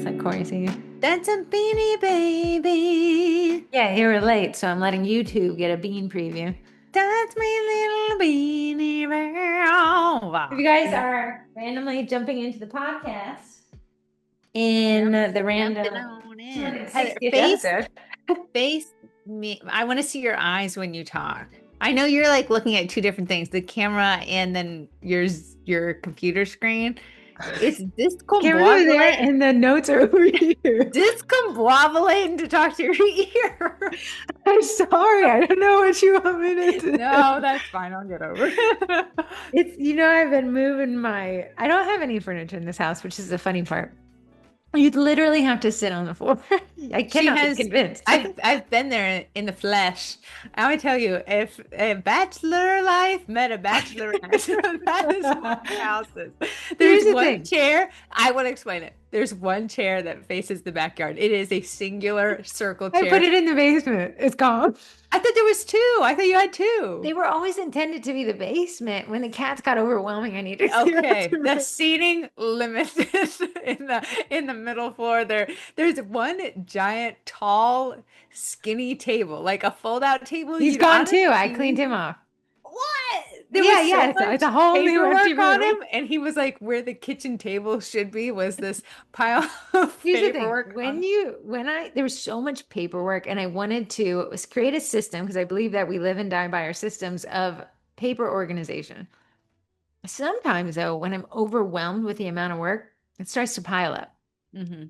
like Corey singing. That's a Beanie Baby. Yeah, you were late, so I'm letting YouTube get a bean preview. That's my little beanie girl. If Wow. you guys are randomly jumping into the podcast in the Jumping random on in. Heather, 260th episode. face me. I want to see your eyes when you talk. I know you're like looking at two different things, the camera and then your computer screen. It's Camera's over there discombobulating. and the notes are over here. Discombobulating to talk to your ear. I'm sorry, I don't know what you want me to do. No, that's fine. I'll get over it. I've been moving I don't have any furniture in this house, which is the funny part. You'd literally have to sit on the floor. I She cannot be has, convinced. I've been there in the flesh. I would tell you, if a bachelor life met a bachelorette, that is what my house is. Here's There's the one thing. chair. I will explain it. There's one chair that faces the backyard. It is a singular circle I chair. put it in the basement. It's gone. I thought there was two. I thought you had two. They were always intended to be the basement. When the cats got overwhelming, I needed to clear out Okay, the the room. seating limited in the middle floor there. There's one giant, tall, skinny table, like a fold-out table He's you'd gone honestly too. I cleaned him off. What? There Yeah, was yeah. so It's much a whole new empty paperwork on room. him, and he was like, where the kitchen table should be was this pile of Here's the thing. paperwork on. There was so much paperwork and I wanted to create a system because I believe that we live and die by our systems of paper organization. Sometimes though, when I'm overwhelmed with the amount of work, it starts to pile up. Mhm.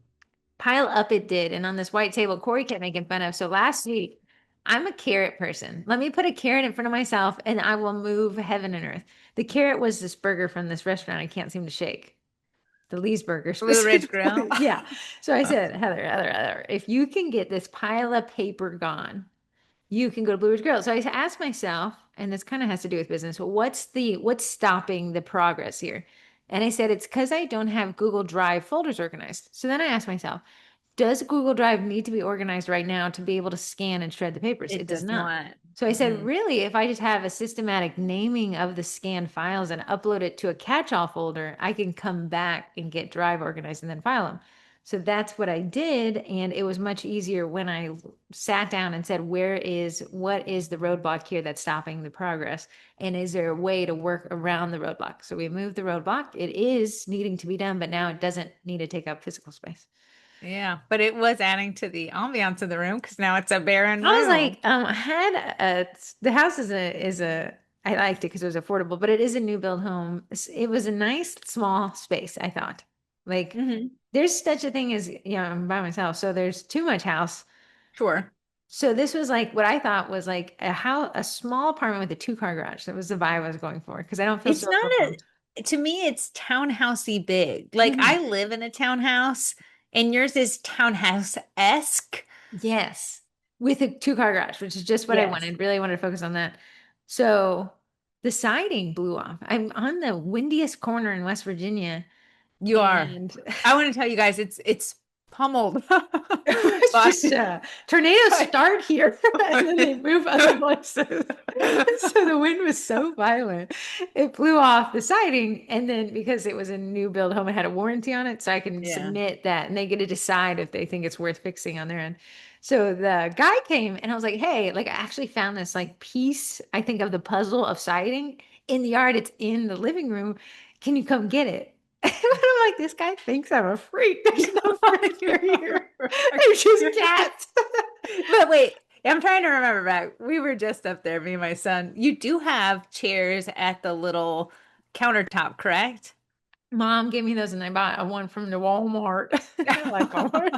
Pile up it did. And on this white table, Corey kept making fun of. So last week, I'm a carrot person. Let me put a carrot in front of myself and I will move heaven and earth. The carrot was this burger from this restaurant I can't seem to shake. The Lee's burger Blue Ridge Grill. specifically. Yeah. So I said, Heather, if you can get this pile of paper gone, you can go to Blue Ridge Grill. So I asked myself, and this kind of has to do with business, but what's stopping the progress here? And I said, it's because I don't have Google Drive folders organized. So then I asked myself, does Google Drive need to be organized right now to be able to scan and shred the papers? It It does does not. not. So I said, Mm-mm. really, if I just have a systematic naming of the scanned files and upload it to a catch-all folder, I can come back and get Drive organized and then file them. So that's what I did. And it was much easier when I sat down and said, what is the roadblock here that's stopping the progress? And is there a way to work around the roadblock? So we moved the roadblock. It is needing to be done, but now it doesn't need to take up physical space. Yeah, but it was adding to the ambiance of the room because now it's a barren I was room. like, I had the house I liked it because it was affordable, but it is a new build home. It was a nice small space, I thought. Like Hmm. there's such a thing as, I'm by myself, so there's too much house. Sure. So this was like what I thought was like a small apartment with a two-car garage. That was the vibe I was going for because I don't feel It's so not overwhelmed. to me, it's townhousey big. Like I Mhm. live in a townhouse and yours is townhouse-esque. Yes, with a two-car garage, which is just what I Yes. wanted. Really wanted to focus on that. So the siding blew off. I'm on the windiest corner in West Virginia, You are. and I want to tell you guys, it's pummeled. it's But just tornadoes start here and then they move other places. So the wind was so violent, it blew off the siding. And then because it was a new build home, it had a warranty on it, so I can yeah. submit that, and they get to decide if they think it's worth fixing on their end. So the guy came and I was like, hey, like I actually found this like piece, I think, of the puzzle of siding in the yard. It's in the living room. Can you come get it? And I'm like, this guy thinks I'm a freak. There's no furniture here. There's just cats. But wait, I'm trying to remember back. We were just up there, me and my son. You do have chairs at the little countertop, correct? Mom gave me those and I bought one from the Walmart. I like Walmart.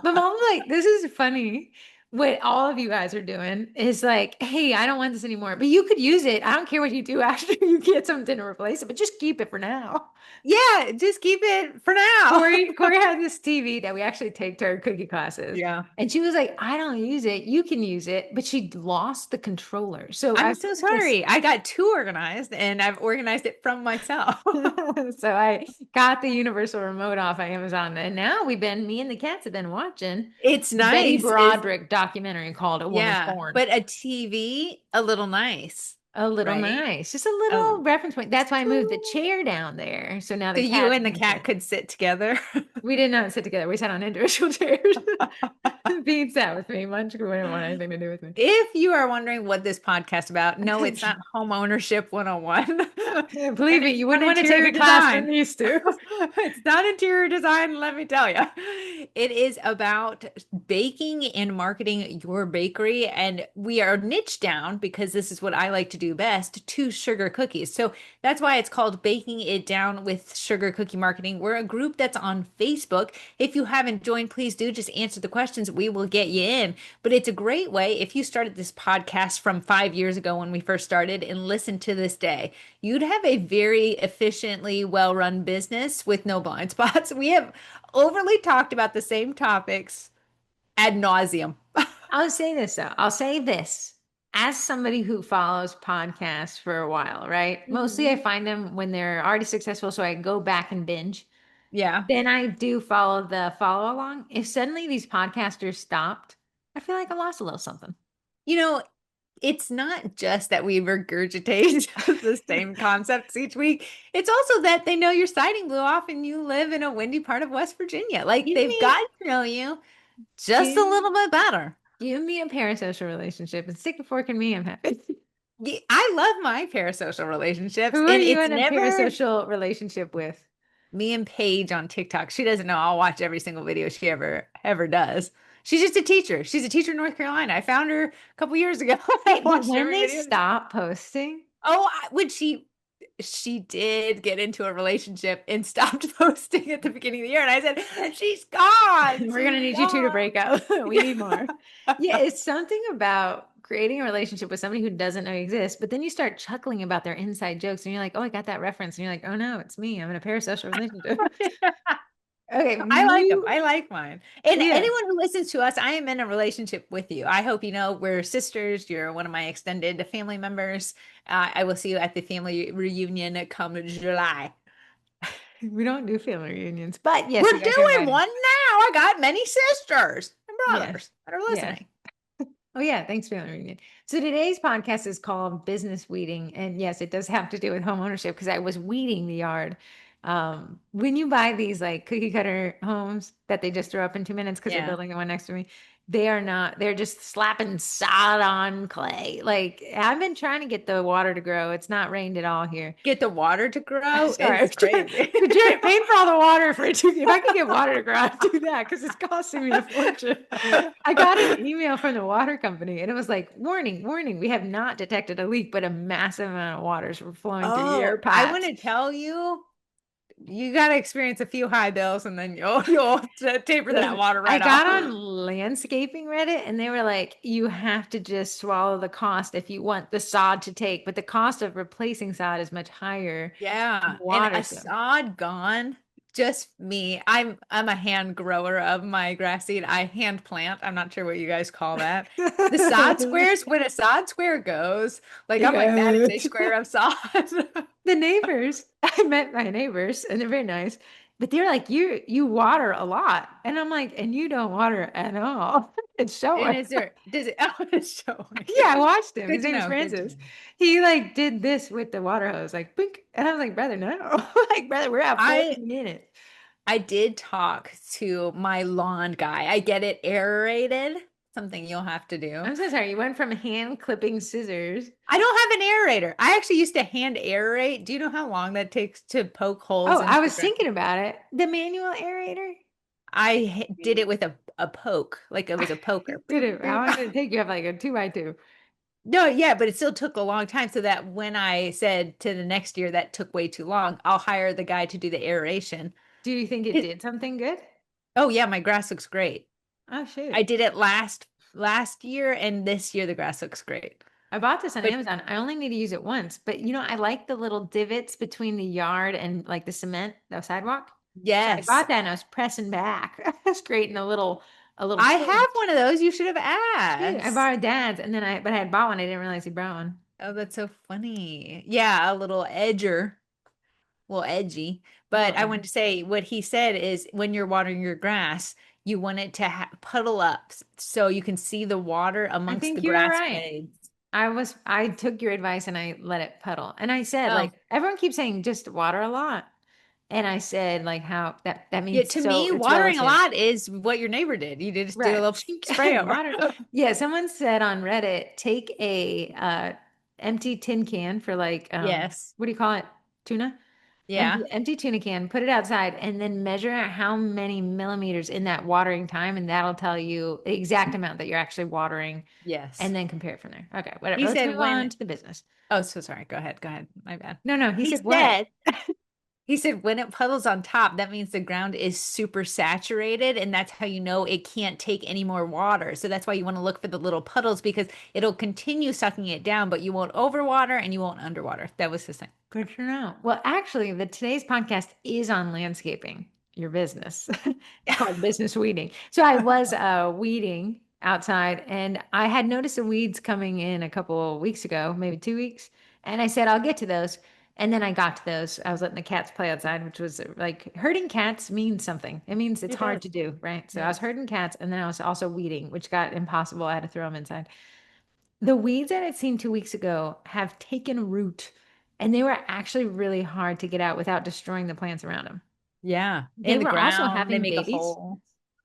But mom's like, this is funny. What all of you guys are doing is like, hey, I don't want this anymore, but you could use it. I don't care what you do after you get something to replace it, but just keep it for now. Yeah, just keep it for now. Corey had this TV that we actually take to our cookie classes. Yeah. And she was like, I don't use it. You can use it. But she lost the controller. So I I'm put so this. sorry. I got too organized and I've organized it from myself. So I got the universal remote off of Amazon. And now me and the cats have been watching It's the Betty nice. Is Broderick documentary called A Woman's Yeah, Born. but a TV, a little nice, A little right? nice, just a little Oh, reference point. That's why I moved the so chair down there. So now the you cats and the can sit. cat could sit together. We did not sit together. We sat on individual chairs. Being sat with me. Munch wouldn't want anything to do with me. If you are wondering what this podcast about, no, it's not home ownership 101 Believe and me, it's you not wouldn't want to take interior a class from design. these two. It's not interior design, let me tell you. It is about baking and marketing your bakery. And we are niche down because this is what I like to do best to sugar cookies. So that's why it's called Baking It Down with Sugar Cookie Marketing. We're a group that's on Facebook. If you haven't joined, please do just answer the questions. We will get you in. But it's a great way if you started this podcast from 5 years ago when we first started and listen to this day, you'd have a very efficiently well-run business with no blind spots. We have overly talked about the same topics ad nauseum. I'll say this though. I'll say this. As somebody who follows podcasts for a while, right? Mostly I Mhm. find them when they're already successful, so I go back and binge. Yeah. Then I do follow the follow along. If suddenly these podcasters stopped, I feel like I lost a little something. You know, it's not just that we regurgitate the same concepts each week. It's also that they know your siding blew off and you live in a windy part of West Virginia. Like Give they've got me, to know you just a give, little bit better. give me a parasocial relationship and stick a fork in me. I'm happy. I love my parasocial relationships, Who are and you it's in a never parasocial relationship with? me and Paige on TikTok. She doesn't know I'll watch every single video she ever does. She's just a teacher. She's a teacher in North Carolina. I found her a couple years ago. I Wait, but watched when every they video. stop posting, Oh, when she did get into a relationship and stopped posting at the beginning of the year, and I said, "She's gone. we're She's gonna need you two to break up. We need more. Yeah, gone." it's something about creating a relationship with somebody who doesn't know exists, but then you start chuckling about their inside jokes and you're like, oh, I got that reference. And you're like, oh no, it's me. I'm in a parasocial relationship. Okay, I like them. new. I like mine. And Yeah. anyone who listens to us, I am in a relationship with you. I hope you know we're sisters. You're one of my extended family members. I will see you at the family reunion come July. We don't do family reunions, but yes, We're you guys are doing invited. one now. I got many sisters and Yes. brothers that are Yeah. listening. Oh yeah, thanks family reunion. So today's podcast is called Business Weeding, and yes, it does have to do with home ownership because I was weeding the yard. When you buy these like cookie cutter homes that they just throw up in 2 minutes because they're Yeah. building the one next to me, they are not. They're just slapping sod on clay. Like I've been trying to get the water to grow. It's not rained at all here. Get the water to grow Sorry, is crazy. paying for all the water for it to. If I could get water to grow, I'd do that because it's costing me a fortune. I got an email from the water company and it was like, warning, warning, we have not detected a leak, but a massive amount of water is flowing through your Oh, I want pipes. to tell you, you got to experience a few high bills and then you'll taper that Listen, water I right got off. on landscaping Reddit and they were like, you have to just swallow the cost if you want the sod to take, but the cost of replacing sod is much higher than Yeah, and water. a So sod gone. Just me. I'm a hand grower of my grass seed. I hand plant. I'm not sure what you guys call that. The sod squares, when a sod square goes, like it I'm like, that is a goes. square of sod. The neighbors, I met my neighbors and they're very nice, but they're like, you water a lot. And I'm like, and you don't water at all. It's And showing. is there, does it, oh, it's showing. Yeah, I watched him. Good His to name is know. Good to Francis. know. He like did this with the water hose, like bink. And I was like, brother, no. Like, brother, we're at 40 I minutes. I did talk to my lawn guy. I get it aerated, something you'll have to do. I'm so sorry. You went from hand clipping scissors. I don't have an aerator. I actually used to hand aerate. Do you know how long that takes to poke holes Oh, into I the was ground? thinking about it. The manual aerator. Did it with a poke, like it was a poker. Did Bing, it? How bing. long did it take? You have like a 2x2. No, yeah, but it still took a long time. So that when I said to the next year that took way too long, I'll hire the guy to do the aeration. Do you think it It- did something good? oh yeah, my grass looks great. Oh I shoot. did it last year and this year the grass looks great. I bought this on But Amazon. I only need to use it once, but I like the little divots between the yard and like the cement, the sidewalk. So I yes, bought that and I was pressing back. I was creating a little I swing. have one of those. You should have Shoot, I asked. borrowed dad's and then but I had bought one. I didn't realize he brought one. Oh, that's so funny. Yeah, a little edger, a little edgy. Little But I wanted edgy. to say what he said is when you're watering your grass, you want it to puddle up so you can see the water I amongst the think you were grass right. blades. I took your advice and I let it puddle. And I said, Oh, like, everyone keeps saying just water a lot. And I said like how that Yeah, means to so me, it's watering a relative. lot is what your neighbor did. You just did a Right. little spray over. Water. Yeah, someone said on Reddit, take a empty tin can for like Yes. what do you call it? Tuna? Yeah. Empty tuna can, put it outside, and then measure out how many millimeters in that watering time, and that'll tell you the exact amount that you're actually watering, Yes. and then compare it from there. Okay, whatever. He Let's said move on when, to the business. oh, so sorry. Go ahead. Go ahead. My bad. No, no, he He said what? said, he said when it puddles on top, that means the ground is super saturated, and that's how you know it can't take any more water. So that's why you want to look for the little puddles because it'll continue sucking it down, but you won't overwater and you won't underwater. That was his thing. Good to know. Well, actually, the today's podcast is on landscaping, your business. It's called business weeding. So I was weeding outside and I had noticed the weeds coming in a couple of weeks ago, maybe 2 weeks. And I said, I'll get to those. And then I got to those. I was letting the cats play outside, which was like herding cats means something. It means it's It hard does. to do, right? So I was Yes. herding cats and then I was also weeding, which got impossible. I had to throw them inside. The weeds that I'd seen 2 weeks ago have taken root, and they were actually really hard to get out without destroying the plants around them. Yeah. They In the were also ground, they having make a babies. hole.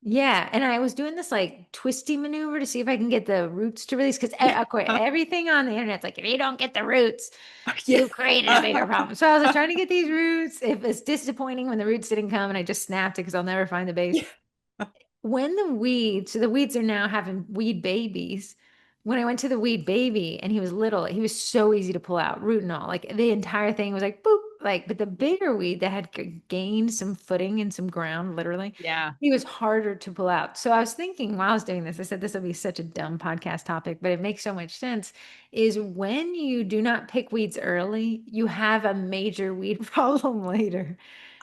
Yeah, and I was doing this like twisty maneuver to see if I can get the roots to release because Yeah. everything on the internet's like, if you don't get the roots, Yeah. you've created a bigger problem. So I was like trying to get these roots. It was disappointing when the roots didn't come, and I just snapped it because I'll never find the base Yeah. when so the weeds are now having weed babies. When I went to the weed baby and he was little, he was so easy to pull out, root and all. Like the entire thing was like boop, like, but the bigger weed that had gained some footing and some ground, literally, Yeah. he was harder to pull out. So I was thinking while I was doing this, I said this will be such a dumb podcast topic, but it makes so much sense. Is when you do not pick weeds early, you have a major weed problem later.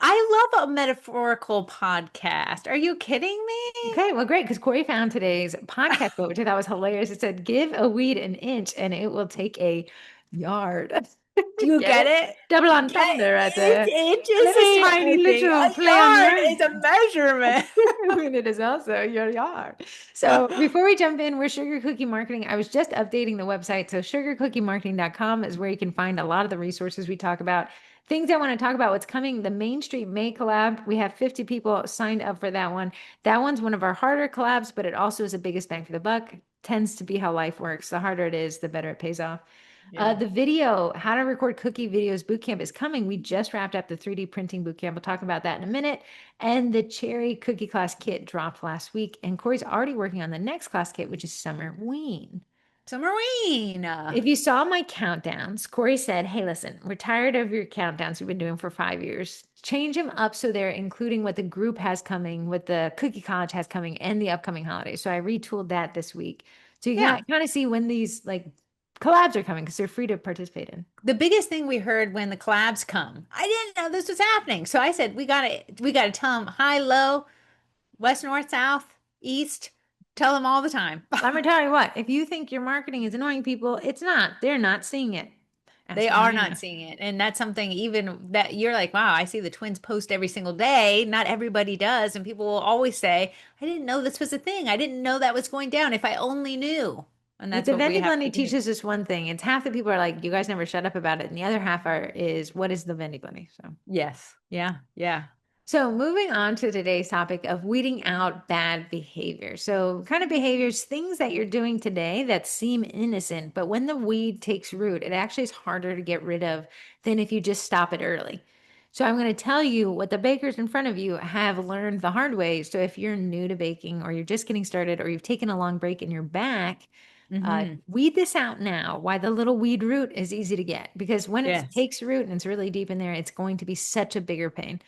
I love a metaphorical podcast. Are you kidding me? Okay, well, great, because Corey found today's podcast quote, which I thought was hilarious. It said, "Give a weed an inch, and it will take a yard." Do you Get get it? it? Double Get entendre right there. it's And just then this a tiny thing. literal A play on yard words. is a measurement. And it is also your yard. So before we jump in, we're Sugar Cookie Marketing. I was just updating the website. So sugarcookiemarketing.com is where you can find a lot of the resources we talk about. Things I want to talk about, what's coming, the Main Street May collab. We have 50 people signed up for that one. That one's one of our harder collabs, but it also is the biggest bang for the buck. Tends to be how life works. The harder it is, the better it pays off. Yeah. The video, how to record cookie videos bootcamp is coming. We just wrapped up the 3D printing bootcamp. We'll talk about that in a minute. And the cherry cookie class kit dropped last week. And Corey's already working on the next class kit, which is Summer Ween. So Marine. If you saw my countdowns, Corey said, hey, listen, we're tired of your countdowns you've been doing for 5 years. Change them up so they're including what the group has coming, what the Cookie College has coming, and the upcoming holidays. So I retooled that this week. So you Yeah. can kind of see when these like collabs are coming because they're free to participate in. The biggest thing we heard when the collabs come, I didn't know this was happening. So I said, we gotta tell them high, low, west, north, south, east. Tell them all the time. I'm gonna tell you what, if you think your marketing is annoying people, it's not. They're not seeing it. They Ask are not Marina. seeing it. And that's something even that you're like, wow, I see the twins post every single day. Not everybody does. And people will always say, I didn't know this was a thing. I didn't know that was going down. If I only knew. And Like that's the what we vending have blending to do. teaches us one thing. It's half the people are like, you guys never shut up about it. And the other half are is what is the vending blending? So Yes. Yeah. Yeah. moving on to today's topic of weeding out bad behavior. So kind of behaviors, things that you're doing today that seem innocent, but when the weed takes root, it actually is harder to get rid of than if you just stop it early. So I'm going to tell you what the bakers in front of you have learned the hard way. So if you're new to baking or you're just getting started or you've taken a long break and you're back, Hmm. weed this out now. Why the little weed root is easy to get because when it Yes. takes root and it's really deep in there, it's going to be such a bigger pain.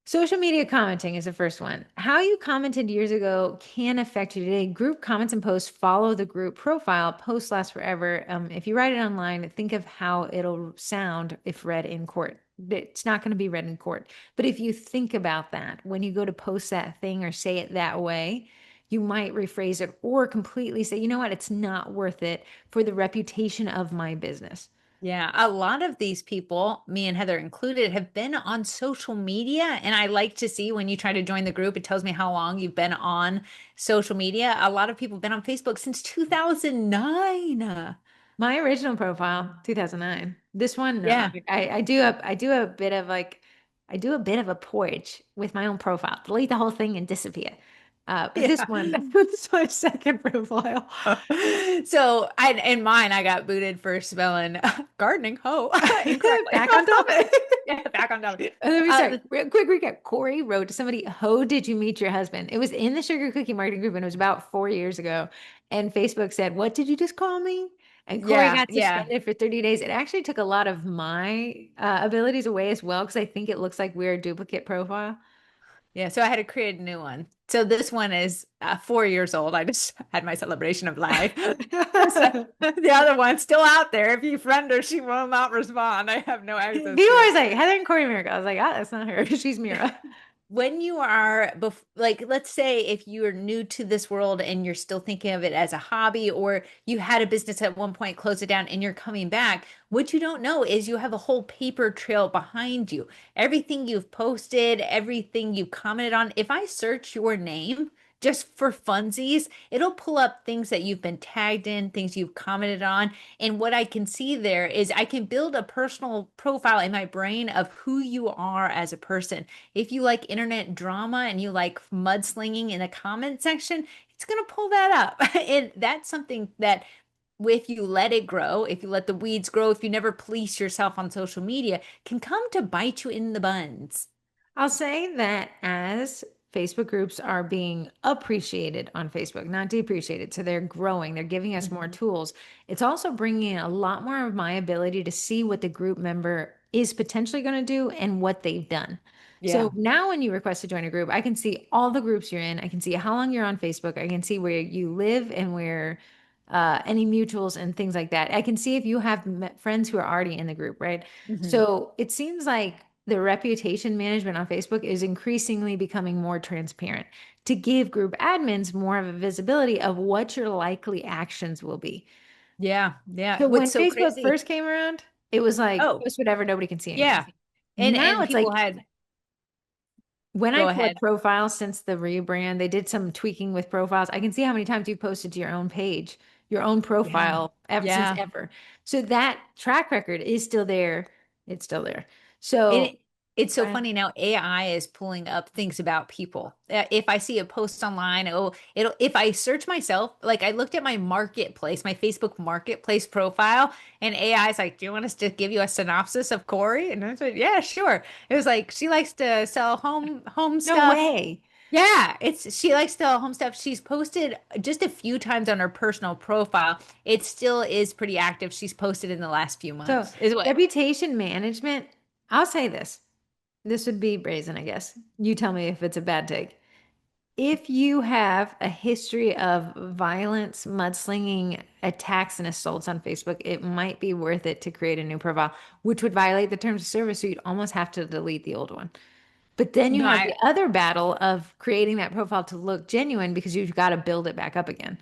Social media commenting is the first one. How you commented years ago can affect you today. Group comments and posts follow the group profile. Posts last forever. If you write it online, think of how it'll sound if read in court. It's not going to be read in court. But if you think about that, when you go to post that thing or say it that way, you might rephrase it or completely say, you know what, it's not worth it for the reputation of my business. Yeah, a lot of these people, me and Heather included, have been on social media. And I like to see when you try to join the group, it tells me how long you've been on social media. A lot of people have been on Facebook since 2009. My original profile, 2009. This one, no. Yeah. I do a bit of like I do a bit of a porch with my own profile, delete the whole thing and disappear. But this Yeah. one, that's my second profile. So I in mine I got booted for spelling gardening hoe incorrectly. Back on topic. Yeah, back on topic. Let me Uh, start. Real quick recap. Corey wrote to somebody, "How did you meet your husband?" It was in the sugar cookie marketing group, and it was about 4 years ago. And Facebook said, "What did you just call me?" And Corey yeah, got yeah. suspended for 30 days. It actually took a lot of my abilities away as well, because I think it looks like we're a duplicate profile. Yeah, so I had to create a new one. So this one is 4 years old. I just had my celebration of life. So the other one's still out there. If you friend her, she will not respond. I have no access People to always it. like Heather and Corey Miracle. I was like, ah, that's not her. She's Mira. When you are like, let's say if you are new to this world and you're still thinking of it as a hobby, or you had a business at one point, close it down, and you're coming back, what you don't know is you have a whole paper trail behind you. Everything you've posted, everything you've commented on. If I search your name just for funsies, it'll pull up things that you've been tagged in, things you've commented on. And what I can see there is I can build a personal profile in my brain of who you are as a person. If you like internet drama and you like mudslinging in the comment section, it's going to pull that up. And that's something that, if you let it grow, if you let the weeds grow, if you never police yourself on social media, can come to bite you in the buns. I'll say that as Facebook groups are being appreciated on Facebook, not depreciated. So they're growing, they're giving us more Mhm. tools. It's also bringing in a lot more of my ability to see what the group member is potentially going to do and what they've done. So Yeah. now when you request to join a group, I can see all the groups you're in. I can see how long you're on Facebook. I can see where you live and where any mutuals and things like that. I can see if you have met friends who are already in the group, right? Mhm. So it seems like the reputation management on Facebook is increasingly becoming more transparent to give group admins more of a visibility of what your likely actions will be. Yeah. Yeah. So when What's so Facebook crazy? first came around, it was like Oh, post whatever, nobody can see anything. yeah. Now And it's people like had when I go pull up ahead. profiles since the rebrand, they did some tweaking with profiles. I can see how many times you posted to your own page, your own Yeah. profile ever since Yeah. ever. So that track record is still there. It's still there. And So it's so uh, funny now, AI is pulling up things about people. If I see a post online, it'll if I search myself, like I looked at my marketplace, my Facebook marketplace profile, and AI is like, "Do you want us to give you a synopsis of Corey?" And I said, "Yeah, sure." It was like she likes to sell home no stuff. way. Yeah, it's she likes to sell home stuff. She's posted just a few times on her personal profile. It still is pretty active. She's posted in the last few So months. Is what? reputation management, I'll say this. This would be brazen, I guess. You tell me if it's a bad take. If you have a history of violence, mudslinging, attacks, and assaults on Facebook, it might be worth it to create a new profile, which would violate the terms of service. So you'd almost have to delete the old one. But then you No, have the other battle of creating that profile to look genuine because you've got to build it back up again.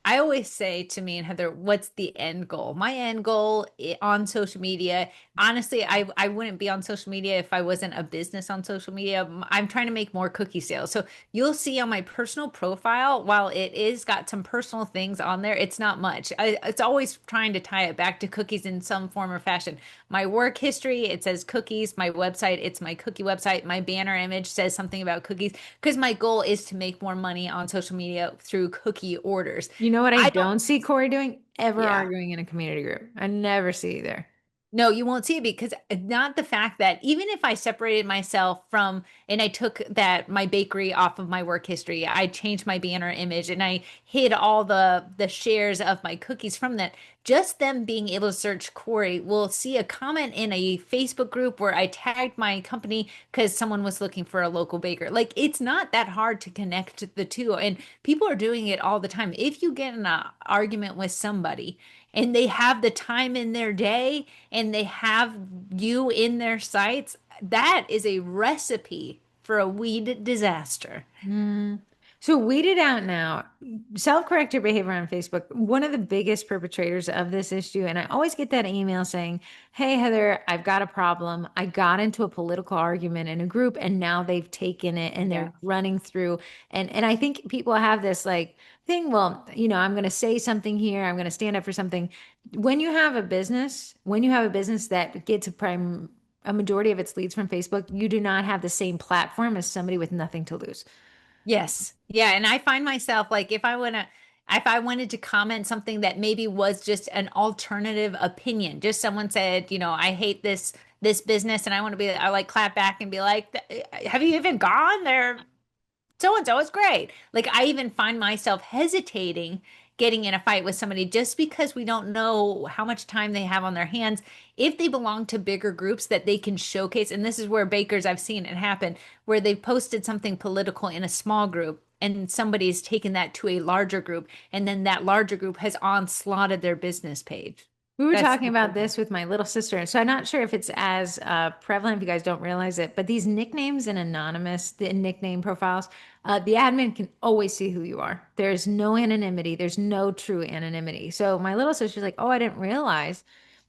I always say to me and Heather, what's the end goal? My end goal on social media, honestly, I wouldn't be on social media if I wasn't a business on social media. I'm trying to make more cookie sales. So you'll see on my personal profile, while it is got some personal things on there, it's not much. It's always trying to tie it back to cookies in some form or fashion. My work history, it says cookies. My website, it's my cookie website. My banner image says something about cookies because my goal is to make more money on social media through cookie orders. You know what I I don't, don't see Corey doing? Ever yeah. arguing in a community group. I never see you there. No, you won't see it because not the fact that even if I separated myself from and I took that my bakery off of my work history, I changed my banner image and I hid all the shares of my cookies from that. Just them being able to search Corey will see a comment in a Facebook group where I tagged my company because someone was looking for a local baker. Like it's not that hard to connect the two, and people are doing it all the time. If you get in an argument with somebody and they have the time in their day and they have you in their sights, that is a recipe for a weed disaster. Mm. So weed it out now. Self-correct your behavior on Facebook. One of the biggest perpetrators of this issue, and I always get that email saying, "Hey Heather, I've got a problem. I got into a political argument in a group and now they've taken it and they're Yeah. running through." And I think people have this like thing, well, I'm going to say something here, I'm going to stand up for something. When you have a business that gets a prime a majority of its leads from Facebook, you do not have the same platform as somebody with nothing to lose. Yes. Yeah. And I find myself like if I wanted to comment something that maybe was just an alternative opinion, just someone said, I hate this business and I like clap back and be like, have you even gone there? So and so is great. Like I even find myself hesitating getting in a fight with somebody just because we don't know how much time they have on their hands. If they belong to bigger groups that they can showcase, and this is where bakers, I've seen it happen, where they've posted something political in a small group and somebody's taken that to a larger group, and then that larger group has onslaughted their business page. We were That's talking about this with my little sister. So I'm not sure if it's as prevalent if you guys don't realize it, but these nicknames and anonymous, the nickname profiles, the admin can always see who you are. There's no anonymity. There's no true anonymity. So my little sister's like, oh, I didn't realize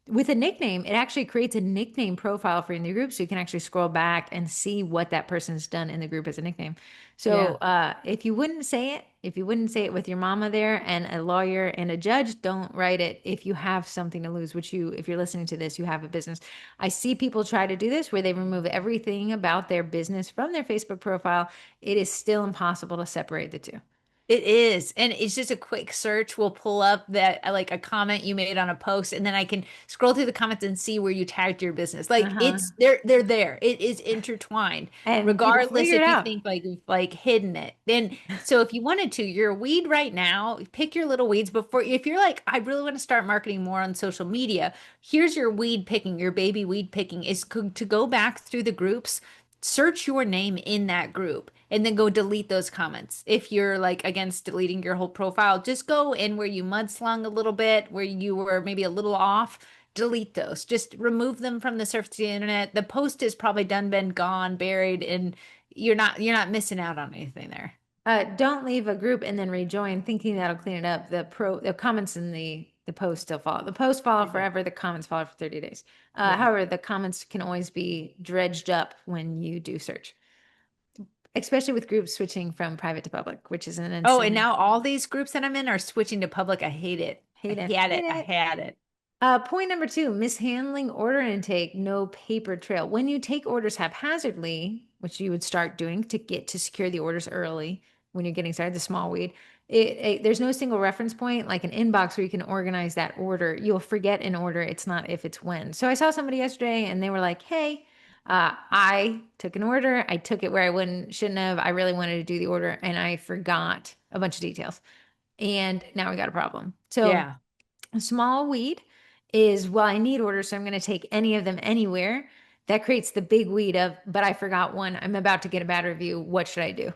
with a nickname, it actually creates a nickname profile for in the group. So you can actually scroll back and see what that person's done in the group as a nickname. So yeah. if you wouldn't say it, if you wouldn't say it with your mama there and a lawyer and a judge, don't write it if you have something to lose, which you, if you're listening to this, you have a business. I see people try to do this where they remove everything about their business from their Facebook profile. It is still impossible to separate the two. It is. And it's just a quick search will pull up that like a comment you made on a post and then I can scroll through the comments and see where you tagged your business. Like Uh-huh. it's they're there. It is intertwined. And people Regardless figure it if you out. think like you've like hidden it. Then so if you wanted to, you're a weed right now, pick your little weeds before if you're like, I really want to start marketing more on social media, here's your weed picking, your baby weed picking is to go back through the groups, search your name in that group and then go delete those comments. If you're like against deleting your whole profile, just go in where you mudslung a little bit, where you were maybe a little off, delete those. Just remove them from the surface of the internet. The post is probably done, been gone, buried, and you're not missing out on anything there. Don't leave a group and then rejoin thinking that'll clean it up. The comments in the post still follow. The posts follow Mhm. forever. The comments follow for 30 days. Yeah. However, the comments can always be dredged up when you do search, especially with groups switching from private to public, which is an Oh, and insane. now all these groups that I'm in are switching to public. I hate it. I Hate it. had it. Hate I it. had it. Point number two, mishandling order intake, no paper trail. When you take orders haphazardly, which you would start doing to get to secure the orders early when you're getting started, the small weed, there's no single reference point like an inbox where you can organize that order. You'll forget an order. It's not if, it's when. So I saw somebody yesterday and they were like, hey, I took an order. I took it where I wouldn't, shouldn't have. I really wanted to do the order and I forgot a bunch of details. And now we got a problem. So Yeah. small weed is, well, I need orders, so I'm going to take any of them anywhere. That creates the big weed of, but I forgot one. I'm about to get a bad review. What should I do?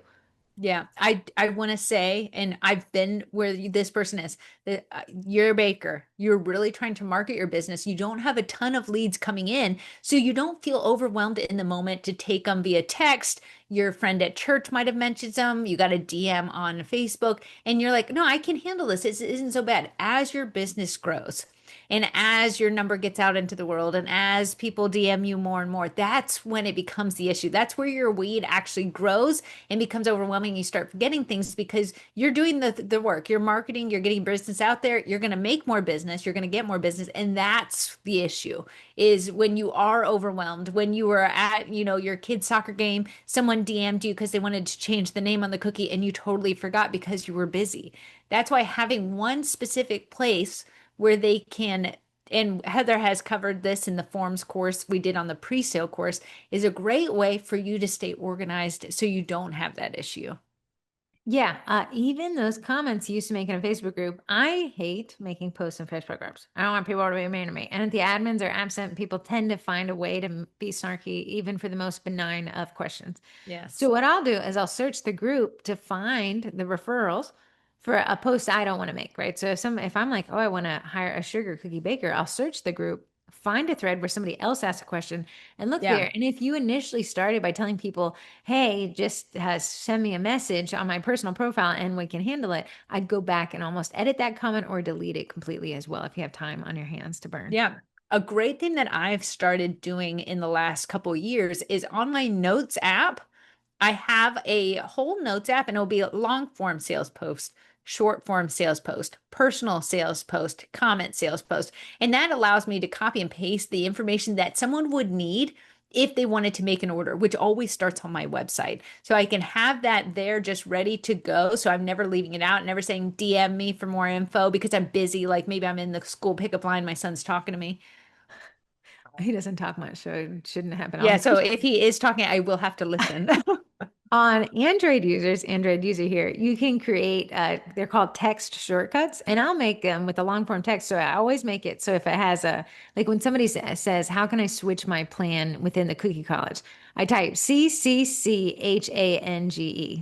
Yeah, I want to say, and I've been where this person is, that you're a baker. You're really trying to market your business. You don't have a ton of leads coming in, so you don't feel overwhelmed in the moment to take them via text. Your friend at church might have mentioned them. You got a DM on Facebook, and you're like, no, I can handle this. It isn't so bad. As your business grows, and as your number gets out into the world and as people DM you more and more, that's when it becomes the issue. That's where your weed actually grows and becomes overwhelming. You start forgetting things because you're doing the work. You're marketing, you're getting business out there. You're going to make more business, you're going to get more business, and that's the issue is when you are overwhelmed, when you were at, your kid's soccer game, someone DM'd you because they wanted to change the name on the cookie and you totally forgot because you were busy. That's why having one specific place where they can, and Heather has covered this in the forms course we did on the pre-sale course, is a great way for you to stay organized so you don't have that issue. Yeah, even those comments you used to make in a Facebook group, I hate making posts in Facebook groups. I don't want people to be mean to me. And if the admins are absent, people tend to find a way to be snarky, even for the most benign of questions. So Yes. what I'll do is I'll search the group to find the referrals for a post I don't want to make, right? So if I'm like, oh, I want to hire a sugar cookie baker, I'll search the group, find a thread where somebody else asked a question and look Yeah. there. And if you initially started by telling people, hey, just send me a message on my personal profile and we can handle it, I'd go back and almost edit that comment or delete it completely as well if you have time on your hands to burn. Yeah. A great thing that I've started doing in the last couple years is on my notes app. I have a whole notes app and it'll be a long form sales post. short form sales post, personal sales post, comment sales post. And that allows me to copy and paste the information that someone would need if they wanted to make an order, which always starts on my website. So I can have that there just ready to go. So I'm never leaving it out, never saying DM me for more info because I'm busy. Like maybe I'm in the school pickup line, my son's talking to me. He doesn't talk much, so it shouldn't happen Yeah, often. so if he is talking, I will have to listen. On Android users, Android user here, you can create, they're called text shortcuts, and I'll make them with a long form text. So I always make it so if it has a, like when somebody says, how can I switch my plan within the cookie college? I type CCCHANGE.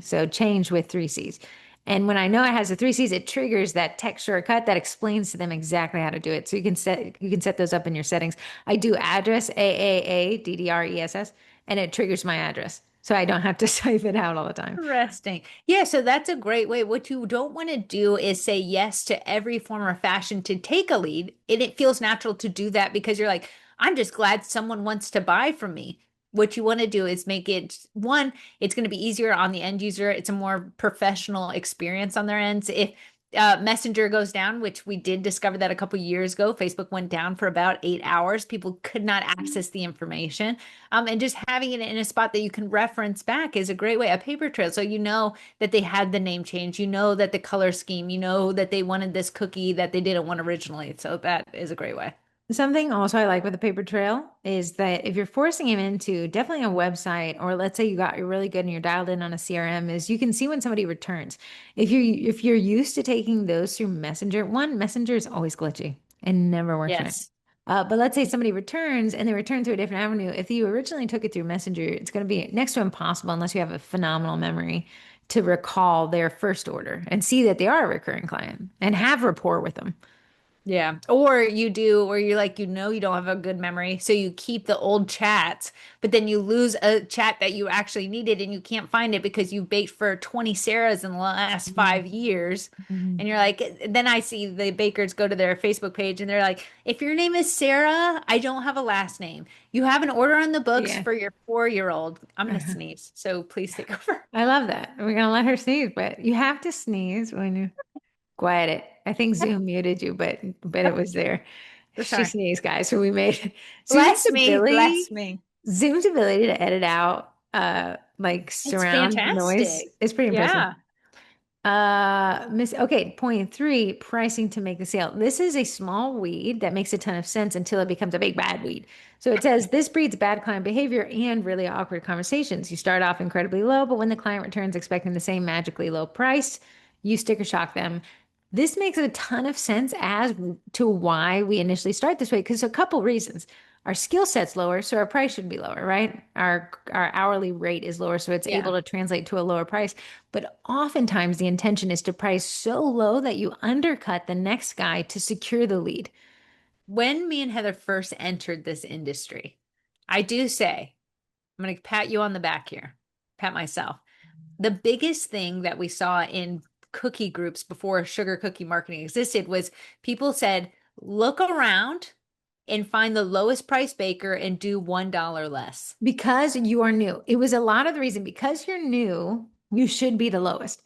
So change with three C's. And when I know it has the three C's, it triggers that text shortcut that explains to them exactly how to do it. So you can set those up in your settings. I do address AAADDRESS, and it triggers my address. So I don't have to type it out all the time. Interesting. Yeah, so that's a great way. What you don't want to do is say yes to every form or fashion to take a lead. And it feels natural to do that because you're like, I'm just glad someone wants to buy from me. What you want to do is make it one, it's going to be easier on the end user. It's a more professional experience on their ends. If Messenger goes down, which we did discover that a couple years ago, Facebook went down for about 8 hours. People could not access the information. And just having it in a spot that you can reference back is a great way, a paper trail. So you know that they had the name change, you know that the color scheme, you know that they wanted this cookie that they didn't want originally. So that is a great way. Something also I like with the paper trail is that if you're forcing him into definitely a website, or let's say you're really good and you're dialed in on a CRM, is you can see when somebody returns. If you're used to taking those through Messenger, one, Messenger is always glitchy and never works right. Yes. But let's say somebody returns and they return through a different avenue. If you originally took it through Messenger, it's going to be next to impossible unless you have a phenomenal memory to recall their first order and see that they are a recurring client and have rapport with them. Yeah. Or you do, or you're like, you don't have a good memory. So you keep the old chats, but then you lose a chat that you actually needed and you can't find it because you baked for 20 Sarahs in the last 5 years. Mhm. And you're like, then I see the bakers go to their Facebook page and they're like, if your name is Sarah, I don't have a last name. You have an order on the books Yeah. for your 4-year-old. I'm going to sneeze. So please take over. I love that. We're gonna let her sneeze, but you have to sneeze when you quiet it. I think Zoom muted you, but it was there. So She sorry. sneezed, guys. So we made Bless me. Bless me. Zoom's ability to edit out like It's surround noise fantastic. is pretty impressive. Yeah. Okay, point three, pricing to make the sale. This is a small weed that makes a ton of sense until it becomes a big bad weed. So it says this breeds bad client behavior and really awkward conversations. You start off incredibly low, but when the client returns expecting the same magically low price, you sticker shock them. This makes a ton of sense as to why we initially start this way, because a couple reasons. Our skill set's lower, so our price should be lower, right? Our hourly rate is lower, so it's able Yeah. to translate to a lower price. But oftentimes the intention is to price so low that you undercut the next guy to secure the lead. When me and Heather first entered this industry, I do say, I'm going to pat you on the back here, pat myself. The biggest thing that we saw in cookie groups before sugar cookie marketing existed was people said, look around and find the lowest price baker and do $1 less. Because you are new. It was a lot of the reason because you're new, you should be the lowest.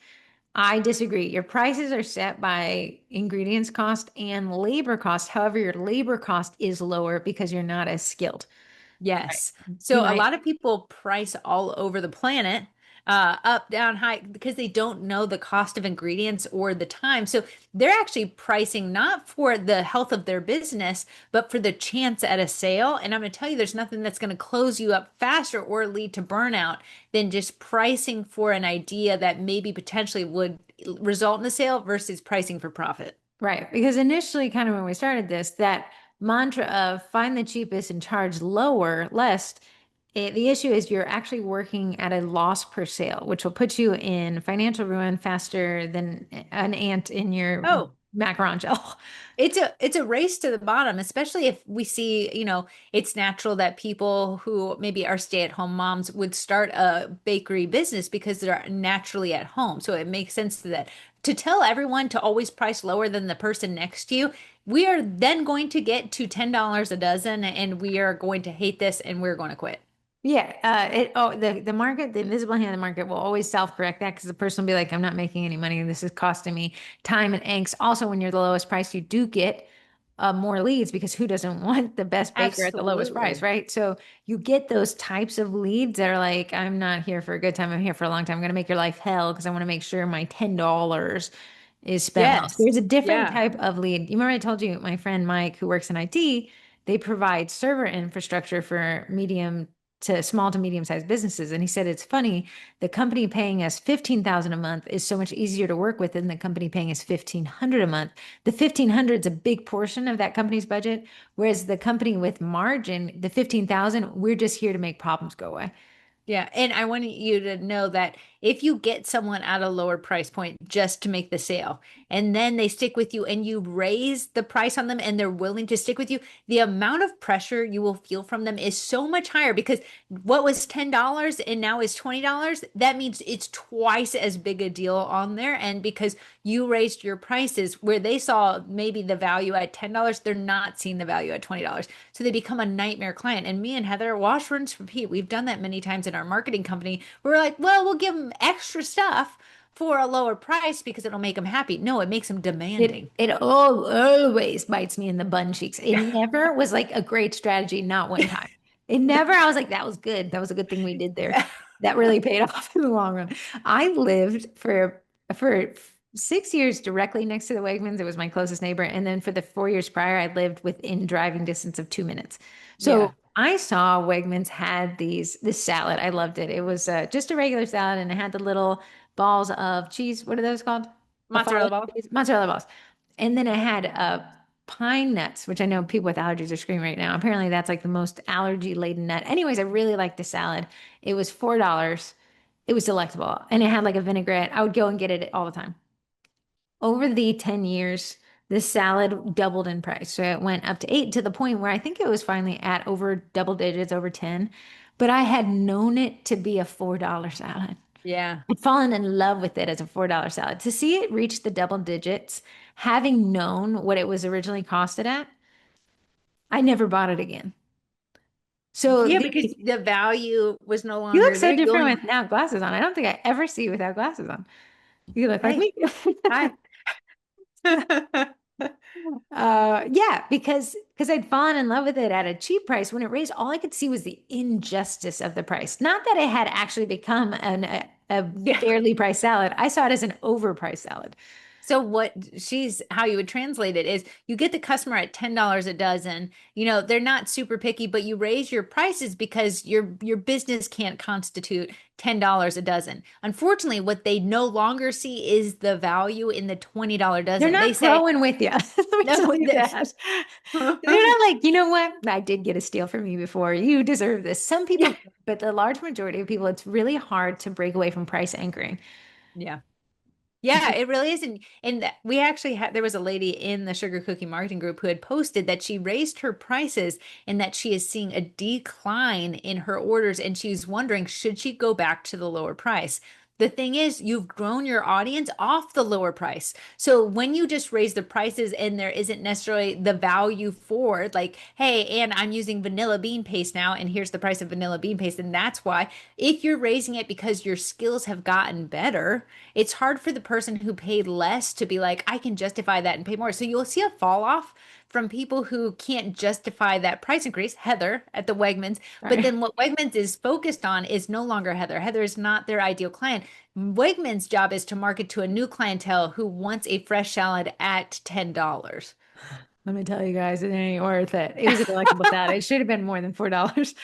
I disagree. Your prices are set by ingredients cost and labor cost. However, your labor cost is lower because you're not as skilled. Right. Yes. You So a might lot of people price all over the planet, up, down, high, because they don't know the cost of ingredients or the time. So they're actually pricing not for the health of their business, but for the chance at a sale. And I'm going to tell you, there's nothing that's going to close you up faster or lead to burnout than just pricing for an idea that maybe potentially would result in a sale versus pricing for profit. right. Because initially, kind of when we started this, that mantra of find the cheapest and charge lower, less, the issue is you're actually working at a loss per sale, which will put you in financial ruin faster than an ant in your Oh, macaron gel. it's a race to the bottom, especially if we see, it's natural that people who maybe are stay-at-home moms would start a bakery business because they're naturally at home. So it makes sense to that. To tell everyone to always price lower than the person next to you, we are then going to get to $10 a dozen and we are going to hate this and we're going to quit. Yeah, the market, the invisible hand of the market will always self-correct that because the person will be like, I'm not making any money. This is costing me time and angst. Also, when you're the lowest price, you do get more leads because who doesn't want the best baker at the lowest price, Absolutely. right? So you get those types of leads that are like, I'm not here for a good time. I'm here for a long time. I'm going to make your life hell because I want to make sure my $10 is spent well. So Yes. there's a different Yeah. type of lead. You remember I told you my friend Mike, who works in IT, they provide server infrastructure for medium to small to medium sized businesses. And he said it's funny, the company paying us 15,000 a month is so much easier to work with than the company paying us 1,500 a month. The 1,500 is a big portion of that company's budget, whereas the company with margin, the 15,000, we're just here to make problems go away. Yeah, and I want you to know that if you get someone at a lower price point just to make the sale, and then they stick with you and you raise the price on them and they're willing to stick with you, the amount of pressure you will feel from them is so much higher because what was $10 and now is $20, that means it's twice as big a deal on there. And because you raised your prices where they saw maybe the value at $10, they're not seeing the value at $20. So they become a nightmare client. And me and Heather, wash, rinse, repeat. We've done that many times in our marketing company. We're like, well, we'll give them extra stuff for a lower price because it'll make them happy. No, it makes them demanding. It always bites me in the bun cheeks. It never was like a great strategy, not one time. It never, I was like, that was good. That was a good thing we did there. That really paid off in the long run. I lived for 6 years directly next to the Wegmans. It was my closest neighbor. And then for the 4 years prior, I lived within driving distance of 2 minutes. Yeah. So I saw Wegmans had this salad. I loved it. It was just a regular salad and it had the little balls of cheese. What are those called? Mozzarella ball. Mozzarella balls. And then it had pine nuts, which I know people with allergies are screaming right now. Apparently, that's like the most allergy laden nut. Anyways, I really liked the salad. It was $4. It was delectable. And it had like a vinaigrette. I would go and get it all the time. Over the 10 years, the salad doubled in price. So it went up to eight to the point where I think it was finally at over double digits, over 10. But I had known it to be a $4 salad. Yeah. I'd fallen in love with it as a $4 salad. To see it reach the double digits, having known what it was originally costed at, I never bought it again. So Yeah, because the value was no you look longer so there. You different only, with now glasses on. I don't think I ever see you without glasses on. You look like hey, me. hi. Yeah, because I'd fallen in love with it at a cheap price. When it raised, all I could see was the injustice of the price. Not that it had actually become a Yeah. fairly priced salad. I saw it as an overpriced salad. So what she's how you would translate it is you get the customer at $10 a dozen. You know, they're not super picky, but you raise your prices because your business can't constitute $10 a dozen. Unfortunately, what they no longer see is the value in the $20 They're dozen. They not say, growing with you. Let me no, tell you that. They're not like, you know what? I did get a steal from you before. You deserve this. Some yeah. people, but the large majority of people, it's really hard to break away from price anchoring. Yeah. Yeah, it really is. And we actually had, there was a lady in the sugar cookie marketing group who had posted that she raised her prices and that she is seeing a decline in her orders. And she's wondering, should she go back to the lower price? The thing is, you've grown your audience off the lower price. So when you just raise the prices and there isn't necessarily the value for it, like, hey, and I'm using vanilla bean paste now, and here's the price of vanilla bean paste. And that's why if you're raising it because your skills have gotten better, it's hard for the person who paid less to be like, I can justify that and pay more. So you'll see a fall off from people who can't justify that price increase, Heather at the Wegmans. But Sorry. then what Wegmans is focused on is no longer Heather. Heather is not their ideal client. Wegmans' job is to market to a new clientele who wants a fresh salad at $10. Let me tell you guys, it ain't worth it. It was a delectable salad. It should have been more than $4.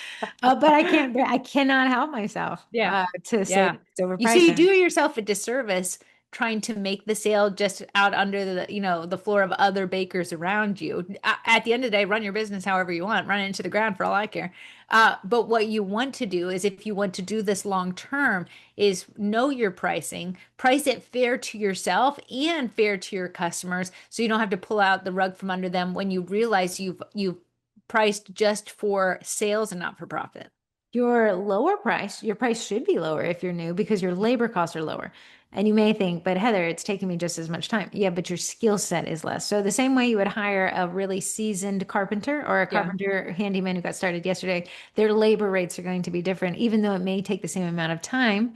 But I cannot help myself Yeah. to say Yeah. that it's You see, overpriced. you do yourself a disservice trying to make the sale just out under the floor of other bakers around you. At the end of the day, run your business however you want, run it into the ground for all I care. But what you want to do is if you want to do this long term is know your pricing, price it fair to yourself and fair to your customers so you don't have to pull out the rug from under them when you realize you've priced just for sales and not for profit. your lower price, your price should be lower if you're new because your labor costs are lower. And you may think, but Heather, it's taking me just as much time. Yeah, but your skill set is less. So the same way you would hire a really seasoned carpenter or a Yeah. carpenter handyman who got started yesterday, their labor rates are going to be different, even though it may take the same amount of time.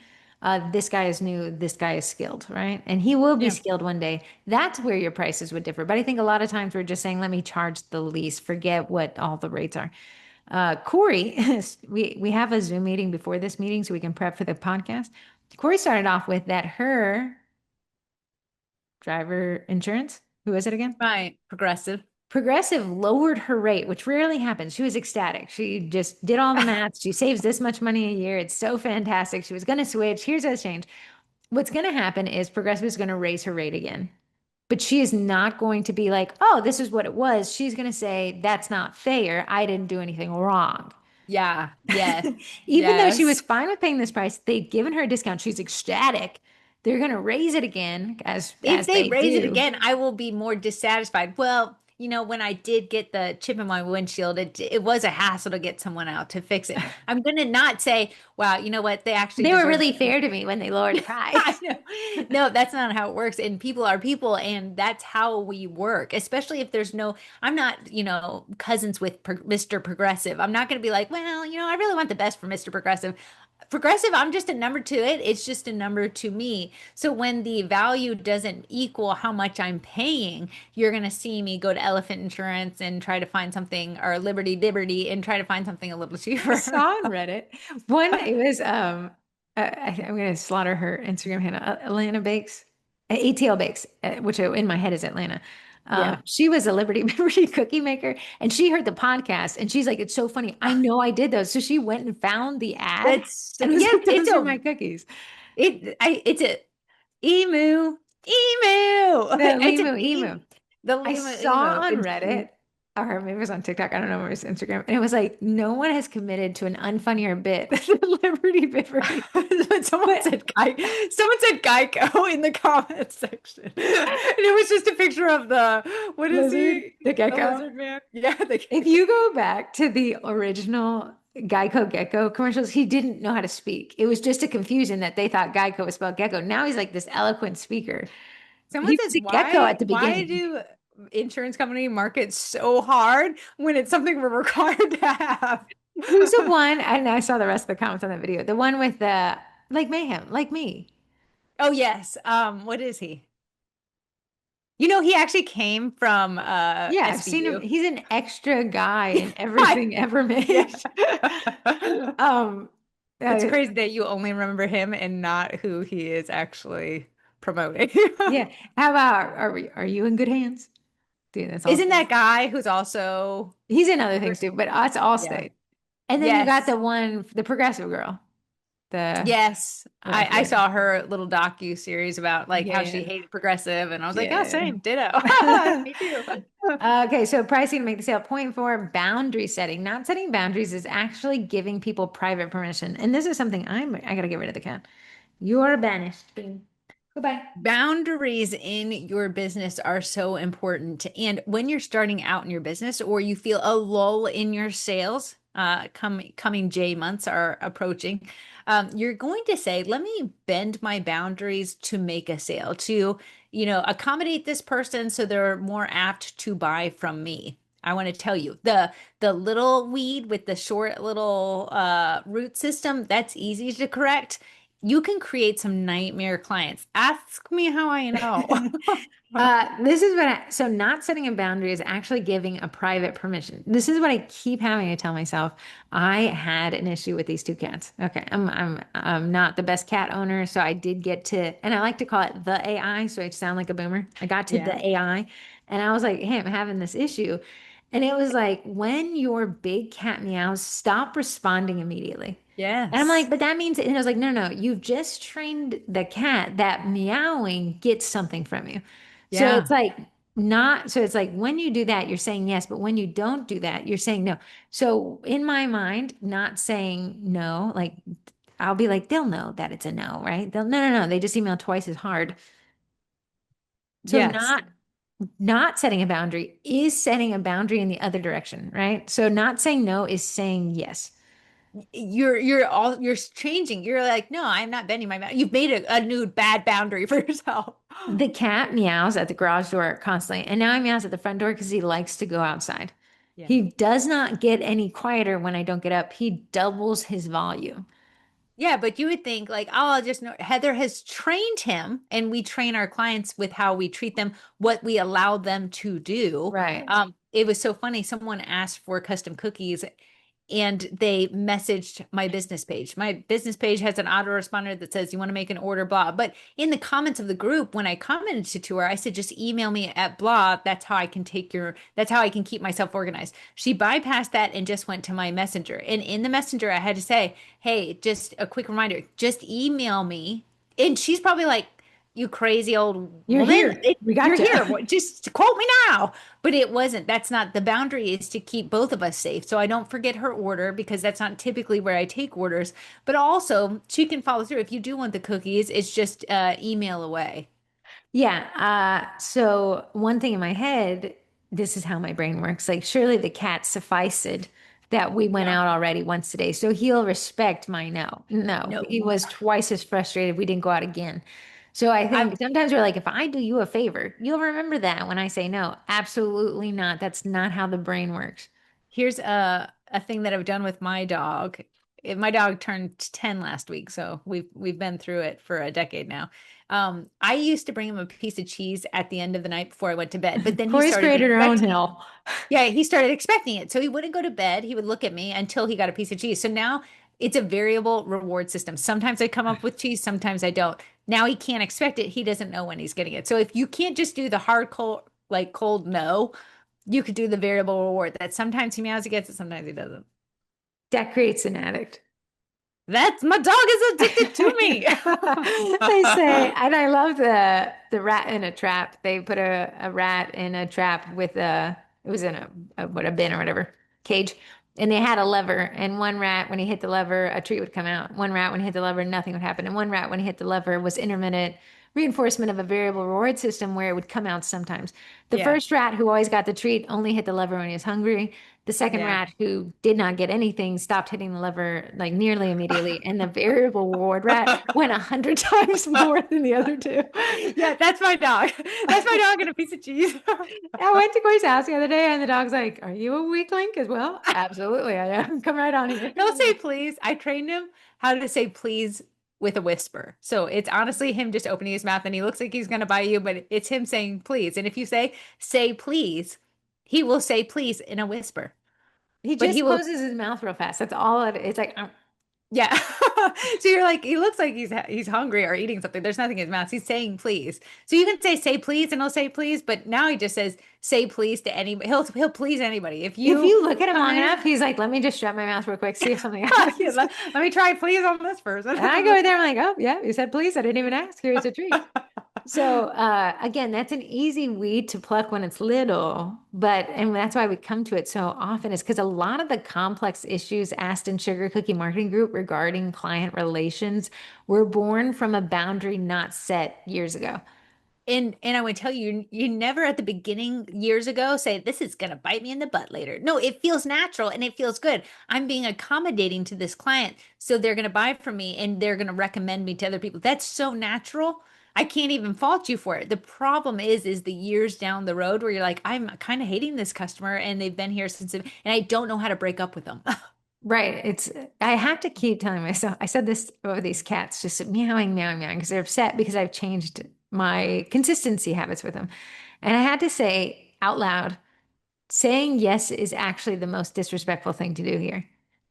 This guy is new, this guy is skilled, right? And he will be Yeah. skilled one day. That's where your prices would differ. But I think a lot of times we're just saying, let me charge the least, forget what all the rates are. Corey, we have a Zoom meeting before this meeting so we can prep for the podcast. Corey started off with that her driver insurance. Who is it again? Right. Progressive. Progressive lowered her rate, which rarely happens. She was ecstatic. She just did all the math. She saves this much money a year. It's so fantastic. She was going to switch. Here's what's changed. What's going to happen is Progressive is going to raise her rate again. But she is not going to be like, oh, this is what it was. She's going to say, that's not fair. I didn't do anything wrong. Yeah. Yes. Even though she was Yes. fine with paying this price, they've given her a discount. She's ecstatic. They're going to raise it again If as they they raise it do. again, I will be more dissatisfied. Well, when I did get the chip in my windshield, it was a hassle to get someone out to fix it. I'm gonna not say, wow, you know what? They actually They were deserve really fair to me when they lowered the I price. know. No, that's not how it works. And people are people, and that's how we work. Especially if there's no, I'm not, cousins with Mr. Progressive. I'm not going to be like, well, I really want the best for Mr. Progressive. Progressive, I'm just a number to it. It's just a number to me. So when the value doesn't equal how much I'm paying, you're going to see me go to Elephant Insurance and try to find something, or Liberty and try to find something a little I cheaper. saw on Reddit one. It was I'm gonna slaughter her Instagram handle. Atlanta Bakes, ATL Bakes, which in my head is Atlanta. Yeah. She was a Liberty cookie maker, and she heard the podcast, and she's like, "It's so funny. I know I did those." So she went and found the ad, That's and was yes, like, "Those are my cookies." it's a emu, emu. The It's an Limu Emu. the I lemur saw emu. on It's Reddit, or maybe it was on TikTok. I don't know, it was Instagram, and it was like, no one has committed to an unfunnier bit than Liberty Bivery. someone But said someone said Geico in the comments section. And it was just a picture of what is Lizard, he? the The gecko. lizard man. Yeah, the If gecko. you go back to the original Geico Gecko commercials, he didn't know how to speak. It was just a confusion that they thought Geico was spelled gecko. Now he's like this eloquent speaker. Someone He was says, a gecko why at the why beginning. do insurance company market so hard when it's something we're required to have? Who's the one? And I saw the rest of the comments on that video. The one with the like mayhem, like me. Oh yes. What is he? He actually came from Yeah, I've seen him. SVU. He's an extra guy in I- everything ever yeah. made. Um, It's uh, crazy that you only remember him and not who he is actually promoting. yeah. How about are you in good hands? Dude, that's Isn't also that guy who's also he's in other things too, but it's yeah. Allstate. And then you got Yes. the one, the progressive girl. The Yes. I I forget. saw her little docu series about like how she Yeah, hated progressive and I was like, oh, yeah. same, ditto. Me too. Okay, so pricing to make the sale. Point four, boundary setting. Not setting boundaries is actually giving people private permission. And this is something I gotta get rid of the cat. You're banished. Boom. Goodbye. Boundaries in your business are so important. And when you're starting out in your business or you feel a lull in your sales, coming J months are approaching, you're going to say, let me bend my boundaries to make a sale, to, accommodate this person so they're more apt to buy from me. I want to tell you, the little weed with the short little root system, that's easy to correct. You can create some nightmare clients. Ask me how I know. This is what so not setting a boundary is actually giving a private permission. This is what I keep having to tell myself. I had an issue with these two cats. Okay, I'm not the best cat owner, so I did get to, and I like to call it the AI, so I sound like a boomer. I got to the Yeah. AI, and I was like, hey, I'm having this issue. And it was like, when your big cat meows, stop responding immediately. And I'm like, Yes. but that means, and I was like, no, no, you've just trained the cat that meowing gets something from you. So it's Yeah. like not, so it's like when you do that, you're saying yes, but when you don't do that, you're saying no. So in my mind, not saying no, like I'll be like, they'll know that it's a no, right? They'll, no, no, no, they just email twice as hard. So Yes. not setting a boundary is setting a boundary in the other direction, right? So not saying no is saying yes. you're changing. You're like, no, I'm not bending my mouth. You've made a new bad boundary for yourself. The cat meows at the garage door constantly, and now he meows at the front door because he likes to go outside. Yeah. He does not get any quieter when I don't get up. He doubles his volume. Yeah, but you would think like, oh, I'll just know. Heather has trained him, and we train our clients with how we treat them, what we allow them to do. Right. It was so funny. Someone asked for custom cookies, and they messaged my business page. My business page has an autoresponder that says you want to make an order, blah. But in the comments of the group, when I commented to her, I said, just email me at blah. That's how I can keep myself organized. She bypassed that and just went to my messenger. And in the messenger, I had to say, hey, just a quick reminder, just email me. And she's probably like, you crazy old You're woman, here. We you're got you. here. Just quote me now. But it wasn't. That's not the boundary is to keep both of us safe. So I don't forget her order because that's not typically where I take orders. But also, she can follow through. If you do want the cookies, it's just email away. Yeah. So one thing in my head, this is how my brain works. Like, surely the cat sufficed that we went Yeah. out already once today. So he'll respect my no. No, No. he was twice as frustrated. We didn't go out again. So I I think sometimes we're like, if I do you a favor, you'll remember that when I say no. Absolutely not. That's not how the brain works. Here's a thing that I've done with my dog. My dog turned 10 last week, so we've been through it for a decade now. I used to bring him a piece of cheese at the end of the night before I went to bed, but then he Corey's started created her own expecting it. hill. Yeah, he started expecting it. So he wouldn't go to bed. He would look at me until he got a piece of cheese. So now it's a variable reward system. Sometimes I come up with cheese, sometimes I don't. Now he can't expect it. He doesn't know when he's getting it. So if you can't just do the hard cold, like cold no, you could do the variable reward that sometimes he meows, he gets it, sometimes he doesn't. That creates an addict. That's my dog is addicted to me. They say, and I love the rat in a trap. They put a rat in a trap with it was in a bin or whatever cage, and they had a lever. And one rat, when he hit the lever, a treat would come out. One rat, when he hit the lever, nothing would happen. And one rat, when he hit the lever, was intermittent reinforcement of a variable reward system where it would come out sometimes. The Yeah, first rat who always got the treat only hit the lever when he was hungry. The second yeah. rat who did not get anything stopped hitting the lever like nearly immediately. And the variable reward rat went 100 times more than the other two. Yeah, that's my dog. That's my dog and a piece of cheese. I went to Corey's house the other day and the dog's like, "Are you a weak link as well?" Absolutely, I am. Come right on here. He'll say please. I trained him how to say please with a whisper. So it's honestly him just opening his mouth and he looks like he's going to bite you, but it's him saying please. And if you say please, he will say please in a whisper. He But he just will, closes his mouth real fast. That's all it's like. yeah. So you're like, he looks like he's hungry or eating something. There's nothing in his mouth. He's saying please. So you can say please and he'll say please, but now he just says say please to anybody. He'll please anybody. If If you you look at him come long in, enough, he's like, "Let me just shut my mouth real quick, see if something yeah, happens." let me try please on this person. And I go in there, I'm like, "Oh, yeah, you said please. I didn't even ask. Here's a treat." So again, that's an easy weed to pluck when it's little, and that's why we come to it so often is because a lot of the complex issues asked in Sugar Cookie Marketing Group regarding client relations were born from a boundary not set years ago. And I would tell you, you never at the beginning years ago say, this is gonna bite me in the butt later. No, it feels natural and it feels good. I'm being accommodating to this client, so they're gonna buy from me and they're gonna recommend me to other people. That's so natural. I can't even fault you for it. The problem is the years down the road where you're like, I'm kind of hating this customer and they've been here since, and I don't know how to break up with them. Right. I have to keep telling myself, I said this over these cats, just meowing, meowing, meowing, because they're upset because I've changed my consistency habits with them. And I had to say out loud, saying yes is actually the most disrespectful thing to do here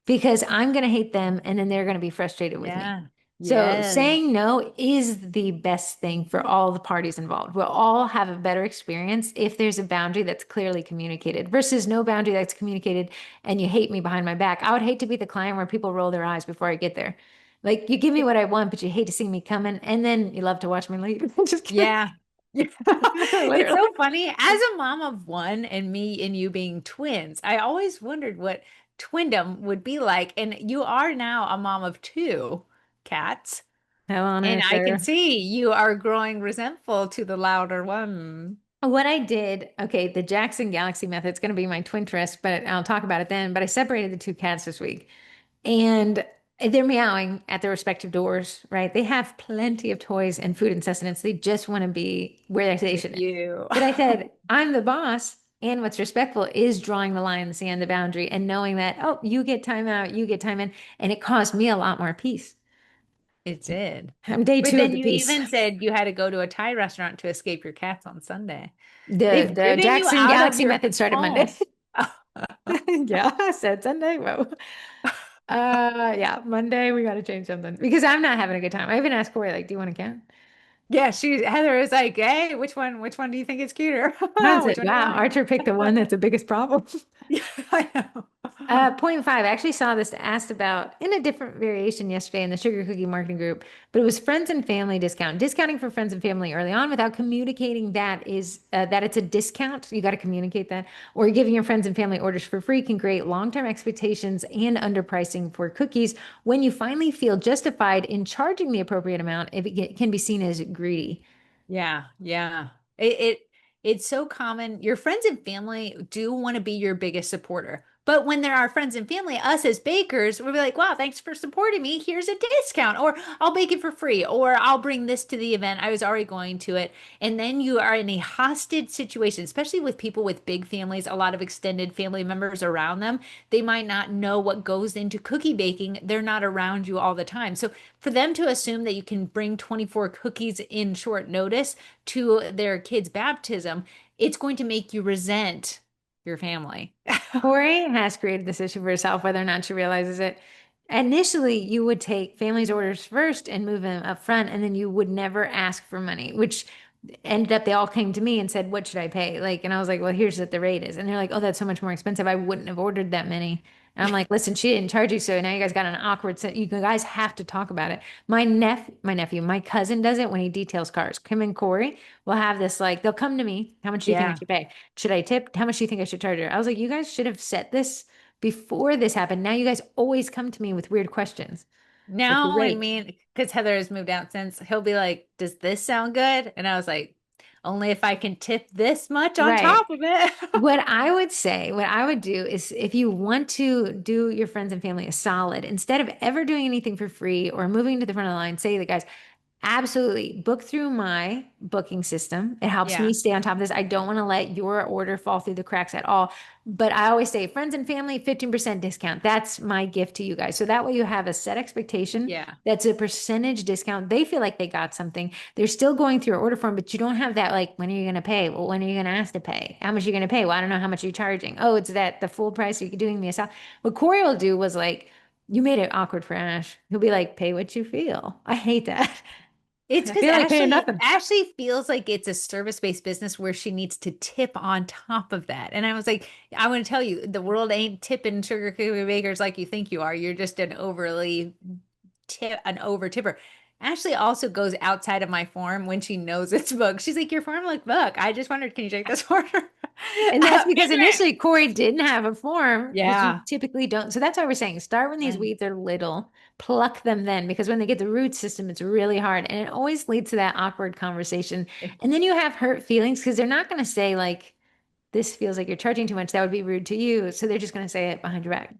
because I'm going to hate them and then they're going to be frustrated with me. Yeah. So Yes. saying no is the best thing for all the parties involved. We'll all have a better experience if there's a boundary that's clearly communicated versus no boundary that's communicated and you hate me behind my back. I would hate to be the client where people roll their eyes before I get there. Like you give me what I want, but you hate to see me coming and then you love to watch me leave. Just kidding. Yeah. It's Literally. so funny. As a mom of one and me and you being twins, I always wondered what twindom would be like. And you are now a mom of two cats. Hell on And earth I can there. see you are growing resentful to the louder one. What I did, okay, the Jackson Galaxy method is going to be my twin twist, but I'll talk about it then. But I separated the two cats this week. And they're meowing at their respective doors, right? They have plenty of toys and food and sustenance. They just want to be where they With should. you. But I said, I'm the boss. And what's respectful is drawing the line in the sand, the boundary, and knowing that, oh, you get time out, you get time in. And it caused me a lot more peace. It did. I'm day But two of then the you piece. even said you had to go to a Thai restaurant to escape your cats on Sunday. The They've the driven you Jackson out of Galaxy your method started Monday. home. Yeah, I said Sunday. Whoa. Yeah, Monday we got to change something because I'm not having a good time. I even asked Corey, like, do you want to count? Yeah, Heather is like, hey, which one do you think is cuter? I was Which like, one do you wow, like? Archer picked the one that's the biggest problem. Yeah, I know. Point five. I actually saw this asked about in a different variation yesterday in the sugar cookie marketing group, but it was friends and family discount. Discounting for friends and family early on without communicating that it's a discount. You got to communicate that, or giving your friends and family orders for free can create long-term expectations and underpricing for cookies. When you finally feel justified in charging the appropriate amount, if it can be seen as greedy. Yeah, yeah. It it's so common. Your friends and family do want to be your biggest supporter. But when they're our friends and family, us as bakers, we'll be like, wow, thanks for supporting me. Here's a discount, or I'll bake it for free, or I'll bring this to the event. I was already going to it. And then you are in a hostage situation, especially with people with big families, a lot of extended family members around them. They might not know what goes into cookie baking. They're not around you all the time. So for them to assume that you can bring 24 cookies in short notice to their kid's baptism, it's going to make you resent your family. Corey has created this issue for herself, whether or not she realizes it. Initially, you would take families' orders first and move them up front, and then you would never ask for money, which ended up they all came to me and said, "What should I pay?" Like, and I was like, "Well, here's what the rate is." And they're like, "Oh, that's so much more expensive. I wouldn't have ordered that many." And I'm like, "Listen, she didn't charge you, so now you guys got an awkward set. You guys have to talk about it." My cousin does it when he details cars. Kim and Corey will have this like they'll come to me. How much do you think I Yeah. should pay? Should I tip? How much do you think I should charge her? I was like, you guys should have set this before this happened. Now you guys always come to me with weird questions, like the Now, I rate. mean, because Heather has moved out since, he'll be like, does this sound good? And I was like, only if I can tip this much on Right. top of it. What I would say, what I would do is if you want to do your friends and family a solid, instead of ever doing anything for free or moving to the front of the line, say the guys, absolutely. Book through my booking system. It helps me Yeah. stay on top of this. I don't want to let your order fall through the cracks at all. But I always say friends and family, 15% discount. That's my gift to you guys. So that way you have a set expectation Yeah. that's a percentage discount. They feel like they got something. They're still going through your order form, but you don't have that like, when are you going to pay? Well, when are you going to ask to pay? How much are you going to pay? Well, I don't know how much you're charging. Oh, it's that the full price. You're doing me a sale. What Corey will do was like, you made it awkward for Ash. He'll be like, pay what you feel. I hate that. It's I because feel like paying nothing. Ashley feels like it's a service-based business where she needs to tip on top of that. And I was like, I want to tell you, the world ain't tipping sugar cookie bakers like you think you are. You're just an over tipper. Ashley also goes outside of my form when she knows it's booked. She's like, your form looked booked. I just wondered, can you take this order? And that's because Ignorant. initially Corey didn't have a form, which you Yeah. typically don't. So that's why we're saying start when these Right. weeds are little, pluck them then, because when they get the root system, it's really hard. And it always leads to that awkward conversation. And then you have hurt feelings because they're not going to say, like, this feels like you're charging too much. That would be rude to you. So they're just going to say it behind your back.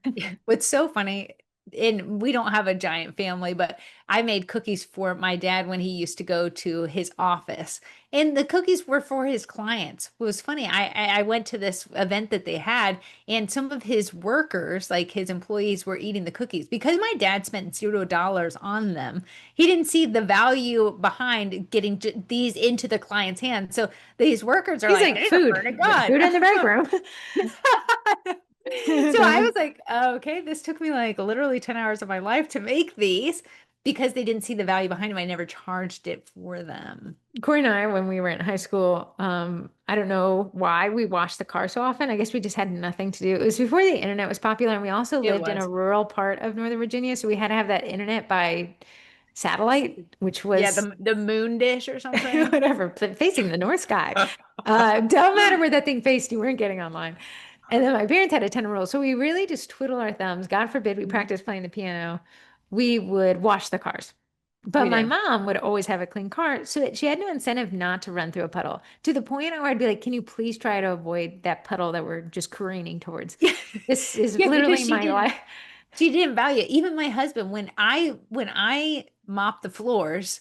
What's so funny, and we don't have a giant family, but I made cookies for my dad when he used to go to his office, and the cookies were for his clients. It was funny. I went to this event that they had, and some of his workers, like his employees, were eating the cookies because my dad spent $0 on them. He didn't see the value behind getting these into the client's hands. So these workers are He's like, like, these are food, for God. food in the back room. So I was like, oh, okay, this took me like literally 10 hours of my life to make these because they didn't see the value behind them. I never charged it for them. Corey and I, when we were in high school, I don't know why we washed the car so often. I guess we just had nothing to do. It was before the internet was popular, and we also It lived in a was. rural part of Northern Virginia, so we had to have that internet by satellite, which Yeah, was the moon dish or something. whatever, facing the north sky. Don't matter where that thing faced, you weren't getting online. And then my parents had a ton of rules. So we really just twiddle our thumbs. God forbid we practice playing the piano. We would wash the cars. But We my did. mom would always have a clean car. So that she had no incentive not to run through a puddle to the point where I'd be like, can you please try to avoid that puddle that we're just careening towards? This is Yeah, because literally my life. She didn't value it. Even my husband, when I mop the floors,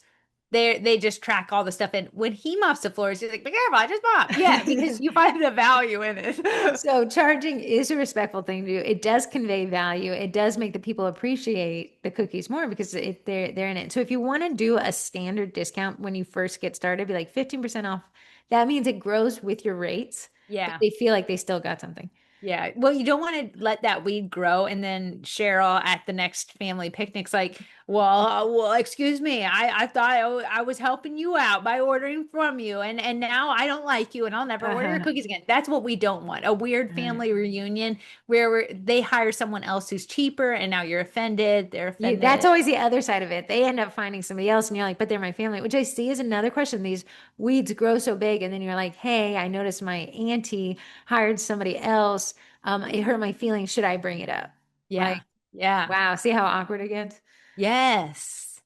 they just track all the stuff. And when he mops the floors, he's like, "Be careful, I just mop." Yeah, because you find the value in it. So charging is a respectful thing to do. It does convey value. It does make the people appreciate the cookies more because they're in it. So if you want to do a standard discount when you first get started, be like 15% off. That means it grows with your rates, but Yeah. they feel like they still got something. Yeah. Well, you don't want to let that weed grow and then Cheryl at the next family picnic's like, well, excuse me. I thought I was helping you out by ordering from you and now I don't like you and I'll never order your Uh-huh. cookies again. That's what we don't want. A weird family reunion where they hire someone else who's cheaper and now you're offended. They're That's offended. always the other side of it. They end up finding somebody else, and you're like, but they're my family, which I see is another question. These weeds grow so big, and then you're like, hey, I noticed my auntie hired somebody else. It hurt my feelings. Should I bring it up? Yeah. Like, Yeah. wow, see how awkward it gets? Yes.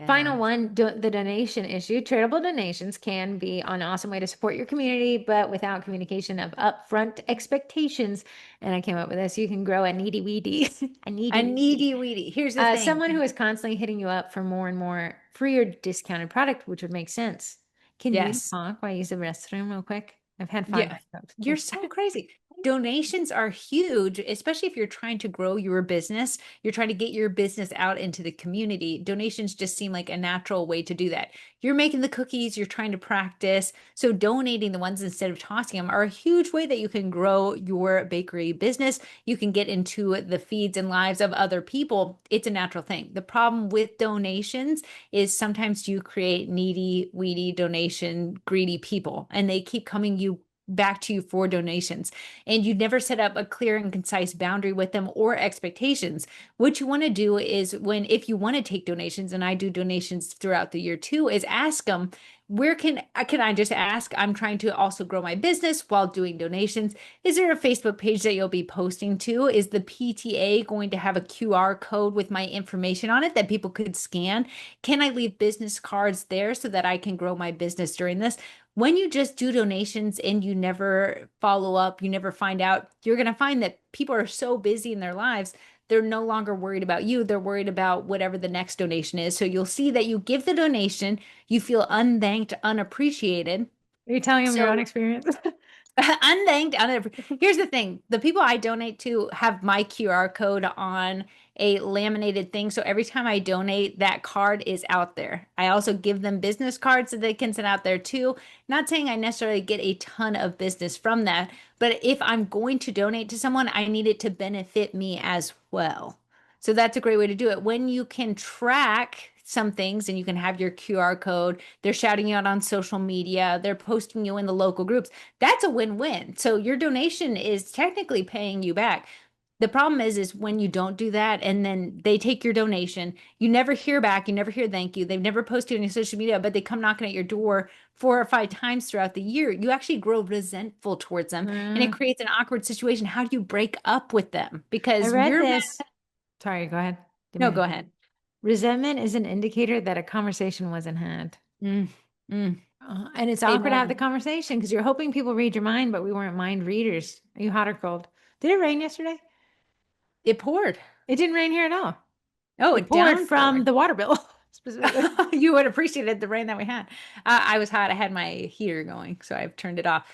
Final Yeah. one, the donation issue. Charitable donations can be an awesome way to support your community, but without communication of upfront expectations. And I came up with this. You can grow a needy weedy, a A needy weedy. needy weedy. Here's the Someone who thing. is constantly hitting you up for more and more free or discounted product, which would make sense. Can you Yes. talk while I use the restroom real quick? I've had five Yeah, Diet Cokes. you're Cheers. so crazy. Donations are huge, especially if you're trying to grow your business. You're trying to get your business out into the community. Donations just seem like a natural way to do that. You're making the cookies, you're trying to practice. So, donating the ones instead of tossing them are a huge way that you can grow your bakery business. You can get into the feeds and lives of other people. It's a natural thing. The problem with donations is sometimes you create needy, weedy, donation, greedy people, and they keep coming you back to you for donations. And you never set up a clear and concise boundary with them or expectations. What you want to do is if you want to take donations, and I do donations throughout the year too, is ask them, where can I just ask? I'm trying to also grow my business while doing donations. Is there a Facebook page that you'll be posting to? Is the PTA going to have a QR code with my information on it that people could scan? Can I leave business cards there so that I can grow my business during this? When you just do donations and you never follow up, you never find out, you're going to find that people are so busy in their lives, they're no longer worried about you. They're worried about whatever the next donation is. So you'll see that you give the donation, you feel unthanked, unappreciated. Are you telling them your own So experience? unthanked. Here's the thing. The people I donate to have my QR code on a laminated thing. So every time I donate, that card is out there. I also give them business cards that they can send out there too. Not saying I necessarily get a ton of business from that, but if I'm going to donate to someone, I need it to benefit me as well. So that's a great way to do it. When you can track some things and you can have your QR code, they're shouting you out on social media, they're posting you in the local groups, that's a win-win. So your donation is technically paying you back. The problem is when you don't do that and then they take your donation, you never hear back, you never hear thank you. They've never posted on your social media, but they come knocking at your door 4 or 5 times throughout the year. You actually grow resentful towards them and it Mm, creates an awkward situation. How do you break up with them? I Because read you're mad. this. Sorry, go ahead. Didn't No, mean go to- ahead. Resentment is an indicator that a conversation wasn't had. Mm, mm, And it's awkward to have the amen. conversation because you're hoping people read your mind, but we weren't mind readers. Are you hot or cold? Did it rain yesterday? It poured. It didn't rain here at all. Oh, It it poured from downpoured. the water bill specifically. You would appreciate the rain that we had. I was hot. I had my heater going, so I've turned it off.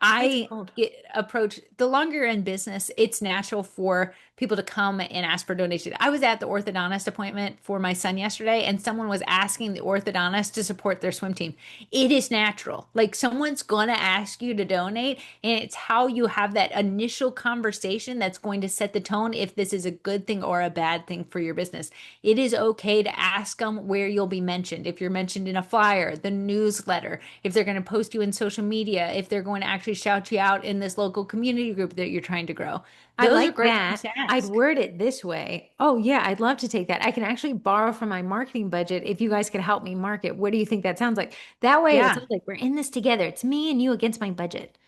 It's I cold. get approached the longer you're in business, it's natural for people to come and ask for donations. I was at the orthodontist appointment for my son yesterday, and someone was asking the orthodontist to support their swim team. It is natural. Like someone's gonna ask you to donate, and it's how you have that initial conversation that's going to set the tone if this is a good thing or a bad thing for your business. It is okay to ask them where you'll be mentioned. If you're mentioned in a flyer, the newsletter, if they're going to post you in social media, if they're going to actually shout you out in this local community group that you're trying to grow. I Those are like great things that. to I'd ask. word it this way. Oh, yeah, I'd love to take that. I can actually borrow from my marketing budget if you guys could help me market. What do you think that sounds like? That way it Yeah. sounds like we're in this together. It's me and you against my budget.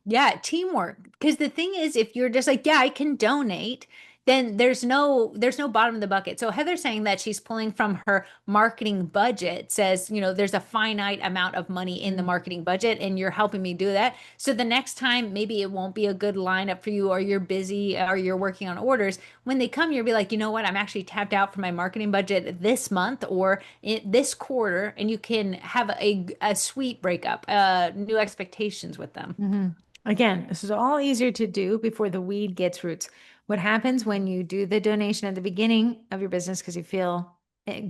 Yeah, teamwork. Because the thing is, if you're just like, yeah, I can donate, then there's no bottom of the bucket. So Heather's saying that she's pulling from her marketing budget, says, you know, there's a finite amount of money in the Mm. marketing budget, and you're helping me do that. So the next time maybe it won't be a good lineup for you, or you're busy, or you're working on orders. When they come, you'll be like, you know what, I'm actually tapped out for my marketing budget this month or this quarter, and you can have a sweet breakup, new expectations with them. Hmm. Again, this is all easier to do before the weed gets roots. What happens when you do the donation at the beginning of your business because you feel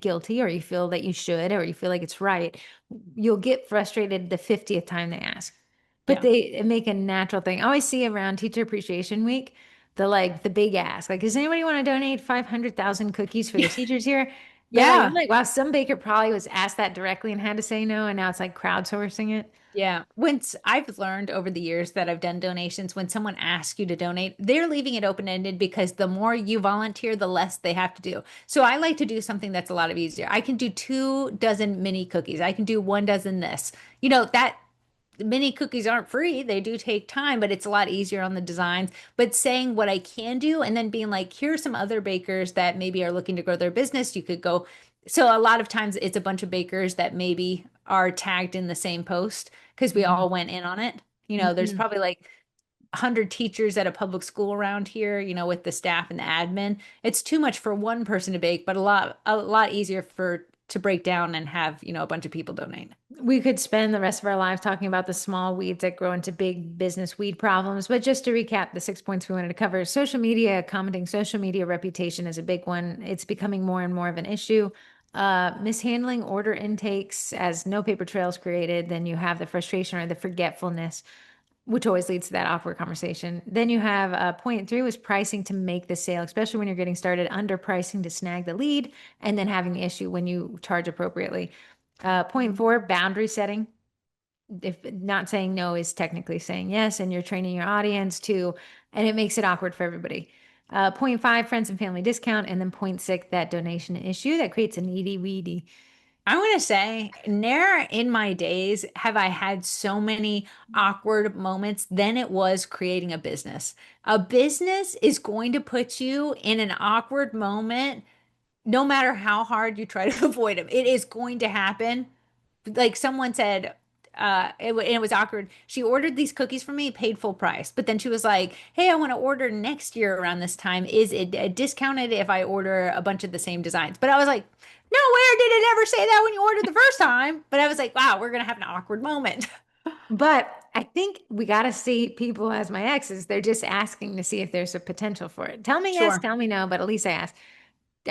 guilty or you feel that you should or you feel like it's right, you'll get frustrated the 50th time they ask. But Yeah. they make a natural thing. I always see around Teacher Appreciation Week, the big ask. Like, does anybody want to donate 500,000 cookies for the teachers here? But like, I'm Yeah. like, wow, some baker probably was asked that directly and had to say no, and now it's like crowdsourcing it. Yeah. Once I've learned over the years that I've done donations, when someone asks you to donate, they're leaving it open-ended because the more you volunteer, the less they have to do. So I like to do something that's a lot of easier. I can do 2 dozen mini cookies. I can do 1 dozen this. You know, that mini cookies aren't free. They do take time, but it's a lot easier on the designs. But saying what I can do and then being like, here's some other bakers that maybe are looking to grow their business. You could go. So a lot of times it's a bunch of bakers that maybe are tagged in the same post because we Mhm. all went in on it. You know, there's Mhm. probably like 100 teachers at a public school around here, you know, with the staff and the admin. It's too much for one person to bake, but a lot easier for to break down and have, you know, a bunch of people donate. We could spend the rest of our lives talking about the small weeds that grow into big business weed problems. But just to recap the 6 points we wanted to cover, social media, commenting, social media reputation is a big one. It's becoming more and more of an issue. Mishandling order intakes as no paper trails created, then you have the frustration or the forgetfulness, which always leads to that awkward conversation. Then you have point three was pricing to make the sale, especially when you're getting started, underpricing to snag the lead, and then having the issue when you charge appropriately. Point four, boundary setting. If not saying no is technically saying yes, and you're training your audience to, and it makes it awkward for everybody. Point five, friends and family discount, and then point six, that donation issue that creates a needy weedy. I want to say, ne'er in my days have I had so many awkward moments than it was creating a business. A business is going to put you in an awkward moment no matter how hard you try to avoid them. It is going to happen. Like someone said, it was awkward. She ordered these cookies from me, paid full price, but then she was like, "Hey, I want to order next year around this time. Is it discounted if I order a bunch of the same designs?" But I was like, "Nowhere did it ever say that when you ordered the first time." But I was like, "Wow, we're gonna have an awkward moment." But I think we got to see people as my exes. They're just asking to see if there's a potential for it. Tell me yes, Sure. tell me no, but at least I asked.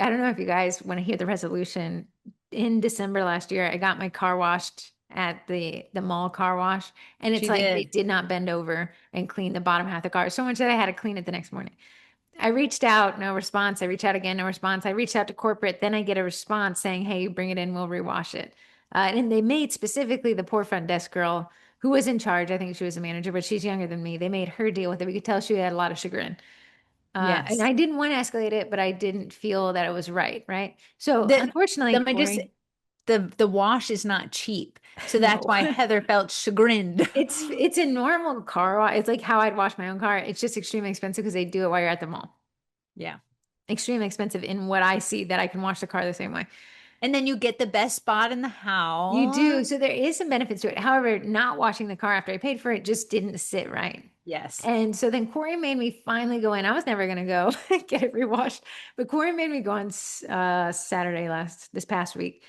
I don't know if you guys want to hear the resolution. In December last year, I got my car washed at the mall car wash, and it's She like they did. did not bend over and clean the bottom half of the car. So much that I had to clean it the next morning. I reached out, no response. I reached out again, no response. I reached out to corporate, then I get a response saying, "Hey, bring it in, we'll rewash it." And they made specifically the poor front desk girl who was in charge. I think she was a manager, but she's younger than me. They made her deal with it. We could tell she had a lot of chagrin. And Yes. I didn't want to escalate it, but I didn't feel that it was right. Right. So The, unfortunately, let me just Corey, the wash is not cheap. So that's no. why Heather felt chagrined. It's a normal car wash. It's like how I'd wash my own car. It's just extremely expensive because they do it while you're at the mall. Yeah. Extremely expensive in what I see that I can wash the car the same way. And then you get the best spot in the You house. do. So there is some benefits to it. However, not washing the car after I paid for it just didn't sit right. Yes. And so then Corey made me finally go in. I was never going to go get it rewashed, but Corey made me go on Saturday this past week.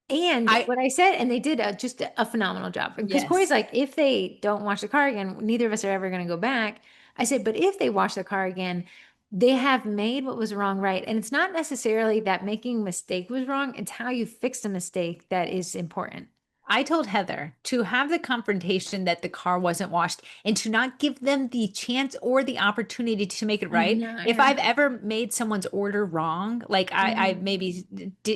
And I what I said, and they did just a phenomenal job. Because Corey's yes. like, if they don't wash the car again, neither of us are ever going to go back. I said, but if they wash the car again, they have made what was wrong right. And it's not necessarily that making a mistake was wrong, it's how you fix a mistake that is important. I told Heather to have the confrontation that the car wasn't washed and to not give them the chance or the opportunity to make it I right. If know. I've ever made someone's order wrong, like I Mhm. maybe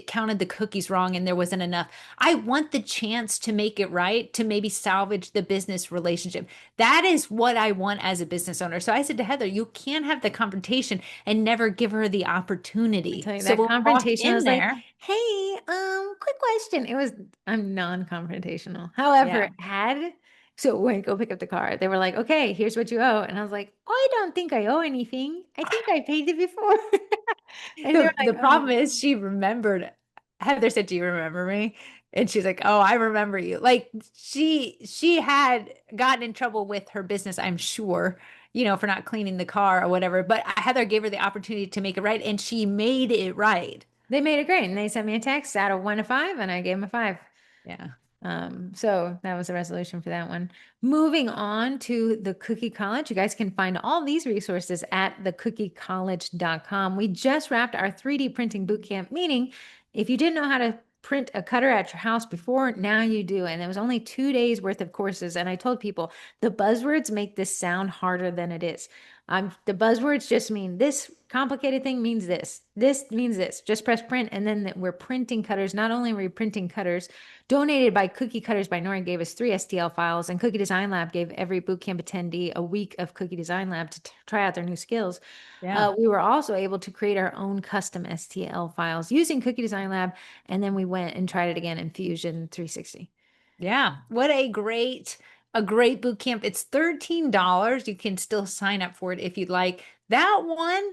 counted the cookies wrong and there wasn't enough, I want the chance to make it right, to maybe salvage the business relationship. That is what I want as a business owner. So I said to Heather, you can't have the confrontation and never give her the I opportunity. tell you So that when we walked confrontation, I in was like, there, hey, quick question. I'm non-confrontational. However, yeah. had So when I go pick up the car, they were like, okay, here's what you owe. And I was like, oh, I don't think I owe anything. I think I paid it before. And they were The like, problem oh, is she remembered. Heather said, "Do you remember me?" And she's like, "Oh, I remember you." Like she had gotten in trouble with her business, I'm sure, for not cleaning the car or whatever. But Heather gave her the opportunity to make it right, and she made it right. they made it great. And they sent me a text out of 1 to 5, and I gave them a 5. Yeah. So that was the resolution for that one. Moving on to the Cookie College. You guys can find all these resources at thecookiecollege.com. We just wrapped our 3D printing bootcamp, meaning if you didn't know how to print a cutter at your house before, now you do. And it was only 2 days worth of courses. And I told people the buzzwords make this sound harder than it is. The buzzwords just mean this complicated thing means this. This means this. Just press print. And then we're printing cutters. Not only are we printing cutters, donated by Cookie Cutters by Nora gave us 3 STL files, and Cookie Design Lab gave every bootcamp attendee a week of Cookie Design Lab to try out their new skills. Yeah. We were also able to create our own custom STL files using Cookie Design Lab, and then we went and tried it again in Fusion 360. Yeah. What a great boot camp. It's $13. You can still sign up for it if you'd like. That one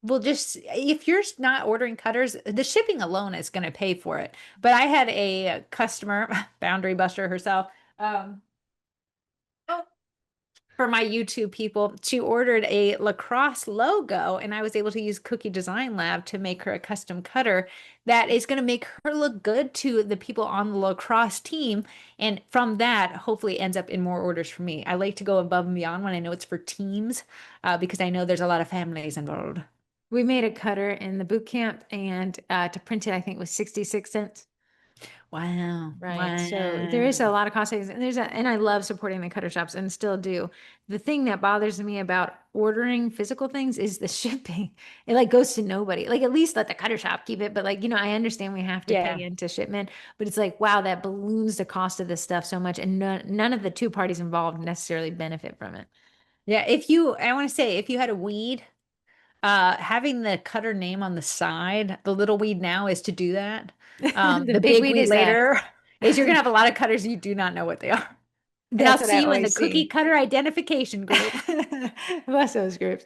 will just, if you're not ordering cutters, the shipping alone is going to pay for it. But I had a customer, boundary buster herself, um, for my YouTube people. She ordered a lacrosse logo, and I was able to use Cookie Design Lab to make her a custom cutter that is going to make her look good to the people on the lacrosse team. And from that, hopefully, ends up in more orders for me. I like to go above and beyond when I know it's for teams, because I know there's a lot of families involved. We made a cutter in the boot camp, and to print it, I think it was 66 cents. Wow. Right. So there is a Wow. lot of cost savings, and and I love supporting the cutter shops and still do. The thing that bothers me about ordering physical things is the shipping. It like goes to nobody. Like at least let the cutter shop keep it, but like, I understand we have to pay Yeah. into shipment, but it's like, wow, that balloons the cost of this stuff so much, and none of the two parties involved necessarily benefit from it. Yeah. I want to say, if you had a weed, having the cutter name on the side, the little weed now is to do that. The The big big weed weed is that. later is you're gonna have a lot of cutters you do not know what they are. And I'll That's what I see you in the always cookie see. cutter identification group. Bless those groups.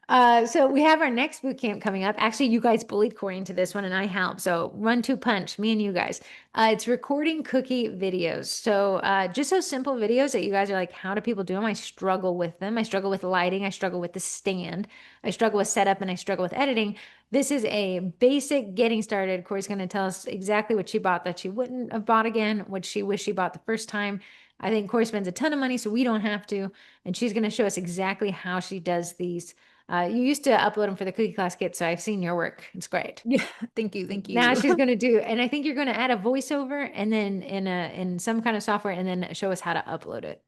So we have our next boot camp coming up. Actually, you guys bullied Corey into this one, and I helped. So 1-2 punch, me and you guys. It's recording cookie videos. So just those simple videos that you guys are like, how do people do them? I struggle with them. I struggle with lighting. I struggle with the stand. I struggle with setup, and I struggle with editing. This is a basic getting started. Corey's going to tell us exactly what she bought that she wouldn't have bought again, what she wished she bought the first time. I think Corey spends a ton of money, so we don't have to. And she's going to show us exactly how she does these. You used to upload them for the cookie class kit, so I've seen your work. It's great. Yeah, thank you, thank Now you. she's going to do, and I think you're going to add a voiceover and then in some kind of software, and then show us how to upload it.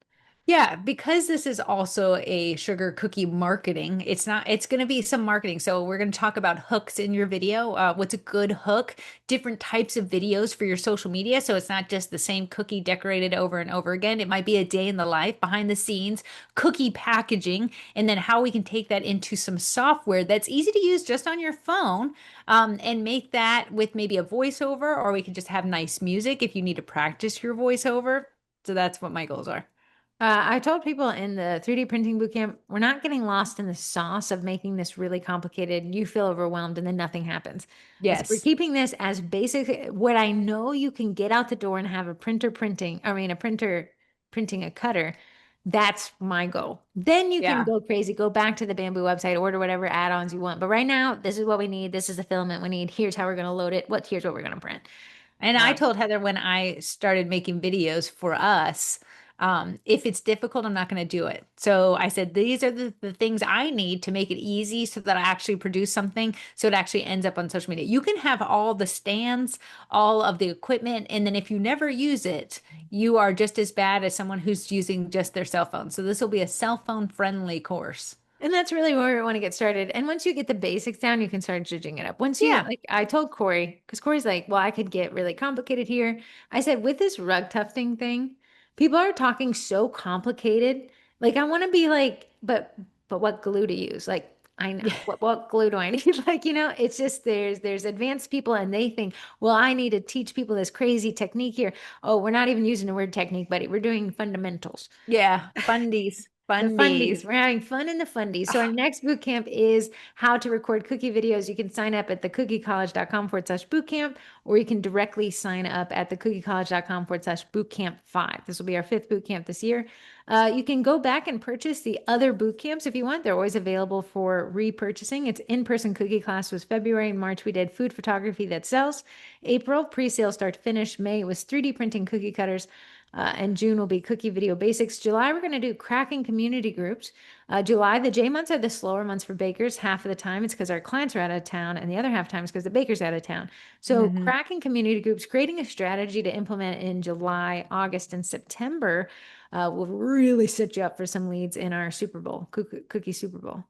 Yeah, because this is also a sugar cookie marketing, it's going to be some marketing. So we're going to talk about hooks in your video. What's a good hook, different types of videos for your social media. So it's not just the same cookie decorated over and over again. It might be a day in the life, behind the scenes, cookie packaging, and then how we can take that into some software that's easy to use just on your phone, and make that with maybe a voiceover, or we can just have nice music if you need to practice your voiceover. So that's what my goals are. I told people in the 3D printing bootcamp, we're not getting lost in the sauce of making this really complicated. You feel overwhelmed and then nothing happens. I said, we're Yes. keeping this as basic. What I know you can get out the door and have a printer printing a cutter. That's my goal. Then you can Yeah. go crazy, go back to the Bamboo website, order whatever add-ons you want. But right now, this is what we need. This is the filament we need. Here's how we're going to load it. Here's what we're going to print. And I Um, told Heather when I started making videos for us, if it's difficult, I'm not going to do it. So I said, these are the things I need to make it easy so that I actually produce something so it actually ends up on social media. You can have all the stands, all of the equipment, and then if you never use it, you are just as bad as someone who's using just their cell phone. So this will be a cell phone friendly course. And that's really where we want to get started. And once you get the basics down, you can start judging it up. Once you, Yeah. like, I told Corey, because Corey's like, well, I could get really complicated here. I said, with this rug tufting thing, people are talking so complicated. Like, I want to be like, but what glue to use? Like, I know. Yeah. What glue do I need? Like, it's just there's advanced people and they think, well, I need to teach people this crazy technique here. Oh, we're not even using the word technique, buddy. We're doing fundamentals. Yeah. Fundies. The Fundies. fundies. We're having fun in the fundies. So our Ah, next boot camp is how to record cookie videos. You can sign up at thecookiecollege.com/bootcamp, or you can directly sign up at thecookiecollege.com/bootcamp 5. This will be our fifth boot camp this year. You can go back and purchase the other boot camps if you want. They're always available for repurchasing. It's in-person cookie class was February. In March, we did food photography that sells. April, pre-sale start to finish. May was 3D printing cookie cutters. And June will be cookie video basics. July, we're going to do cracking community groups. July, the J months are the slower months for bakers. Half of the time it's because our clients are out of town, and the other half time is because the baker's out of town. So, mhm. cracking community groups, creating a strategy to implement in July, August, and September will really set you up for some leads in our Super Bowl, cookie Super Bowl.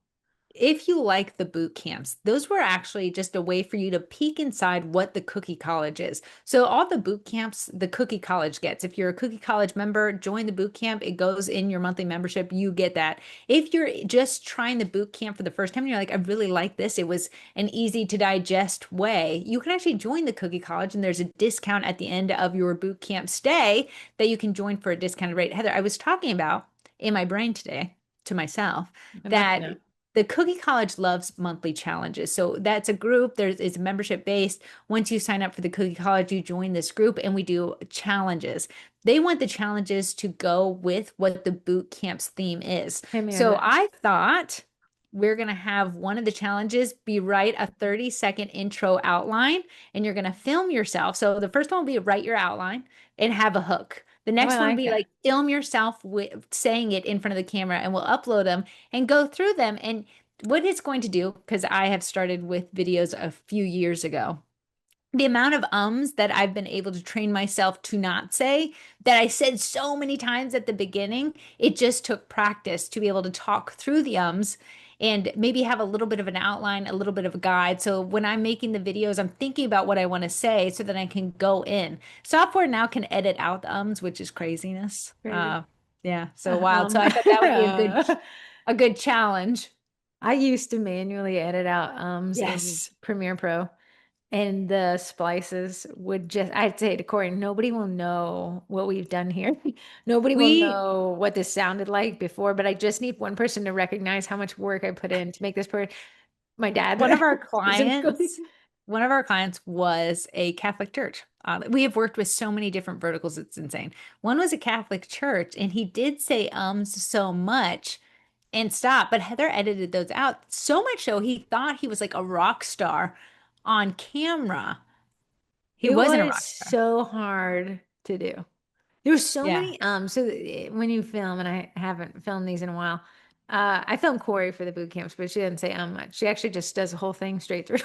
If you like the boot camps, those were actually just a way for you to peek inside what the Cookie College is. So all the boot camps the Cookie College gets. If you're a Cookie College member, join the boot camp. It goes in your monthly membership. You get that. If you're just trying the boot camp for the first time, and you're like, I really like this. It was an easy to digest way. You can actually join the Cookie College, and there's a discount at the end of your boot camp stay that you can join for a discounted rate. Heather, I was talking about in my brain today to myself I'd love to that know. the Cookie College loves monthly challenges. So that's a group. It's membership based. Once you sign up for the Cookie College, you join this group and we do challenges. They want the challenges to go with what the boot camp's theme is. Hit me with So it. I thought we're going to have one of the challenges be write a 30-second intro outline and you're going to film yourself. So the first one will be write your outline and have a hook. The Oh, I next one will like be that. like film yourself saying it in front of the camera and we'll upload them and go through them. And what it's going to do, because I have started with videos a few years ago, the amount of ums that I've been able to train myself to not say that I said so many times at the beginning, it just took practice to be able to talk through the ums and maybe have a little bit of an outline, a little bit of a guide. So when I'm making the videos, I'm thinking about what I want to say so that I can go in. Software now can edit out the ums, which is craziness. Crazy. Yeah, so wild. So Um, I thought that would be a good challenge. I used to manually edit out ums in Yes. Premiere Pro, and the splices would just, I'd say to Corey, nobody will know what we've done here. Nobody will We know what this sounded like before, but I just need one person to recognize how much work I put in to make this part. My one dad of our specifically. clients, one of our clients was a Catholic church. We have worked with so many different verticals, it's insane. One was a Catholic church, and he did say ums so much and stop, but Heather edited those out so much so he thought he was like a rock star on camera. He It wasn't a was rock star. so hard to do. There's so Yeah. many when you film, and I haven't filmed these in a while. I filmed Corey for the boot camps, but she didn't say much. She actually just does the whole thing straight through.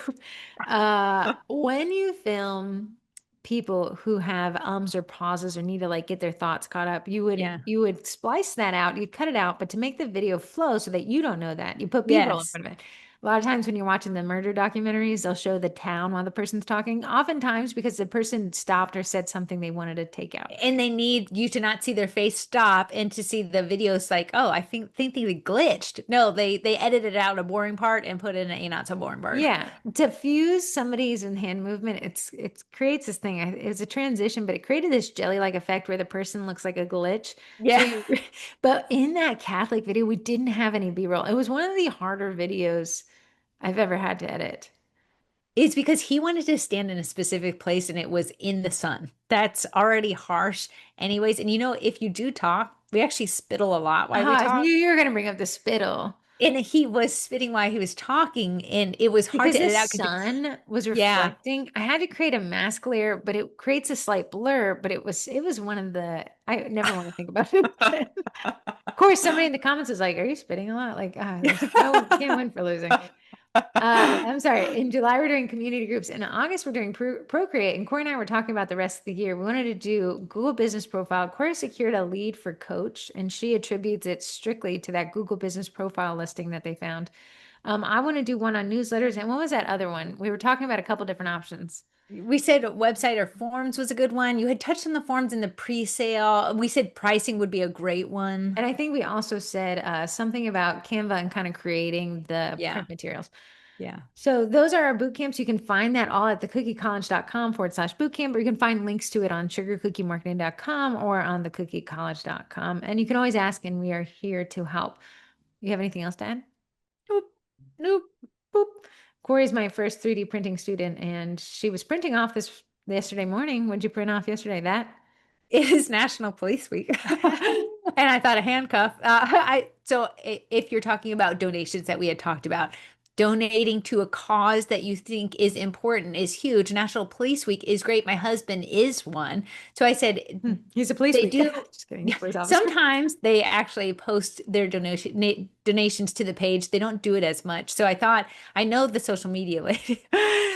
When you film people who have ums or pauses or need to like get their thoughts caught up, you would Yeah. you would splice that out, you'd cut it out, but to make the video flow so that you don't know that, you put B-roll in Yes. front of it. A lot of times when you're watching the murder documentaries, they'll show the town while the person's talking, oftentimes because the person stopped or said something they wanted to take out. And they need you to not see their face stop and to see the videos like, oh, I think they glitched. No, they edited out a boring part and put in a not so boring part. Yeah, to fuse somebody's in hand movement, it creates this thing. It's a transition, but it created this jelly-like effect where the person looks like a glitch. So Yeah. but in that Catholic video, we didn't have any B-roll. It was one of the harder videos I've ever had to edit. It's because he wanted to stand in a specific place and it was in the sun. That's already harsh, anyways. And if you do talk, we actually spittle a lot while we I knew talk. you were gonna bring up the spittle. And he was spitting while he was talking, and it was hard Because to the edit out because sun was yeah, reflecting. I had to create a mask layer, but it creates a slight blur. But it was one of the I never want to think about it again. Of course, somebody in the comments was like, "Are you spitting a lot?" Like, there's no can't win for losing. I'm sorry. In July, we're doing community groups. In August, we're doing Procreate. And Corey and I were talking about the rest of the year. We wanted to do Google Business Profile. Corey secured a lead for Coach, and she attributes it strictly to that Google Business Profile listing that they found. I want to do one on newsletters. And what was that other one? We were talking about a couple different options. We said website or forms was a good one. You had touched on the forms in the pre-sale. We said pricing would be a great one. And I think we also said something about Canva and kind of creating the Yeah. print materials. Yeah. So those are our boot camps. You can find that all at thecookiecollege.com/bootcamp, or you can find links to it on sugarcookiemarketing.com or on thecookiecollege.com. And you can always ask, and we are here to help. You have anything else to add? Nope. Nope. Boop. Corey's my first 3D printing student, and she was printing off this yesterday morning. What'd you print off yesterday? That? It is National Police Week. And I thought a handcuff. If you're talking about donations that we had talked about, donating to a cause that you think is important is huge. National Police Week is great. My husband is one. So I said, He's a police they week. do. Just kidding. He's Yeah, a police officer. sometimes they actually post their donations to the page. They don't do it as much. So I thought, I know the social media lady.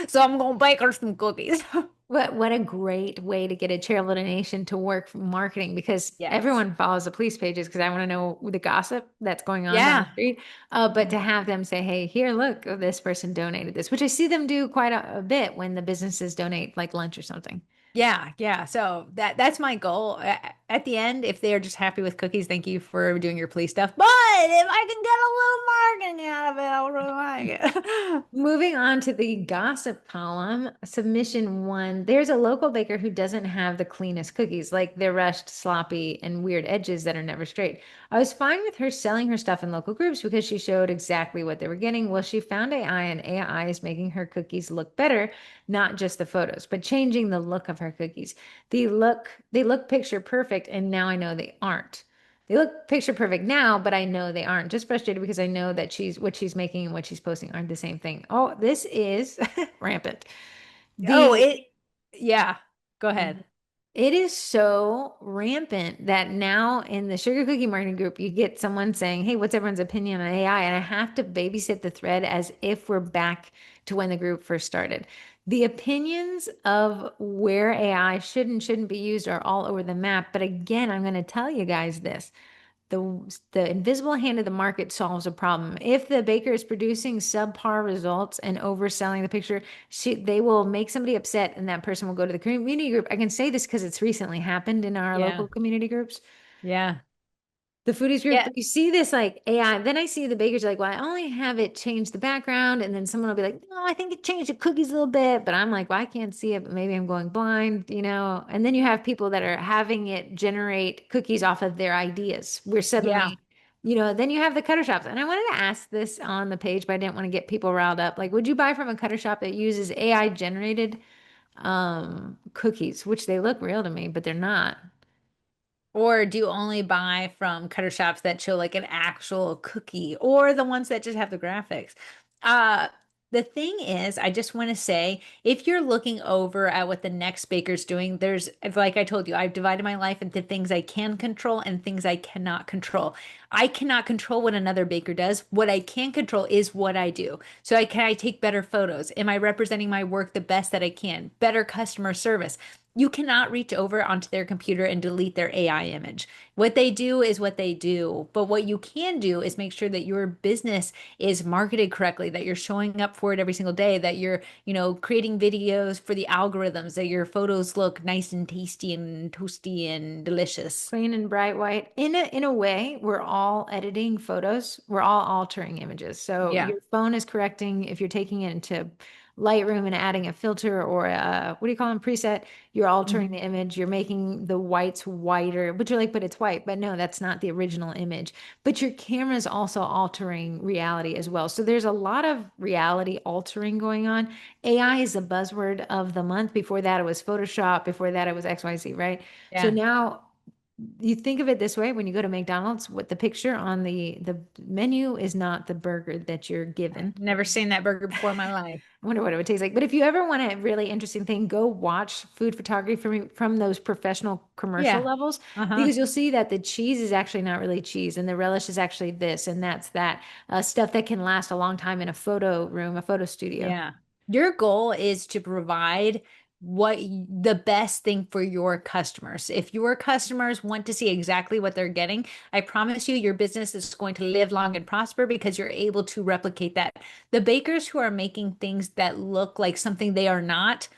So I'm going to bake her some cookies. What a great way to get a charitable donation to work for marketing, because Yes. everyone follows the police pages because I want to know the gossip that's going on down the Yeah. street. But to have them say, "Hey, here, look, this person donated this," which I see them do quite a bit when the businesses donate like lunch or something. Yeah, yeah. So that's my goal. At the end, if they're just happy with cookies, thank you for doing your police stuff. But if I can get a little marketing out of it, I'll really like it. Moving on to the gossip column, submission one. There's a local baker who doesn't have the cleanest cookies, like they're rushed, sloppy, and weird edges that are never straight. I was fine with her selling her stuff in local groups because she showed exactly what they were getting. Well, she found AI, and AI is making her cookies look better, not just the photos, but changing the look of her cookies. They look picture perfect, and now I know they aren't. They look picture perfect now, but I know they aren't. Just frustrated because I know that she's making and what she's posting aren't the same thing. Oh, this is rampant. Oh, The yeah. Go ahead. it is so rampant that now in the sugar cookie marketing group, you get someone saying, "Hey, what's everyone's opinion on AI?" And I have to babysit the thread as if we're back to when the group first started. The opinions of where AI should and shouldn't be used are all over the map. But again, I'm going to tell you guys this. The invisible hand of the market solves a problem. If the baker is producing subpar results and overselling the picture, they will make somebody upset, and that person will go to the community group. I can say this because it's recently happened in our Yeah. local community groups, Yeah. the foodies group. Yeah. But you see this like AI, then I see the bakers like, well, I only have it change the background, and then someone will be like, no, I think it changed the cookies a little bit, but I'm like, well, I can't see it, but maybe I'm going blind. And then you have people that are having it generate cookies off of their ideas. We're Yeah. suddenly, then you have the cutter shops. And I wanted to ask this on the page, but I didn't want to get people riled up. Like, would you buy from a cutter shop that uses AI generated cookies, which they look real to me, but they're not? Or do you only buy from cutter shops that show like an actual cookie or the ones that just have the graphics? Uh, the thing is, I just want to say, if you're looking over at what the next baker's doing, like I told you, I've divided my life into things I can control and things I cannot control. I cannot control what another baker does. What I can control is what I do. So I take better photos? Am I representing my work the best that I can? Better customer service. You cannot reach over onto their computer and delete their AI image. What they do is what they do. But what you can do is make sure that your business is marketed correctly, that you're showing up for it every single day, that you're creating videos for the algorithms, that your photos look nice and tasty and toasty and delicious. Clean and bright white. In a way, we're all editing photos. We're all altering images. So Yeah. your phone is correcting if you're taking it into Lightroom and adding a filter or a what do you call them, preset, you're altering the Mhm. image. You're making the whites whiter, but you're like, but it's white. But no, that's not the original image. But your camera is also altering reality as well. So there's a lot of reality altering going on. AI is the buzzword of the month. Before that, it was Photoshop. Before that, it was XYZ, right? So Yeah. now you think of it this way: when you go to McDonald's, what the picture on the menu is not the burger that you're given. Never seen that burger before in my life. I wonder what it would taste like. But if you ever want a really interesting thing, go watch food photography from those professional commercial Yeah. levels, Uh-huh. because you'll see that the cheese is actually not really cheese, and the relish is actually this and that's that, stuff that can last a long time in a photo room, a photo studio. Yeah. Your goal is to provide the best thing for your customers. If your customers want to see exactly what they're getting, I promise you your business is going to live long and prosper because you're able to replicate that. The bakers who are making things that look like something they are not,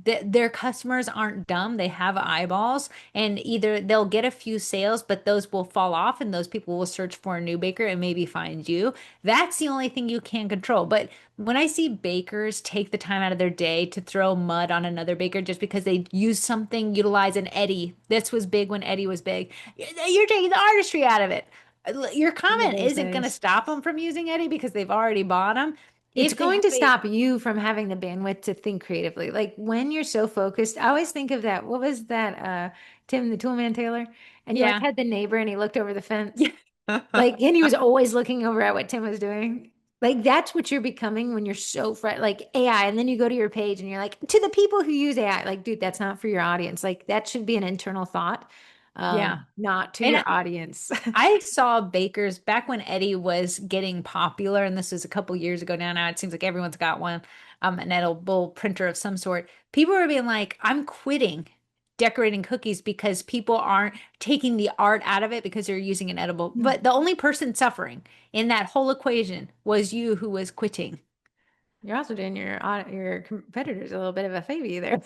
their customers aren't dumb. They have eyeballs, and either they'll get a few sales, but those will fall off, and those people will search for a new baker and maybe find you. That's the only thing you can control. But when I see bakers take the time out of their day to throw mud on another baker just because they use something, utilize an eddy. This was big when Eddie was big. You're taking the artistry out of it. Your One of comment those isn't going to days. stop them from using Eddie because they've already bought them. It's If they going have to a, stop you from having the bandwidth to think creatively. Like when you're so focused, I always think of that. What was that? Tim the Toolman Taylor, and he like yeah, had the neighbor and he looked over the fence. yeah, Like, and he was always looking over at what Tim was doing. Like that's what you're becoming when you're so like AI, and then you go to your page and you're like, to the people who use AI, like, dude, that's not for your audience. Like that should be an internal thought, yeah. not to And your audience. I saw bakers back when Eddie was getting popular, and this was a couple years ago now. Now it seems like everyone's got one, an edible printer of some sort. People were being like, "I'm quitting decorating cookies because people aren't taking the art out of it because they're using an edible." But the only person suffering in that whole equation was you who was quitting. You're also doing your competitors a little bit of a favor there.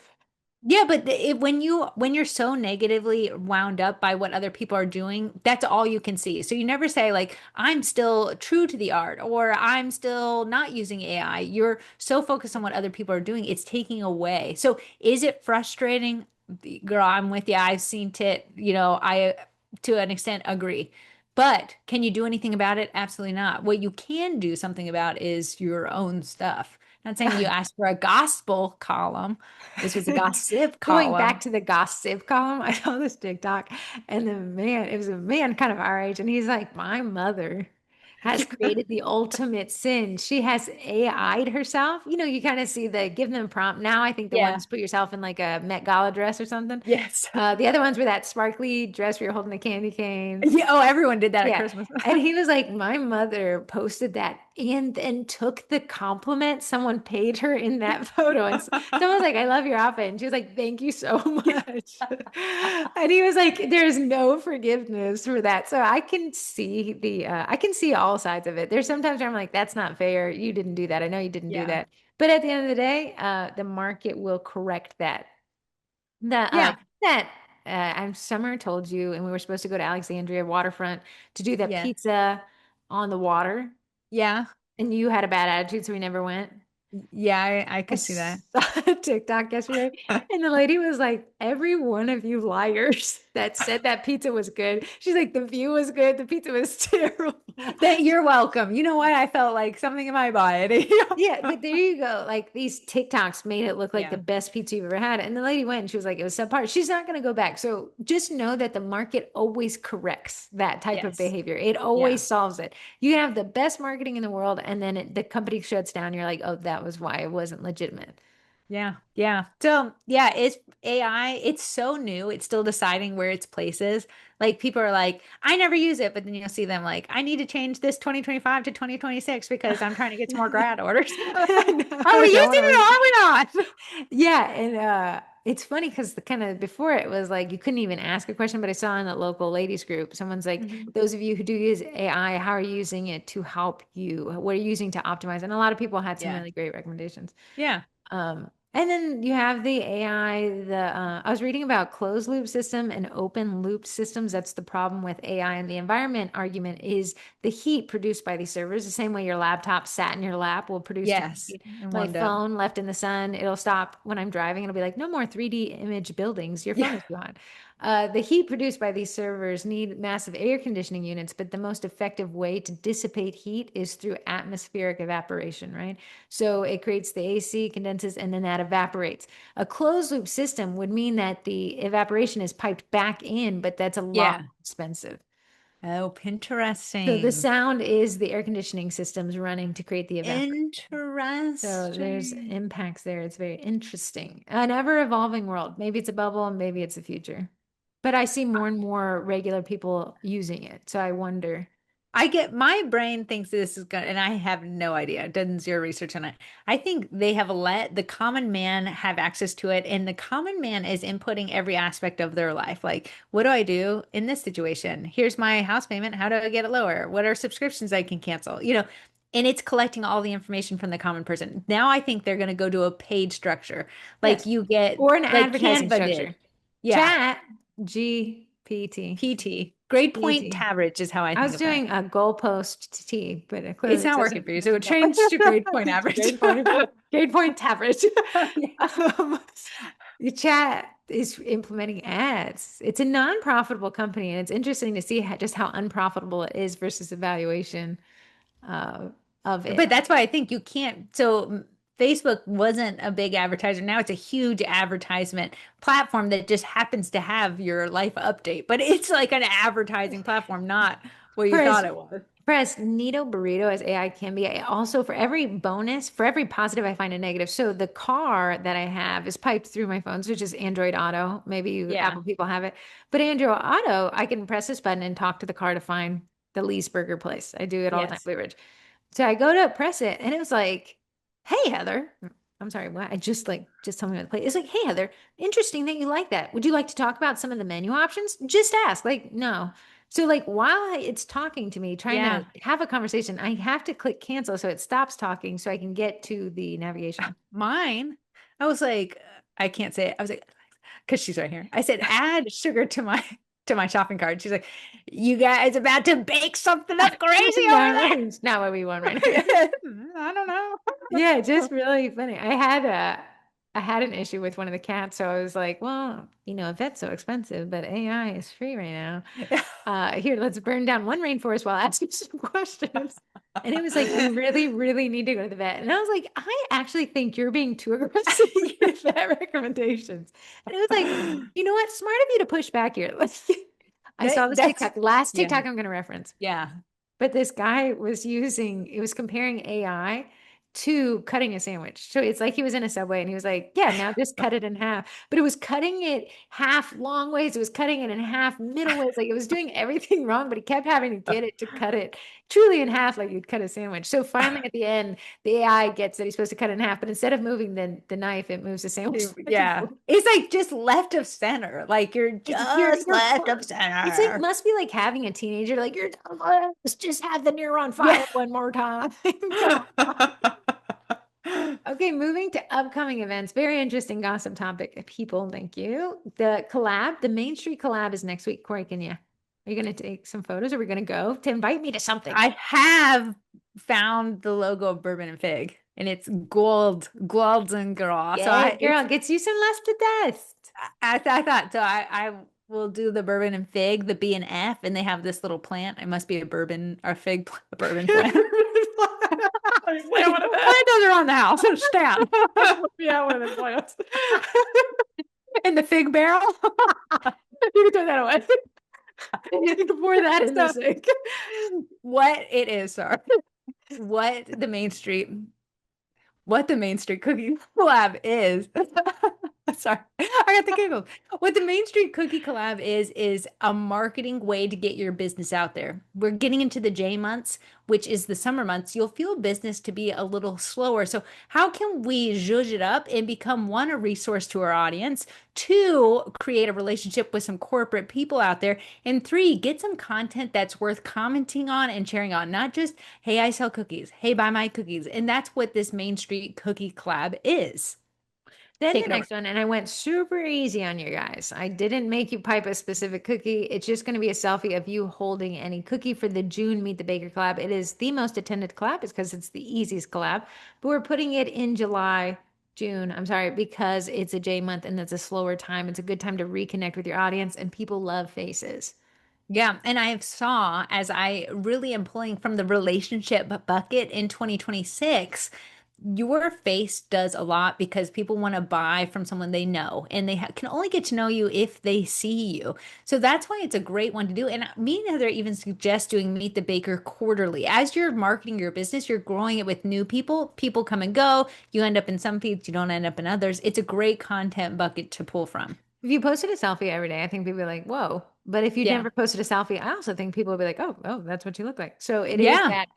Yeah, but when you're so negatively wound up by what other people are doing, that's all you can see. So you never say like I'm still true to the art or I'm still not using AI. You're so focused on what other people are doing, it's taking away. So is it frustrating? Girl, I'm with you. I've seen it, I to an extent agree. But can you do anything about it? Absolutely not. What you can do something about is your own stuff. Not saying you ask for a gospel column. This was a gossip Going back column. to the gossip column, I saw this TikTok, and it was a man kind of our age, and he's like, my mother has created the ultimate sin. She has AI'd herself. You know, you kind of see the give them prompt. Now I think the Yeah. ones put yourself in like a Met Gala dress or something. Yes. The other ones were that sparkly dress where you're holding a candy cane. Yeah. Oh, everyone did that at Yeah. Christmas. And he was like, my mother posted that and then took the compliment someone paid her in that photo. And someone was like, I love your outfit. And she was like, thank you so much. And he was like, there's no forgiveness for that. So I can see I can see all sides of it. There's sometimes where I'm like, that's not fair. You didn't do that. I know you didn't do Yeah. that. But at the end of the day, the market will correct that. Yeah. That I'm Summer told you, and we were supposed to go to Alexandria waterfront to do that Yeah. pizza on the water, Yeah. and you had a bad attitude, so we never went. Yeah. I I could see that. saw a TikTok yesterday, and the lady was like, "Every one of you liars that said that pizza was good." She's like, "The view was good, the pizza was terrible." That you're welcome. You know what? I felt like something in my body. Yeah, but there you go. Like these TikToks made it look like the Yeah. best pizza you've ever had. And the lady went and she was like, it was subpar. She's not going to go back. So just know that the market always corrects that type of Yes. behavior. It Yeah. always solves it. You can have the best marketing in the world, and then the company shuts down. You're like, oh, that was why it wasn't legitimate. Yeah, yeah. So, yeah, it's AI. It's so new. It's still deciding where its place is. Like people are like, I never use it, but then you'll see them like, I need to change this 2025 to 2026 because I'm trying to get some more grad orders. Are we I using don't want to it wait. or are we not? Yeah, and it's funny because the kind of before it was like you couldn't even ask a question, but I saw in the local ladies group, someone's like, Mhm. those of you who do use AI, how are you using it to help you? What are you using to optimize? And a lot of people had some Yeah. really great recommendations. Yeah. And then you have the AI, I was reading about closed loop system and open loop systems. That's the problem with AI and the environment argument is the heat produced by these servers, the same way your laptop sat in your lap will produce too much Yes. heat. And My warmed up. phone left in the sun, it'll stop when I'm driving. It'll be like, no more 3D image buildings. Your phone Yeah. is too hot. The heat produced by these servers need massive air conditioning units, but the most effective way to dissipate heat is through atmospheric evaporation, right? So it creates the AC, condenses, and then that evaporates. A closed loop system would mean that the evaporation is piped back in, but that's a lot Yeah. more expensive. Oh, So the interesting. sound is the air conditioning systems running to create the evaporation. So there's Interesting. impacts there. It's very interesting. An ever evolving world. Maybe it's a bubble and maybe it's the future. But I see more and more regular people using it. So I wonder. I get my brain thinks this is good, and I have no idea. Done zero research on it. I think they have let the common man have access to it, and the common man is inputting every aspect of their life. Like, what do I do in this situation? Here's my house payment. How do I get it lower? What are subscriptions I can cancel? and it's collecting all the information from the common person. Now I think they're going to go to a paid structure, like Yes. you get, Or an like advertising Canva structure. did. Yeah, Chat GPT. PT, grade point PT. average is how I I think was of it. doing a goalpost to T, but it It's clearly not working doesn't. for you, so No. change to grade point average. Grade point average. Yeah. Um, the chat is implementing ads. It's a non-profitable company, and it's interesting to see just how unprofitable it is versus evaluation uh, of But it. that's why I think you can't. So Facebook wasn't a big advertiser. Now it's a huge advertisement platform that just happens to have your life update, but it's like an advertising platform, not what you For thought as it was. for as neato burrito as AI can be, I also for every bonus, for every positive, I find a negative. So the car that I have is piped through my phones, which is Android Auto. Maybe you Yeah. Apple people have it, but Android Auto, I can press this button and talk to the car to find the Lee's Burger place. I do it all the time, Yes. Blue Ridge. So I go to press it, and it was like, "Hey Heather." I'm sorry, what? I just told me about the plate. It's like, "Hey Heather, interesting that you like that. Would you like to talk about some of the menu options? Just ask." Like, no. So like while it's talking to me, trying to Yeah. have a conversation, I have to click cancel so it stops talking so I can get to the navigation. Mine, I was like, I can't say it. I was like, because she's right here. I said, add sugar to my shopping cart. She's like, you guys about to bake something up crazy over No, it's not what we want right now. there? I don't Yeah, know. just really funny. I had an issue with one of the cats, so I was like, well, a vet's so expensive, but AI is free right now. Here, let's burn down one rainforest while asking some questions. And it was like, you really, really need to go to the vet. And I was like, I actually think you're being too aggressive with your vet recommendations. And it was like, you know what? Smart of you to push back here. I saw this That's TikTok, last yeah, TikTok I'm going to reference. yeah. But this guy it was comparing AI to cutting a sandwich. So it's like he was in a Subway and he was like, yeah, now just cut it in half. But it was cutting it half long ways. It was cutting it in half middle ways. Like it was doing everything wrong, but he kept having to get it to cut it truly in half like you'd cut a sandwich. So finally at the end, the AI gets that he's supposed to cut it in half, but instead of moving the knife, it moves the sandwich back and Yeah. forth. It's like just left of center. Like you're just You're left of close. It's like center. must be like having a teenager, like you're let's just have the neuron Yeah. fire one more time. Come on. Okay, moving to upcoming events. Very interesting gossip topic. People, thank you. The Main Street collab is next week. Corey, are you gonna take some photos? Or are we gonna go to invite me to something? I have found the logo of Bourbon and Fig, and it's gold and girl. So Yay, girl, gets you some less to dust. I thought so. I will do the Bourbon and Fig, the B and F, and they have this little plant. It must be a bourbon or fig, a bourbon plant. Plant one of those. Plant those around the house. Stan. Yeah, one of the plants. In the fig barrel. You can throw that away. You can pour that in the So, sink. what it is, sorry. What the Main Street what the Main Street Cookie Collab is. Sorry, I got the giggles. What the Main Street Cookie Collab is a marketing way to get your business out there. We're getting into the J months, which is the summer months. You'll feel business to be a little slower. So how can we zhuzh it up and become one, a resource to our audience, two, create a relationship with some corporate people out there, and three, get some content that's worth commenting on and sharing on, not just hey, I sell cookies. Hey, buy my cookies. And that's what this Main Street Cookie Collab is. Then Take the it over. next one, and I went super easy on you guys. I didn't make you pipe a specific cookie. It's just going to be a selfie of you holding any cookie for the June Meet the Baker collab. It is the most attended collab. It's because it's the easiest collab, but we're putting it in July, June. I'm sorry, because it's a J month and that's a slower time. It's a good time to reconnect with your audience, and people love faces. Yeah, and I saw as I really am pulling from the relationship bucket in 2026, your face does a lot because people want to buy from someone they know and they can only get to know you if they see you. So that's why it's a great one to do. And me and Heather even suggest doing Meet the Baker quarterly. As you're marketing your business, you're growing it with new people. People come and go. You end up in some feeds, you don't end up in others. It's a great content bucket to pull from. If you posted a selfie every day, I think people would be like, whoa. But if you Yeah. never posted a selfie, I also think people would be like, oh, that's what you look like. So it is Yeah. that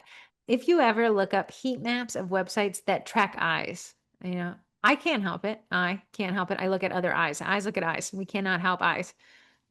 if you ever look up heat maps of websites that track eyes, I can't help it. I can't help it. I look at other eyes. Eyes look at eyes. We cannot help eyes.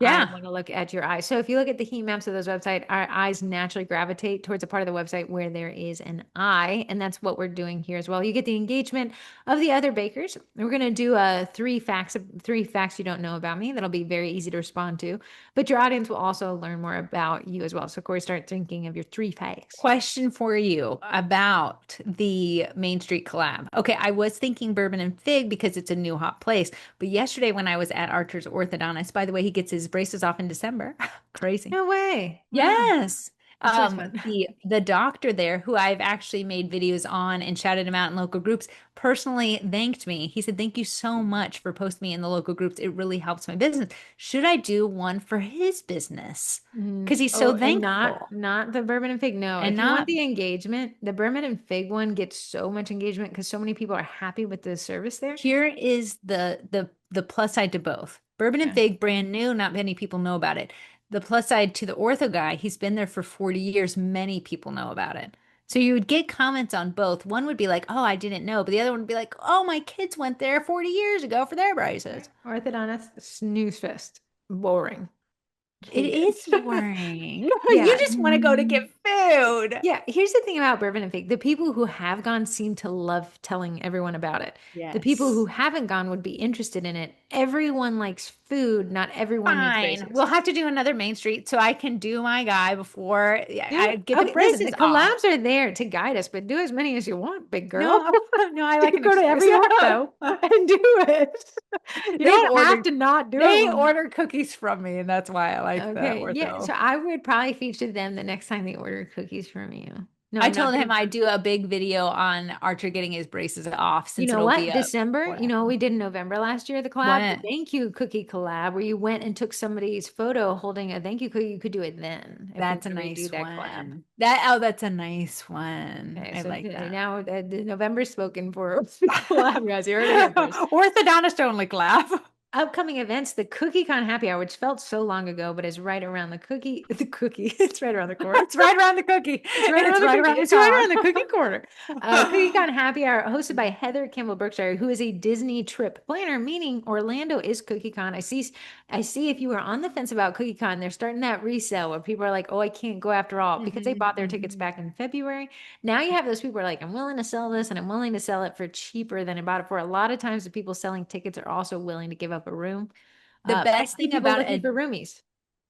I Yeah. want to look at your eyes. So if you look at the heat maps of those websites, our eyes naturally gravitate towards a part of the website where there is an eye. And that's what we're doing here as well. You get the engagement of the other bakers. We're going to do three facts you don't know about me. That'll be very easy to respond to. But your audience will also learn more about you as well. So Corey, start thinking of your three facts. Question for you about the Main Street collab. Okay, I was thinking Bourbon and Fig because it's a new hot place. But yesterday when I was at Archer's orthodontist, by the way, he gets his braces off in December. Crazy. No way. Wow. Yes. That's always fun. The doctor there, who I've actually made videos on and shouted him out in local groups, personally thanked me. He said, "Thank you so much for posting me in the local groups. It really helps my business. Should I do one for his business?" Because he's Oh, so and not thankful. not the bourbon and fig. No, And if you want not the engagement, the bourbon and fig one gets so much engagement because so many people are happy with the service there. Here is the plus side to both. Bourbon and Okay. Fig, brand new, not many people know about it. The plus side to the ortho guy, he's been there for 40 years. Many people know about it. So you would get comments on both. One would be like, "Oh, I didn't know," but the other one would be like, "Oh, my kids went there 40 years ago for their braces." Orthodontist snooze fest. Boring. It Hate is it. boring. You Yeah. just want to go to get food. Yeah, here's the thing about bourbon and fig. The people who have gone seem to love telling everyone about it. The people who Yes. haven't gone would be interested in it. Everyone likes food, not everyone needs Fine. braces. We'll have to do another Main Street so I can do my guy before Do I get the okay. Listen, the braces off. collabs are there to guide us, but do as many as you want, big girl. No, no, I You like can an go to excuse. every ortho and do it. You They don't have ordered to not do they them. order cookies from me, and that's why I like the Okay, yeah. So ortho. I would probably feature them the next time they order cookies from you. No, I I'm not told him being I'd fun. do a big video on Archer getting his braces off You since know it'll be what? a December, what you know what happened. we did in November last year, the collab, the What? thank you cookie collab, where you went and took somebody's photo holding a thank you cookie. You could do it then if we That's want a to redo nice that collab. one. That's a nice one. Okay, I so like that. now the November's spoken for collab, guys. You heard it here first. Orthodontist only laugh. Upcoming events, the CookieCon Happy Hour, which felt so long ago, but is right around the cookie. It's right around the corner. It's right around the cookie. It's right It's around the right cookie. around the It's right car. around the cookie corner. CookieCon Happy Hour, hosted by Heather Campbell Brookshire, who is a Disney trip planner, meaning Orlando is CookieCon. I see if you were on the fence about CookieCon, they're starting that resale where people are like, "Oh, I can't go after all," because they Mhm, bought their tickets mhm. back in February. Now you have those people who are like, "I'm willing to sell this and I'm willing to sell it for cheaper than I bought it for." A lot of times the people selling tickets are also willing to give up a room. The I best see thing people about looking a for roomies.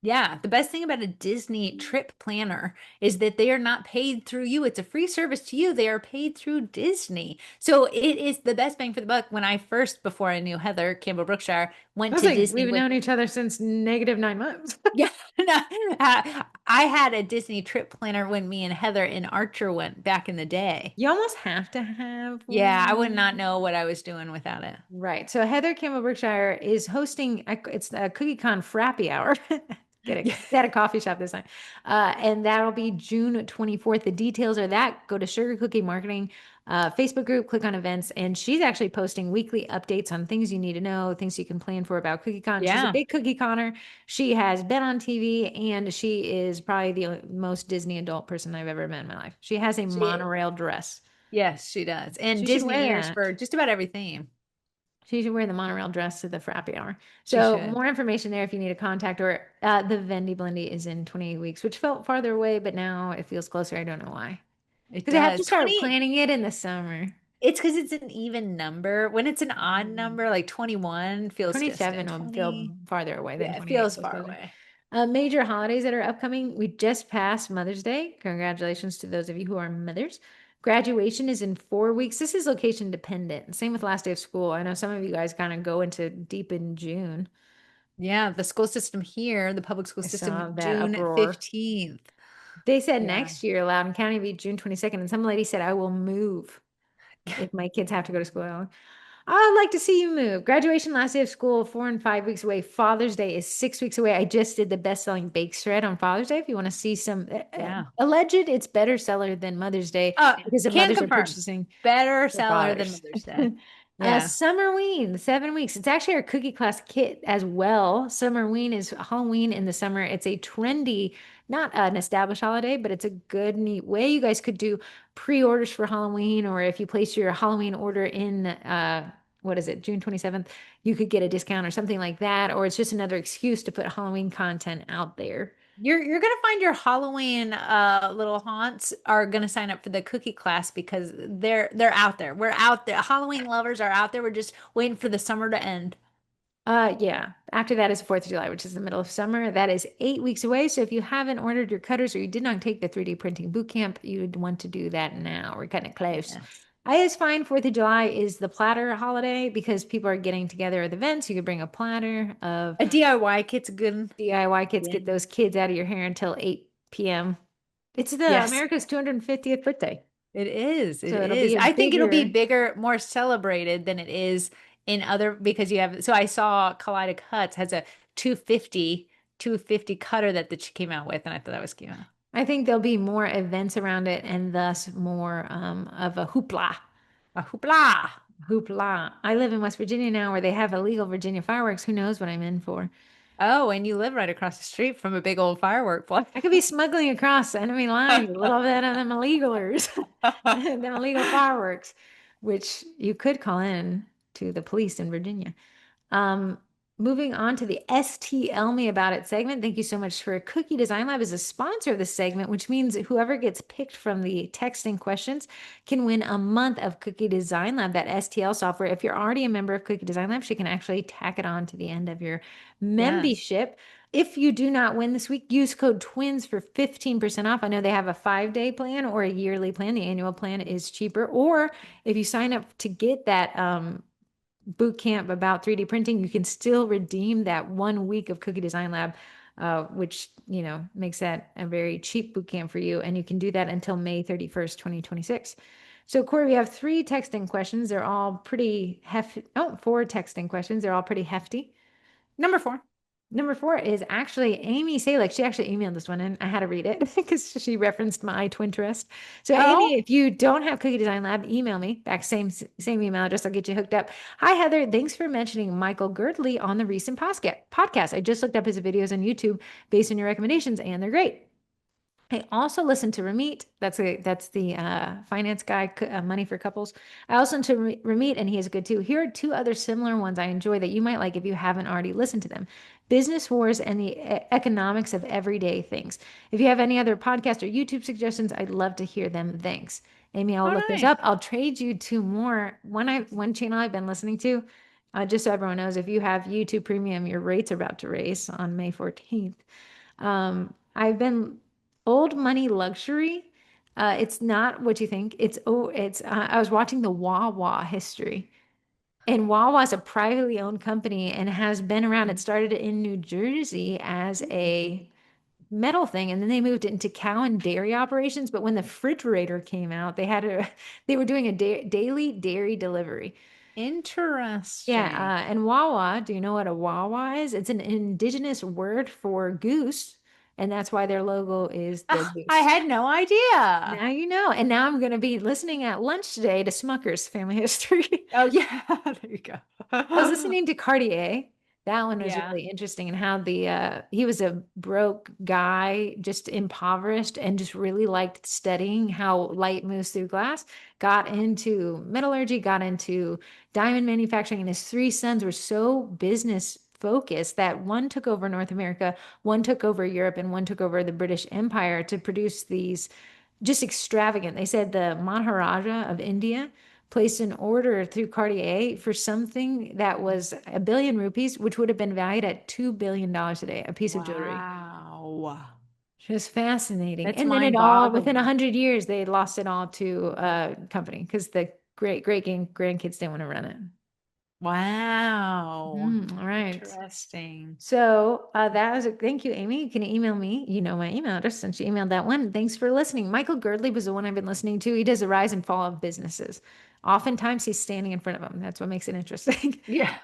Yeah, the best thing about a Disney trip planner is that they are not paid through you. It's a free service to you. They are paid through Disney. So it is the best bang for the buck. When I first, before I knew Heather Campbell Brookshire, I went was to like, Disney we've with, known each other since -9 months. yeah, I had a Disney trip planner when me and Heather and Archer went back in the day. You almost have to have Yeah, I would one. not know what I was doing without it. Right. So Heather Campbell Brookshire is hosting it's a CookieCon Frappy Hour. Get at a coffee shop this time. And that'll be June 24th. The details are that. Go to Sugar Cookie Marketing Facebook group, click on events, and she's actually posting weekly updates on things you need to know, things you can plan for about CookieCon. She's a Yeah, big Cookie Conner. She has been on TV, and she is probably the most Disney adult person I've ever met in my life. She has a she, monorail dress. yes, she does. And She should wear Disney ears that. for just about everything. She should wear the monorail dress to the Frappy Hour. She So should. more information there if you need to contact her. The Vendy Blendy is in 28 weeks, which felt farther away, but now it feels closer. I don't know why. It Because I have to does. start 20, planning it in the summer. it's because it's an even number. When it's an odd Mm. number, like 21 feels 27 distant. will feel 20, farther away than yeah, it 28 feels feels far closer. away. Major holidays that are upcoming. We just passed Mother's Day. Congratulations to those of you who are mothers. Graduation is in 4 weeks. This is location dependent. Same with last day of school. I know some of you guys kind of go into deep in June. Yeah, the school system here, the public school I system, saw that June uproar. 15th. They said Yeah. next year, Loudoun County will be June 22nd, and some lady said, I will move if my kids have to go to school. I'd like to see you move. Graduation last day of school, 4 and 5 weeks away. Father's Day is 6 weeks away. I just did the best-selling bake thread on Father's Day. If you want to see some Yeah. alleged, it's better seller than Mother's Day because the Can mothers are confirm. purchasing Better for seller than fathers. Mother's Day. Yeah. Summerween, 7 weeks. It's actually our cookie class kit as well. Summerween is Halloween in the summer. It's a trendy, not an established holiday, but it's a good, neat way. You guys could do pre-orders for Halloween, or if you place your Halloween order in what is it, June 27th, you could get a discount or something like that, or it's just another excuse to put Halloween content out there. You're gonna find your Halloween little haunts are gonna sign up for the cookie class because they're out there. We're out there. Halloween lovers are out there. We're just waiting for the summer to end. Yeah. After that is 4th of July, which is the middle of summer. That is 8 weeks away. So if you haven't ordered your cutters or you did not take the 3D printing boot camp, you'd want to do that now. We're kind of close. Yes. I is fine. 4th of July is the platter holiday because people are getting together at events. You could bring a platter of A DIY kit's good. DIY kits, Yeah. get those kids out of your hair until 8 p.m. It's the Yes, America's 250th birthday. it is. It So it'll is. be a I think it'll be bigger. bigger, more celebrated than it is in other because you have. So I saw Kaleida Cuts has a 250 cutter that she came out with, and I thought that was cute. I think there'll be more events around it and thus more of a hoopla. A hoopla. Hoopla. I live in West Virginia now where they have illegal Virginia fireworks. Who knows what I'm in for? Oh, and you live right across the street from a big old firework play. I could be smuggling across enemy lines a little bit of them illegalers, them illegal fireworks, which you could call in to the police in Virginia. Um, Moving on to the STL Me About It segment. Thank you so much for Cookie Design Lab is a sponsor of this segment, which means whoever gets picked from the texting questions can win a month of Cookie Design Lab, that STL software. If you're already a member of Cookie Design Lab, she can actually tack it on to the end of your Yes. membership. If you do not win this week, use code TWINS for 15% off. I know they have a 5-day plan or a yearly plan. The annual plan is cheaper. Or if you sign up to get that boot camp about 3D printing, you can still redeem that 1 week of Cookie Design Lab, which, makes that a very cheap boot camp for you. And you can do that until May 31st, 2026. So, Corey, we have 3 texting questions. They're all pretty hefty. Oh, 4 texting questions. They're all pretty hefty. Number 4. Number 4 is actually Amy Salek. She actually emailed this one and I had to read it because she referenced my Twinterest. So Amy, Oh, if you don't have Cookie Design Lab, email me back. Same email address. I'll get you hooked up. Hi, Heather. Thanks for mentioning Michael Girdley on the recent podcast. I just looked up his videos on YouTube based on your recommendations and they're great. I also listen to Ramit. That's the finance guy, Money for Couples. I also listen to Ramit, and he is good too. Here are 2 other similar ones I enjoy that you might like if you haven't already listened to them: Business Wars and the Economics of Everyday Things. If you have any other podcast or YouTube suggestions, I'd love to hear them. Thanks, Amy. I'll oh, look those nice. up. I'll trade you 2 more. One channel I've been listening to. Just so everyone knows, if you have YouTube Premium, your rates are about to raise on May 14th. I've been Old Money Luxury. It's not what you think. I was watching the Wawa history. And Wawa is a privately owned company and has been around. It started in New Jersey as a metal thing, and then they moved it into cow and dairy operations. But when the refrigerator came out, they were doing a daily dairy delivery. Yeah, Interesting. and Wawa, do you know what a Wawa is? It's an indigenous word for goose, and that's why their logo is the Ah, I goose. had no idea. Now you know. And now I'm going to be listening at lunch today to Smucker's Family History. Oh, yeah. There you go. I was listening to Cartier. That one was Yeah. really interesting, and how he was a broke guy, just impoverished, and just really liked studying how light moves through glass. Got into metallurgy, got into diamond manufacturing, and his 3 sons were so business focused that one took over North America, one took over Europe, and one took over the British Empire to produce these just extravagant. They said the Maharaja of India placed an order through Cartier for something that was 1 billion rupees, which would have been valued at $2 billion today, a piece of jewelry. Wow. Just fascinating. That's And then within mind-boggling. 100 years, they lost it all to a company because the great grandkids didn't want to run it. Wow. All right. Interesting. So that was thank you, Amy. You can email me. You know my email address since you emailed that one. Thanks for listening. Michael Girdley was the one I've been listening to. He does the rise and fall of businesses. Oftentimes he's standing in front of them. That's what makes it interesting. Yeah.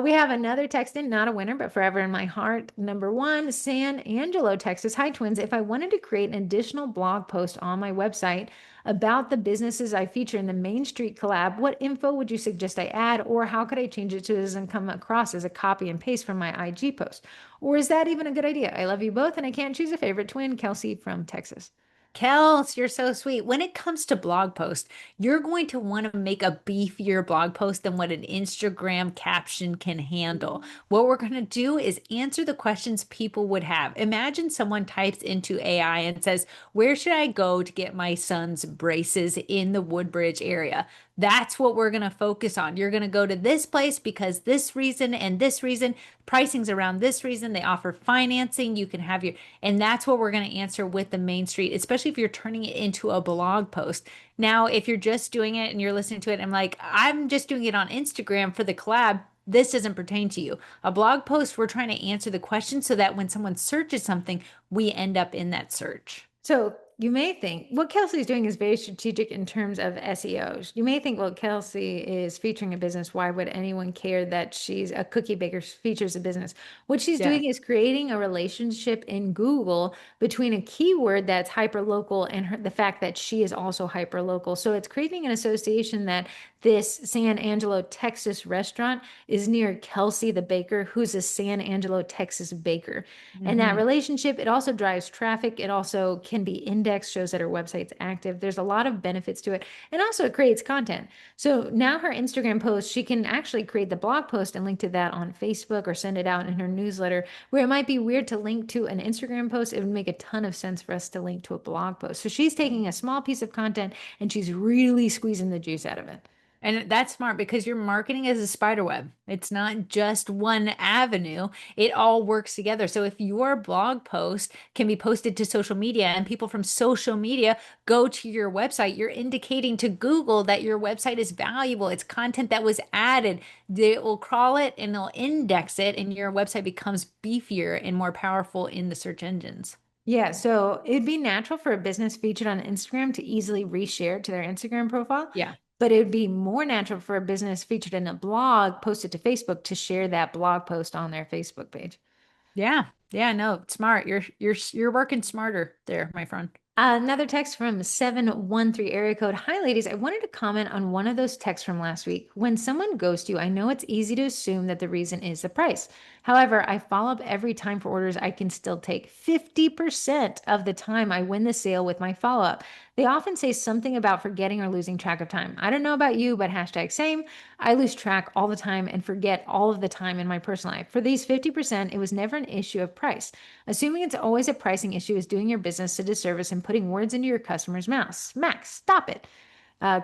We have another text in, not a winner, but forever in my heart. Number 1, San Angelo, Texas. Hi, twins. If I wanted to create an additional blog post on my website about the businesses I feature in the Main Street collab, what info would you suggest I add, or how could I change it so it doesn't come across as a copy and paste from my IG post? Or is that even a good idea? I love you both, and I can't choose a favorite twin, Kelsey from Texas. Kels, you're so sweet. When it comes to blog posts, you're going to want to make a beefier blog post than what an Instagram caption can handle. What we're going to do is answer the questions people would have. Imagine someone types into AI and says, "Where should I go to get my son's braces in the Woodbridge area?" That's what we're going to focus on. You're going to go to this place because this reason and this reason, pricing's around this reason. They offer financing. You can have your, and that's what we're going to answer with the Main Street, especially if you're turning it into a blog post. Now, if you're just doing it and you're listening to it, I'm like, I'm just doing it on Instagram for the collab. This doesn't pertain to you. A blog post, we're trying to answer the question so that when someone searches something, we end up in that search. So you may think what Kelsey's doing is very strategic in terms of SEOs. You may think, well, Kelsey is featuring a business. Why would anyone care that she's a cookie baker features a business? What she's Yeah. doing is creating a relationship in Google between a keyword that's hyper local and the fact that she is also hyper local. So it's creating an association that this San Angelo, Texas restaurant is near Kelsey the baker, who's a San Angelo, Texas baker. And that Hmm. relationship, it also drives traffic. It also can be indexed, shows that her website's active. There's a lot of benefits to it. And also it creates content. So now her Instagram post, she can actually create the blog post and link to that on Facebook or send it out in her newsletter, where it might be weird to link to an Instagram post. It would make a ton of sense for us to link to a blog post. So she's taking a small piece of content and she's really squeezing the juice out of it. And that's smart because your marketing is a spider web. It's not just one avenue. It all works together. So if your blog post can be posted to social media and people from social media go to your website, you're indicating to Google that your website is valuable. It's content that was added. They will crawl it and they'll index it, and your website becomes beefier and more powerful in the search engines. Yeah, so it'd be natural for a business featured on Instagram to easily reshare it to their Instagram profile, Yeah. but it would be more natural for a business featured in a blog posted to Facebook to share that blog post on their Facebook page. Yeah. Yeah, no, smart. You're working smarter there, my friend. Another text from 713 area code. Hi, ladies. I wanted to comment on one of those texts from last week. When someone ghosts you, I know it's easy to assume that the reason is the price. However, I follow up every time for orders I can still take. 50% of the time I win the sale with my follow up. They often say something about forgetting or losing track of time. I don't know about you, but hashtag same. I lose track all the time and forget all of the time in my personal life. For these 50%, it was never an issue of price. Assuming it's always a pricing issue is doing your business a disservice and putting words into your customers' mouths. Max, stop it.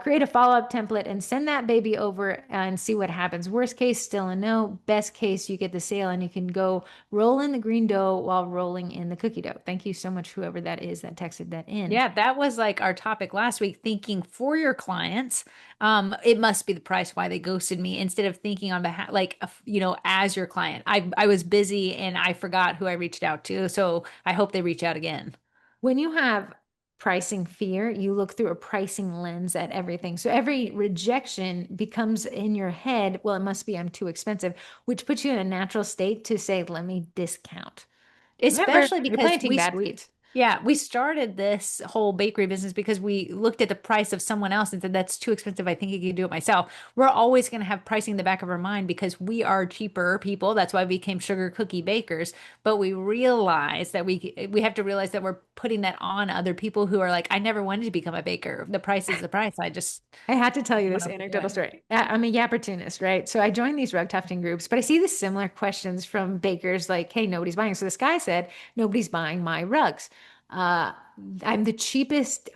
Create a follow up template and send that baby over and see what happens. Worst case, still a no. Best case, you get the sale and you can go roll in the green dough while rolling in the cookie dough. Thank you so much, whoever that is that texted that in. Yeah, that was like our topic last week, thinking for your clients. It must be the price why they ghosted me instead of thinking on behalf, like, as your client. I was busy and I forgot who I reached out to. So I hope they reach out again. When you have pricing fear, you look through a pricing lens at everything. So every rejection becomes in your head, well, it must be I'm too expensive, which puts you in a natural state to say, let me discount. Remember, Especially you're because planting bad weeds. yeah, we started this whole bakery business because we looked at the price of someone else and said, that's too expensive. I think I can do it myself. We're always going to have pricing in the back of our mind because we are cheaper people. That's why we became sugar cookie bakers. But we realize that we have to realize that we're putting that on other people who are like, I never wanted to become a baker. The price is the price. I just I had to tell you went this up to do anecdotal it. story. I'm a yappertunist, right? So I joined these rug tufting groups, but I see the similar questions from bakers like, hey, nobody's buying. So this guy said, nobody's buying my rugs. Uh, I'm the cheapest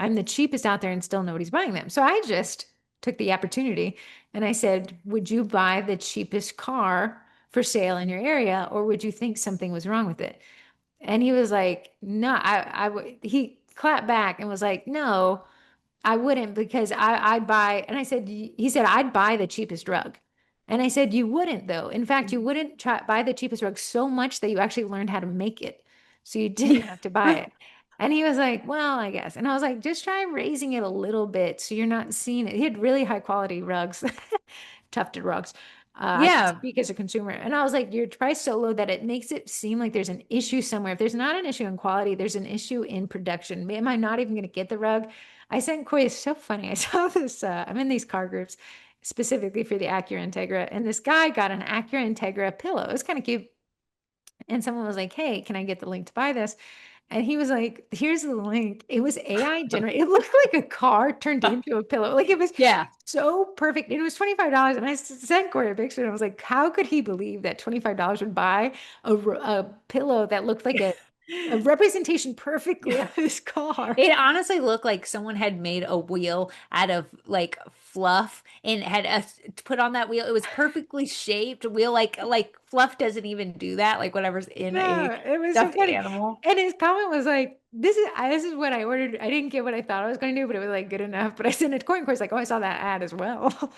out there and still nobody's buying them. So I just took the opportunity and I said, would you buy the cheapest car for sale in your area, or would you think something was wrong with it? And he was like, no, he clapped back and was like, no. I wouldn't because I'd buy, and I said, he said, I'd buy the cheapest rug. And I said, you wouldn't though. In fact, you wouldn't buy the cheapest rug so much that you actually learned how to make it. So you didn't have to buy it. And he was like, well, I guess. And I was like, just try raising it a little bit so you're not seeing it. He had really high quality rugs, tufted rugs. I can Yeah. speak as a consumer. And I was like, you're priced so low that it makes it seem like there's an issue somewhere. If there's not an issue in quality, there's an issue in production. Am I not even going to get the rug? I sent Corey, it's so funny. I saw this, I'm in these car groups specifically for the Acura Integra, and this guy got an Acura Integra pillow. It was kind of cute. And someone was like, hey, can I get the link to buy this? And he was like, here's the link. It was AI generated. It looked like a car turned into a pillow. Like it was Yeah. so perfect. It was $25. And I sent Corey a picture and I was like, how could he believe that $25 would buy a pillow that looked like a representation perfectly Yeah. of his car? It honestly looked like someone had made a wheel out of like fluff and had put on that wheel. It was perfectly shaped wheel, like fluff doesn't even do that, like whatever's in a Yeah, it was so stuffed funny. animal. And his comment was like, this is what I ordered. I didn't get what I thought I was going to do, but it was like good enough. But I sent it to Corey and Corey's like, oh, I saw that ad as well.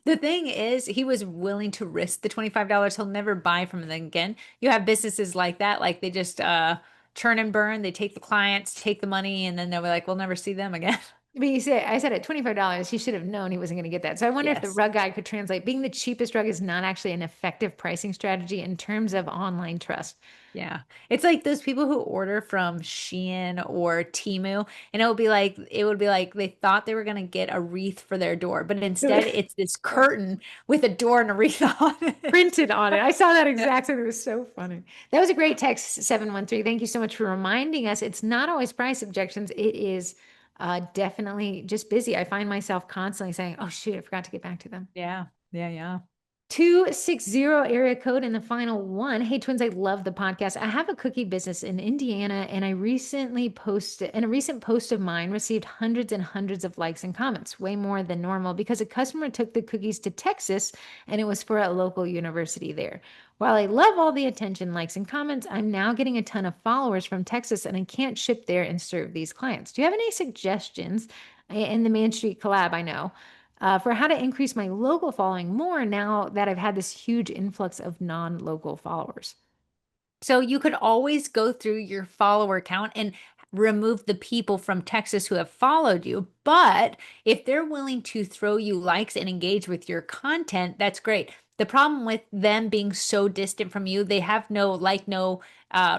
The thing is, he was willing to risk the $25. He'll never buy from them again. You have businesses like that, like they just churn and burn. They take the clients, take the money, and then they'll be like, we'll never see them again. But I said at $25, he should have known he wasn't going to get that. So I wonder if the Yes. rug guy could translate. Being the cheapest rug is not actually an effective pricing strategy in terms of online trust. Yeah. It's like those people who order from Shein or Temu, and it would be like they thought they were going to get a wreath for their door, but instead it's this curtain with a door and a wreath on it. Printed on it. I saw that Yeah. exact thing. It was so funny. That was a great text, 713. Thank you so much for reminding us. It's not always price objections. It is definitely just busy. I find myself constantly saying, oh, shoot, I forgot to get back to them. Yeah. Yeah. Yeah. 260 area code in the final one. Hey, twins, I love the podcast. I have a cookie business in Indiana, and a recent post of mine received hundreds and hundreds of likes and comments, way more than normal, because a customer took the cookies to Texas and it was for a local university there. While I love all the attention, likes, and comments, I'm now getting a ton of followers from Texas and I can't ship there and serve these clients. Do you have any suggestions in the Man Street collab? I know for how to increase my local following more now that I've had this huge influx of non-local followers. So you could always go through your follower count and remove the people from Texas who have followed you. But if they're willing to throw you likes and engage with your content, that's great. The problem with them being so distant from you, they have no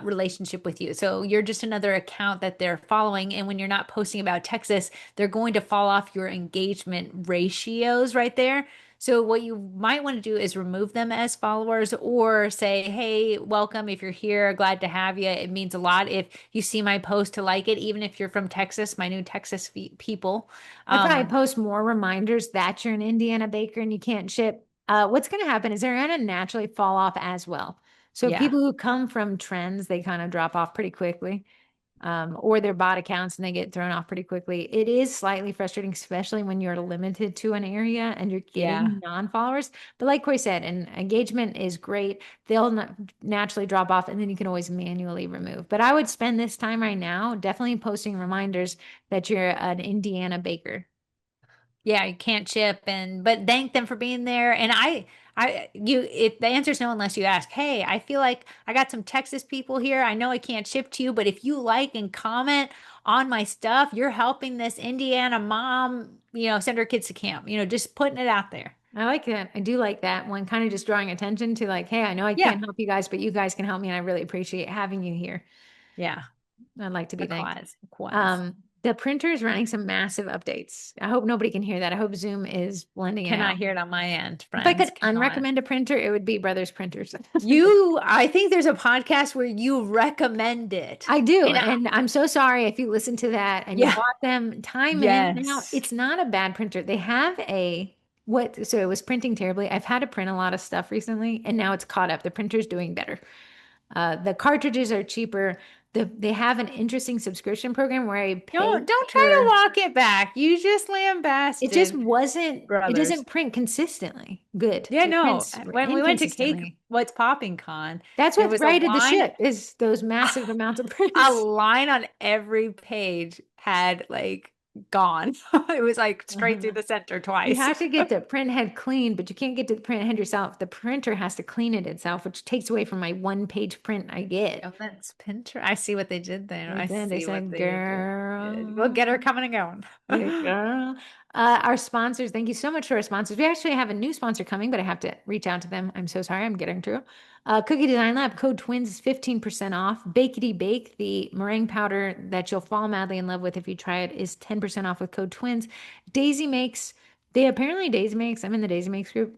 relationship with you. So you're just another account that they're following. And when you're not posting about Texas, they're going to fall off your engagement ratios right there. So what you might want to do is remove them as followers or say, "Hey, welcome. If you're here, glad to have you. It means a lot if you see my post to like it, even if you're from Texas, my new Texas people." I probably Um, post more reminders that you're an Indiana baker and you can't ship. What's going to happen is they're going to naturally fall off as well. So yeah. people who come from trends, they kind of drop off pretty quickly. Or their bot accounts and they get thrown off pretty quickly. It is slightly frustrating, especially when you're limited to an area and you're Yeah. getting non-followers. But like Corey said, and engagement is great. They'll naturally drop off and then you can always manually remove. But I would spend this time right now definitely posting reminders that you're an Indiana baker. Yeah, you can't ship and but thank them for being there. And if the answer is no unless you ask, "Hey, I feel like I got some Texas people here. I know I can't ship to you, but if you like and comment on my stuff, you're helping this Indiana mom, send her kids to camp." Just putting it out there. I like that. I do like that one, kind of just drawing attention to like, hey, I know I Yeah. can't help you guys, but you guys can help me, and I really appreciate having you here. Yeah. I'd like to A be thanked. cause. A cause. The printer is running some massive updates. I hope nobody can hear that. I hope Zoom is blending it Cannot out. hear it on my end, If I friends. could Cannot. unrecommend a printer, it would be Brothers Printers. I think there's a podcast where you recommend it. I do. And And I'm so sorry if you listen to that and you yeah. bought them time in. Now, Yes. it's not a bad printer. They have so it was printing terribly. I've had to print a lot of stuff recently and now it's caught up. The printer's doing better. The cartridges are cheaper. They have an interesting subscription program where I pay Don't try to per. walk it back. You just It just lambasted wasn't, it brothers. doesn't print consistently good. Yeah, It no. prints When we went to Cake inconsistently. What's Popping Con, That's there what was a righted the line, ship is those massive amounts of a prints. line on every page had like gone. It was like straight through Uh-huh. the center You twice. have to get the print head clean, but you can't get to the print head yourself. The printer has to clean it itself, which takes away from my one page print I get. Oh, that's Pinterest. I see what they did there. I Then they see what said, they did. We'll get her girl. coming and Hey, going. girl. Our sponsors, thank you so much for our sponsors. We actually have a new sponsor coming, but I have to reach out to them. I'm so sorry, I'm getting through. Cookie Design Lab, code TWINS is 15% off. Bakety Bake, the meringue powder that you'll fall madly in love with if you try it, is 10% off with code TWINS. Daisy Makes, I'm in the Daisy Makes group.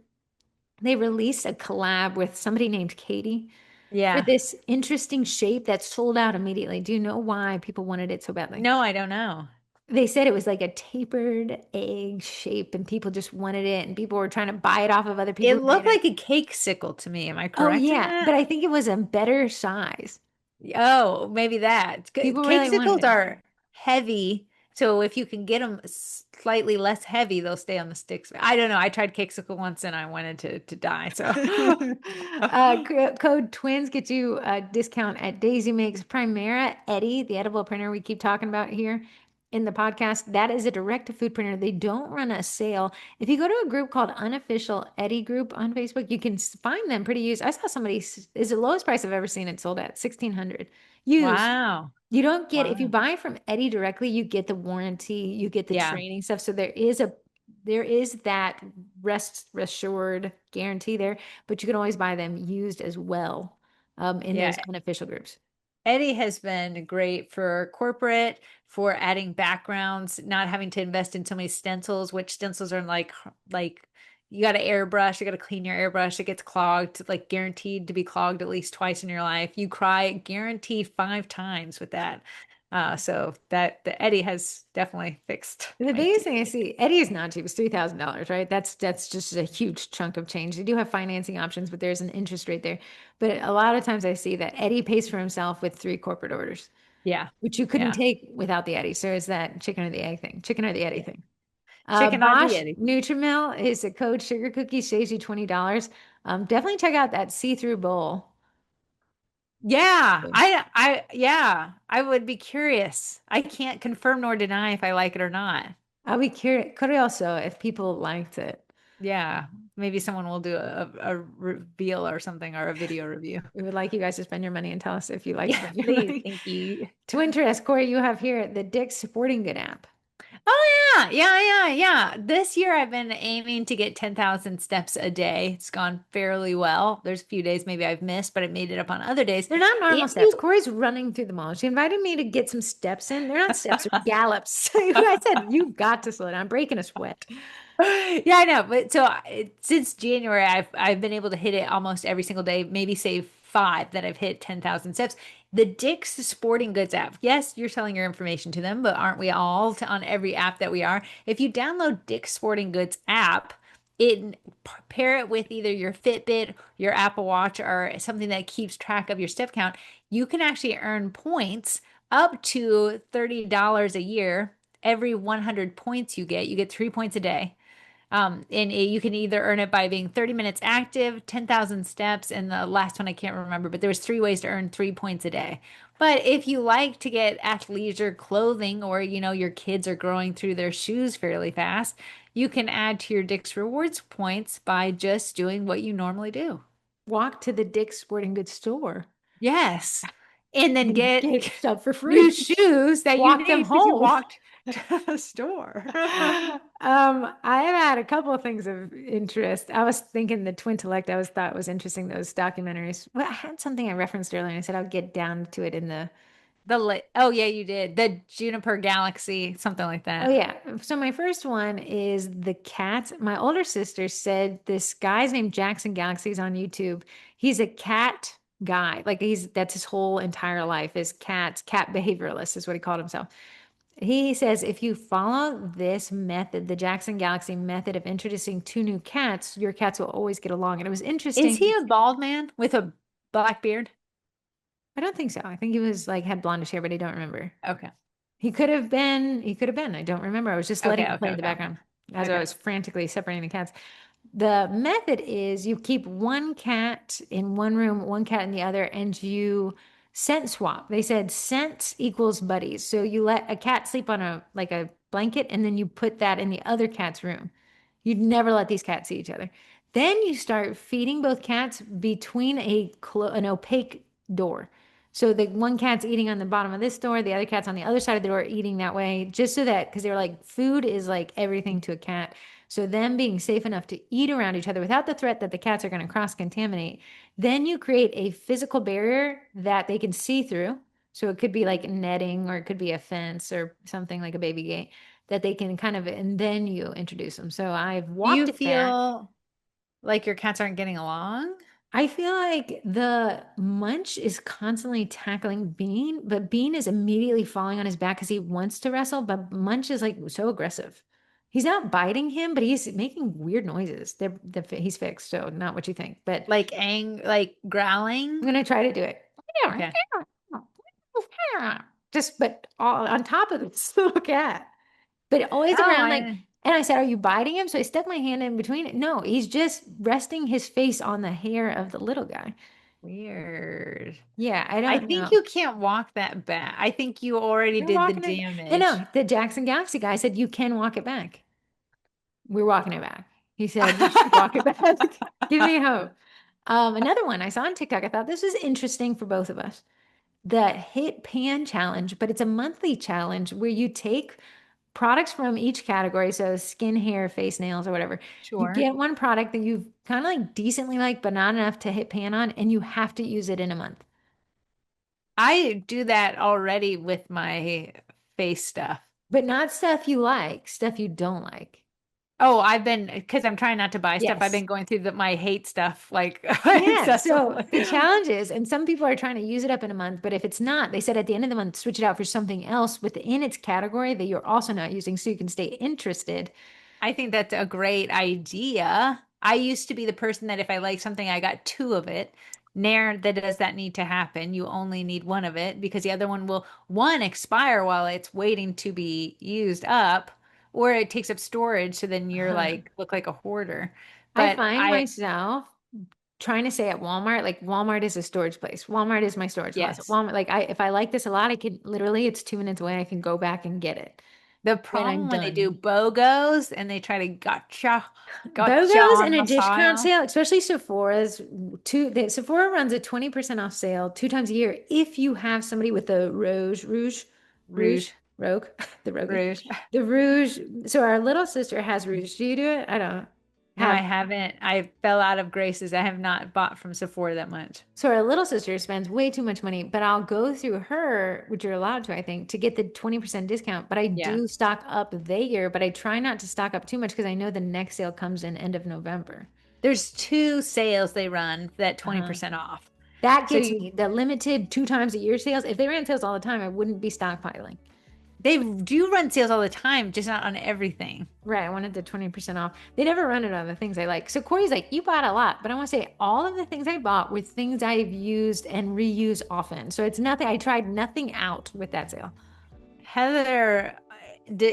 They released a collab with somebody named Katie. for Yeah. this interesting shape that sold out immediately. Do you know why people wanted it so badly? No, I don't know. They said it was like a tapered egg shape and people just wanted it and people were trying to buy it off of other It people who made looked it. like a cake sickle to me. Am I Oh correct in yeah, that? but I think it was a better size. Oh, maybe that. People Cake really wanted sickles it. are heavy, so if you can get them slightly less heavy, they'll stay on the sticks. I don't know. I tried cake sickle once and I wanted to die. So, Code twins gets you a discount at Daisy Makes Primera Eddie, the edible printer we keep talking about here in the podcast. That is a direct to food printer. They don't run a sale. If you go to a group called Unofficial Eddie Group on Facebook, you can find them pretty used. I saw somebody is the lowest price I've ever seen it sold at 1600 used. wow. You don't get, if you Wow. buy from Eddie directly, you get the warranty, you get the Yeah. training stuff. So there is that rest assured guarantee there, but you can always buy them used as well in those Yeah. unofficial groups. Eddie has been great for corporate, for adding backgrounds, not having to invest in so many stencils, which stencils are like you got to airbrush, you got to clean your airbrush, it gets clogged, like guaranteed to be clogged at least twice in your life. You cry guaranteed 5 times with that. So that the Eddie has definitely fixed The my biggest thing I teeth. see, Eddie is not cheap. It's $3,000, right? That's just a huge chunk of change. They do have financing options, but there's an interest rate there. But a lot of times I see that Eddie pays for himself with 3 corporate orders, Yeah. which you couldn't Yeah. take without the Eddie. So it's that chicken or the egg thing, chicken or the Eddie Yeah. thing. Chicken or the Bosch Eddie. Nutrimel is a code sugar cookie saves you $20. Definitely check out that see-through bowl. Yeah, yeah, I would be curious. I can't confirm nor deny if I like it or not. I'll be curious if people liked it. Yeah, maybe someone will do a reveal or something or a video review. We would like you guys to spend your money and tell us if you like Yeah, spending your please. money. Thank you. To interest, Corey, you have here the Dick's Sporting Good app. Oh yeah. This year I've been aiming to get 10,000 steps a day. It's gone fairly well. There's a few days maybe I've missed, but I made it up on other days. They're not normal If steps. you Corey's running through the mall. She invited me to get some steps in. They're not steps, they're gallops. I said, you've got to slow down. I'm breaking a sweat. Yeah, I know. But so since January, I've been able to hit it almost every single day, maybe save 5 that I've hit 10,000 steps. The Dick's Sporting Goods app. Yes, you're selling your information to them, but aren't we all on every app that we are? If you download Dick's Sporting Goods app, it pair it with either your Fitbit, your Apple Watch, or something that keeps track of your step count, you can actually earn points up to $30 a year. Every 100 points you get 3 points a day. You can either earn it by being 30 minutes active, 10,000 steps, and the last one I can't remember, but there was 3 ways to earn 3 points a day. But if you like to get athleisure clothing or your kids are growing through their shoes fairly fast, you can add to your Dick's Rewards points by just doing what you normally do. Walk to the Dick's Sporting Goods store Yes. And then and get get stuff for new free. shoes that you Walk them need because you home. walked to the store. I have had a couple of things of interest. I was thinking the Twin Intellect, I was thought was interesting, those documentaries. Well, I had something I referenced earlier and I said I'll get down to it in the Oh yeah, you did. The Juniper Galaxy, something like Oh that. yeah. So my first one is the cats. My older sister said this guy's named Jackson Galaxy's on YouTube. He's a cat guy. Like that's his whole entire life is cats, cat behavioralist is what he called himself. He says if you follow this method, the Jackson Galaxy method of introducing 2 new cats, your cats will always get along. And it was Is interesting. he a bald man with a black beard? I don't think so. I think he was like had blondish hair, but I don't remember. Okay. He could have been. I don't remember. I was just letting Okay, it play okay, in the okay. background as I Okay. was frantically separating the cats. The method is you keep 1 cat in one room, 1 cat in the other, and you scent swap. They said scent equals buddies. So you let a cat sleep on a blanket and then you put that in the other cat's room. You'd never let these cats see each other. Then you start feeding both cats between an opaque door. So the one cat's eating on the bottom of this door, the other cat's on the other side of the door eating that way, just so that because they were like, food is like everything to a cat. So them being safe enough to eat around each other without the threat that the cats are going to cross-contaminate. Then you create a physical barrier that they can see through. So it could be like netting or it could be a fence or something like a baby gate that they can kind of, and then you introduce them. So I've Do walked you it back. feel like your cats aren't getting along? I feel like the Munch is constantly tackling Bean, but Bean is immediately falling on his back because he wants to wrestle, but Munch is like so aggressive. He's not biting him, but he's making weird noises. He's fixed, so not what you think. But Like I'm growling. gonna try to do it. Okay. Just but all on top of this little cat. But always Oh, around like, and I said, "Are you biting him?" So I stuck my hand in between it. No, he's just resting his face on the hair of the little guy. weird. Yeah, I I don't think know. you can't walk that back. I think you already We're did the walking it. No, damage. no, the Jackson Galaxy guy said you can walk it back. We're walking it back. He said you should walk it back. Give me hope. Another one I saw on TikTok. I thought this was interesting for both of us. The Hit Pan Challenge, but it's a monthly challenge where you take products from each category, so skin, hair, face, nails, or whatever. You Sure. get one product that you kind of like decently like, but not enough to hit pan on, and you have to use it in a month. I do that already with my face stuff. But not stuff you like, stuff you don't like. Oh, I've been because I'm trying not to buy stuff. I've Yes. been going through my hate stuff like Yeah. So excessively. the challenge is, and some people are trying to use it up in a month, but if it's not, they said at the end of the month, switch it out for something else within its category that you're also not using so you can stay interested. I think that's a great idea. I used to be the person that if I like something, I got two of it. Nair, that does that need to happen? You only need one of it because the other one will one expire while it's waiting to be used up, or it takes up storage, so then you're like look like a hoarder. I But find myself trying to say at Walmart, like Walmart is a storage place. Walmart is my storage closet. yes. Walmart, like if I like this a lot, I can literally, it's 2 minutes away. I can go back and get it The when I'm problem when they do done. BOGOs and they try to gotcha BOGOs on and a my discount file. sale, especially Sephora's Sephora runs a 20% off sale 2 times a year if you have somebody with the Rouge, Rogue, the Rogue, rouge. the Rouge. So our little sister has Rouge. Do you do it? I don't No, I have. haven't. I fell out of graces. I have not bought from Sephora that much. So our little sister spends way too much money, but I'll go through her, which you're allowed to, I think, to get the 20% discount. But I Yeah. do stock up there, but I try not to stock up too much because I know the next sale comes in end of November. There's two sales they run that Uh-huh. 20% off. That So gets you me. The limited 2 times a year sales. If they ran sales all the time, I wouldn't be stockpiling. they do run sales all the time, just not on everything. Right. I wanted the 20% off. They never run it on the things I like. So Corey's like, you bought a lot, but I want to say all of the things I bought were things I've used and reuse often. So it's nothing, I tried nothing out with that sale. Heather,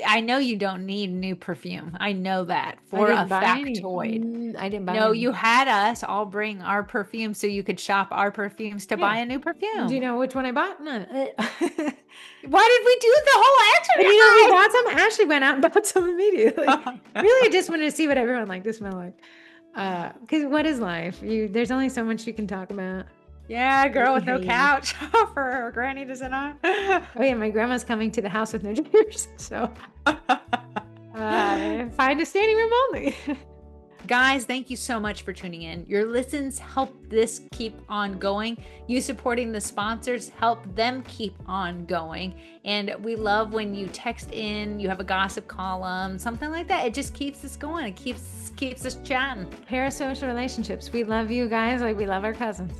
I know you don't need new perfume. I know that I for a didn't buy any. factoid. I didn't buy No, any. you had us all bring our perfume so you could shop our perfumes to buy Yeah. a new Do you perfume. know which one I bought? None. Why did we do the And you know, we whole bought some. Ashley went out and bought some immediately. extra? Really, I just wanted to see what everyone liked to smell like. Because what is life? There's only so much you can talk about. Yeah, girl with no Behave. couch for her granny to sit on. Oh yeah, my grandma's coming to the house with no chairs, so find a standing room only. Guys, thank you so much for tuning in. Your listens help this keep on going. You supporting the sponsors help them keep on going. And we love when you text in, you have a gossip column, something like that. It just keeps us going. It keeps us chatting. Parasocial relationships. We love you guys like we love our cousins.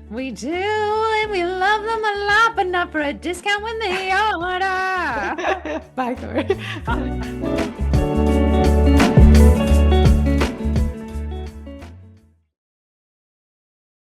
We do, and we love them a lot, but not for a discount when they order. Bye, Corey. Bye.